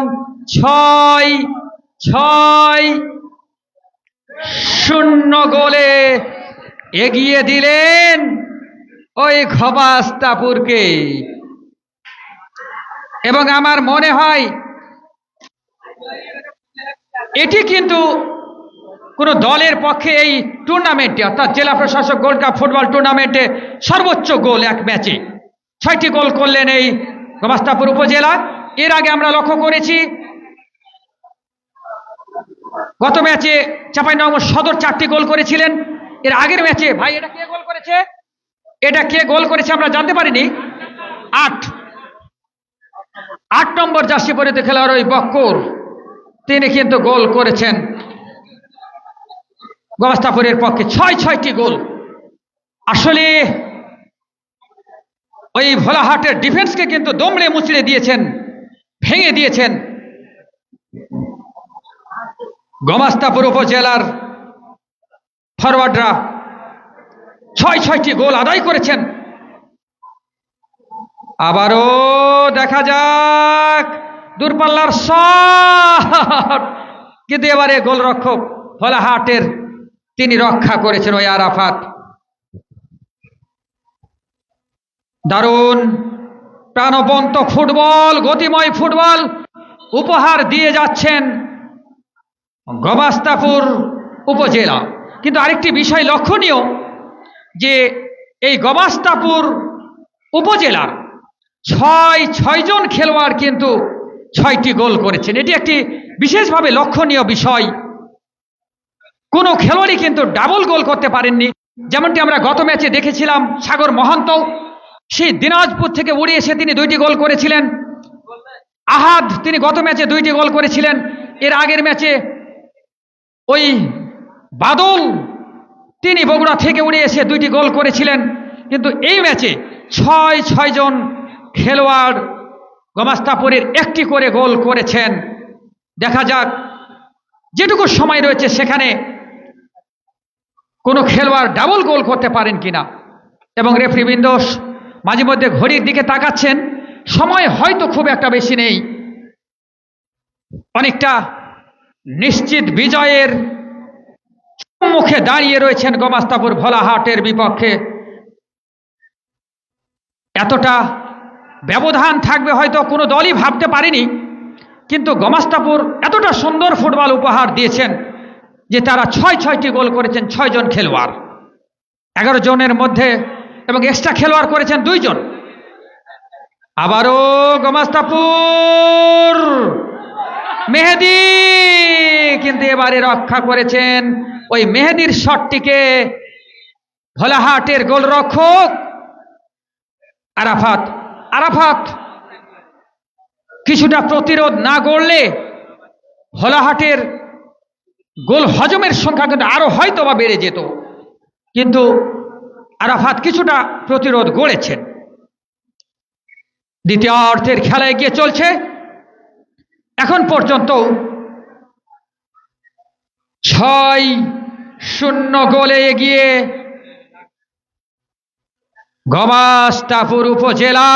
Speaker 1: 6-0 গোলে এগিয়ে দিলেন ওই গোমাস্তাপুরকে। এবং আমার মনে হয় এটি কিন্তু কোন দলের পক্ষে এই টুর্নামেন্টে, অর্থাৎ জেলা প্রশাসক গোল্ড কাপ ফুটবল টুর্নামেন্টে সর্বোচ্চ গোল এক ম্যাচে 6টি গোল করলেন এই গোমাস্তাপুর উপজেলা। এর আগে আমরা লক্ষ্য করেছি গত ম্যাচে চাঁপাইনবাবগঞ্জ সদর 4টি গোল করেছিলেন। এর আগের ম্যাচে ভাই এটা কে গোল করেছে আমরা জানতে পারিনি। 8 নম্বর জার্সি পরিহিত খেলোয়াড় ওই বক্কর, তিনি কিন্তু গোল করেছেন গোমাস্তাপুরের পক্ষে। 6টি গোল। আসলে ওই ভোলাহাটের ডিফেন্সকে কিন্তু দমড়ে মুচড়ে দিয়েছেন, ভেঙে দিয়েছেন গোমাস্তাপুর উপজেলার ফরওয়ার্ডরা। 6টি গোল আদায় করেছেন। আবারও দেখা যাক দূরপাল্লার শট, কিন্তু এবারে গোলরক্ষক ভোলাহাটের তিনি রক্ষা করেছেন ওই আরাফাত। দারুণ প্রাণবন্ত ফুটবল, গতিময় ফুটবল উপহার দিয়ে যাচ্ছেন গোমাস্তাপুর উপজেলা। কিন্তু আরেকটি বিষয় লক্ষণীয় যে এই গোমাস্তাপুর উপজেলার 6 জন খেলোয়াড় কিন্তু 6টি গোল করেছেন। এটি একটি বিশেষভাবে লক্ষণীয় বিষয়। কোনো খেলোয়াড়ই কিন্তু ডাবল গোল করতে পারেননি, যেমনটি আমরা গত ম্যাচে দেখেছিলাম। সাগর মহন্ত সেই দিনাজপুর থেকে উড়ে এসে তিনি 2টি গোল করেছিলেন। আহাদ তিনি গত ম্যাচে 2টি গোল করেছিলেন। এর আগের ম্যাচে ওই বাদল তিনি বগুড়া থেকে উড়ে এসে 2টি গোল করেছিলেন। কিন্তু এই ম্যাচে 6 জন খেলোয়াড় গোমাস্তাপুরের 1টি করে গোল করেছেন। দেখা যাক যেটুকু সময় রয়েছে সেখানে কোনো খেলোয়াড় ডাবল গোল করতে পারেন কিনা। এবং রেফারিবৃন্দ মাঝে মধ্যে ঘড়ির দিকে তাকাচ্ছেন, সময় হয়তো খুব একটা বেশি নেই, অনেকটা নিশ্চিত বিজয়ের মুখে দাঁড়িয়ে রয়েছেন গোমাস্তাপুর ভোলাহাটের বিপক্ষে। এতটা
Speaker 7: ব্যবধান থাকবে হয়তো কোনো দলই ভাবতে পারেনি, কিন্তু গোমাস্তাপুর এতটা সুন্দর ফুটবল উপহার দিয়েছেন যে তারা 6টি গোল করেছেন 6 জন খেলোয়াড়, 11 জনের মধ্যে, এবং এক্সট্রা খেলোয়াড় করেছেন 2 জন। আবারও গোমাস্তাপুর, মেহেদী, কিন্তু এবারে রক্ষা করেছেন ওই মেহেদীর শটটিকে ভোলাহাটের গোলরক্ষক আরাফাত। আরাফাত কিছুটা প্রতিরোধ না গড়লে ভোলাহাটের গোল হজমের সংখ্যা কিন্তু আরো হয়তো বা বেড়ে যেত, কিন্তু আরাফাত কিছুটা প্রতিরোধ গড়েছেন। দ্বিতীয় অর্ধের খেলা এগিয়ে চলছে। এখন পর্যন্ত 6-0 গোলে এগিয়ে গোমাস্তাপুর উপজেলা।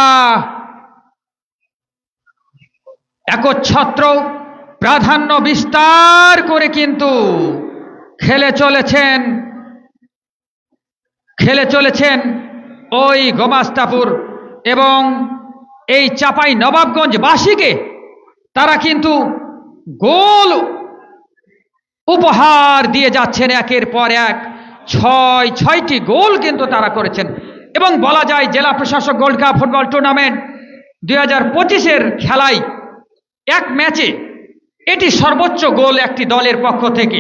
Speaker 7: একচ্ছত্র প্রাধান্য বিস্তার করে কিন্তু খেলে চলেছেন ওই গোমাস্তাপুর, এবং এই চাপাই নবাবগঞ্জ বাসীকে তারা কিন্তু গোল উপহার দিয়ে যাচ্ছেন একের পর এক। 6টি গোল কিন্তু তারা করেছেন, এবং বলা যায় জেলা প্রশাসক গোল্ড কাপ ফুটবল টুর্নামেন্ট 2025-এর খেলায় এক ম্যাচে এটি সর্বোচ্চ গোল একটি দলের পক্ষ থেকে।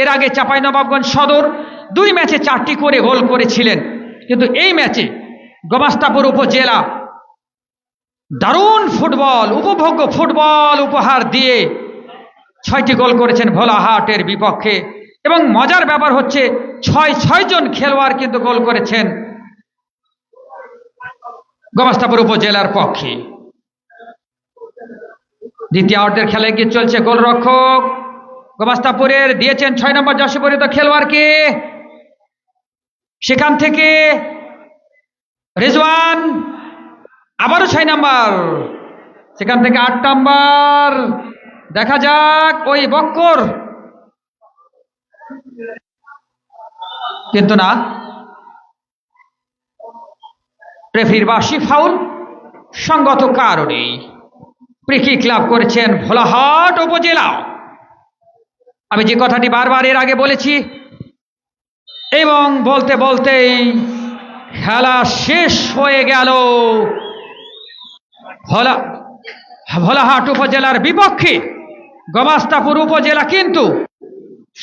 Speaker 7: এর আগে চাঁপাইনবাবগঞ্জ সদর 2 ম্যাচে 4টি করে গোল করেছিলেন, কিন্তু এই ম্যাচে গোমাস্তাপুর উপজেলা দারুণ ফুটবল, উপভোগ্য ফুটবল উপহার দিয়ে 6টি গোল করেছেন ভোলাহাটের বিপক্ষে। এবং মজার ব্যাপার হচ্ছে 6 জন খেলোয়াড় কিন্তু গোল করেছেন গোমাস্তাপুর উপজেলার পক্ষে। দ্বিতীয় অর্ধের খেলা এগিয়ে চলছে। গোলরক্ষক গোমাস্তাপুরের দিয়েছেন 6 নম্বর জার্সি পরিহিত খেলোয়াড়কে, সেখান থেকে রেজওয়ান, আবারও 6 নম্বর, সেখান থেকে 8 নম্বর। দেখা যাক ওই বক্কর, কিন্তু না, রেফারির বাঁশি ফাউল, সঙ্গত কারণে ফ্রি কিক লাভ করেছেন ভোলাহাট উপজেলা। আমি যে কথাটি বারবার এর আগে বলেছি এবং বলতে বলতেই খেলা শেষ হয়ে গেল ভোলাহাট উপজেলার বিপক্ষে। গোমাস্তাপুর উপজেলা কিন্তু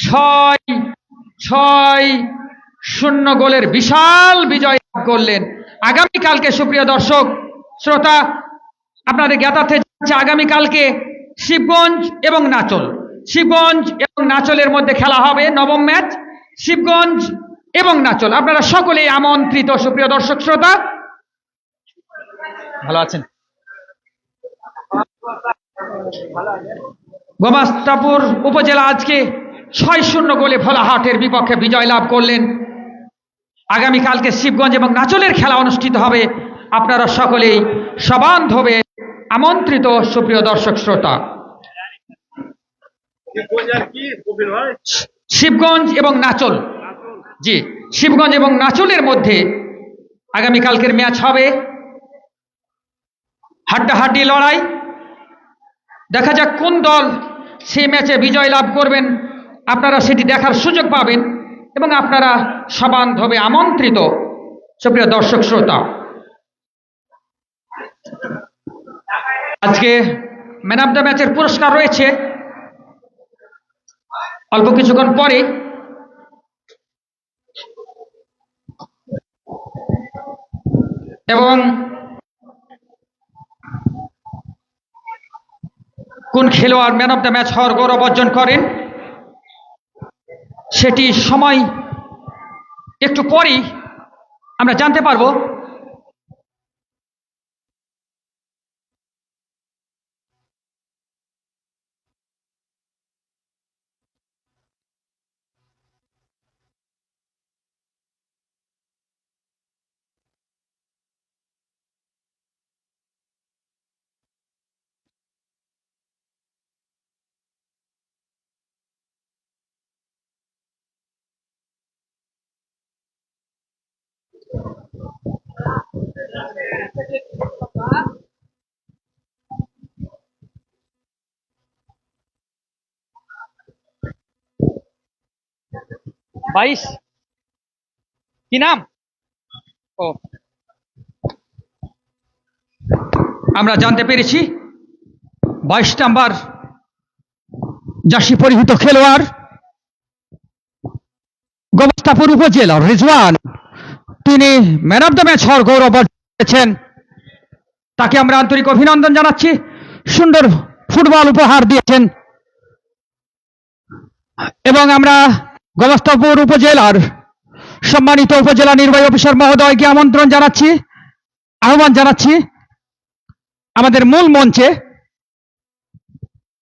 Speaker 7: 6-0 গোলের বিশাল বিজয় লাভ করলেন। আগামীকালকে সুপ্রিয় দর্শক শ্রোতা, আপনাদের জ্ঞাতার্থে যাচ্ছে আগামীকালকে শিবগঞ্জ এবং নাচলের মধ্যে খেলা হবে 9ম ম্যাচ, শিবগঞ্জ এবং নাচল। আপনারা সকলেই আমন্ত্রিত সুপ্রিয় দর্শক শ্রোতা। ভালো আছেন? গোমাস্তাপুর উপজেলা আজকে 6-0 গোলে ভোলাহাটের বিপক্ষে বিজয় লাভ করলেন। আগামীকালকে শিবগঞ্জ এবং নাচলের খেলা অনুষ্ঠিত হবে। আপনারা সকলেই সবান্ধবে আমন্ত্রিত সুপ্রিয় দর্শক শ্রোতা। শিবগঞ্জ এবং নাচল, জি, শিবগঞ্জ এবং নাচলের মধ্যে আগামীকালকের ম্যাচ হবে। হাড্ডাহাড্ডি লড়াই, দেখা যাক কোন দল সেই ম্যাচে বিজয় লাভ করবেন। আপনারা সেটি দেখার সুযোগ পাবেন এবং আপনারা সবান্ধবে আমন্ত্রিত সুপ্রিয় দর্শক শ্রোতা। আজকে ম্যান অফ দ্য ম্যাচের পুরস্কার রয়েছে অল্প কিছুক্ষণ পরে। এবং কোন খেলোয়াড় ম্যান অফ দ্য ম্যাচ হওয়ার গৌরব অর্জন করেন সেটি সময় একটু পরেই আমরা জানতে পারবো। 22 কি নাম? ও, আমরা জানতে পেরেছি 22 নাম্বার জার্সি পরিহিত খেলোয়াড় গোমস্তাপুর উপজেলার রিজওয়ান, তিনি ম্যান অফ দ্য ম্যাচ হওয়ার গৌরব অর্জন করেছেন। তাকে আমরা আন্তরিক অভিনন্দন জানাচ্ছি। সুন্দর ফুটবল উপহার দিয়েছেন এবং আমরা গোমস্তাপুর উপজেলার সম্মানিত উপজেলা নির্বাহী অফিসার মহোদয়কে আহ্বান জানাচ্ছি আমাদের মূল মঞ্চে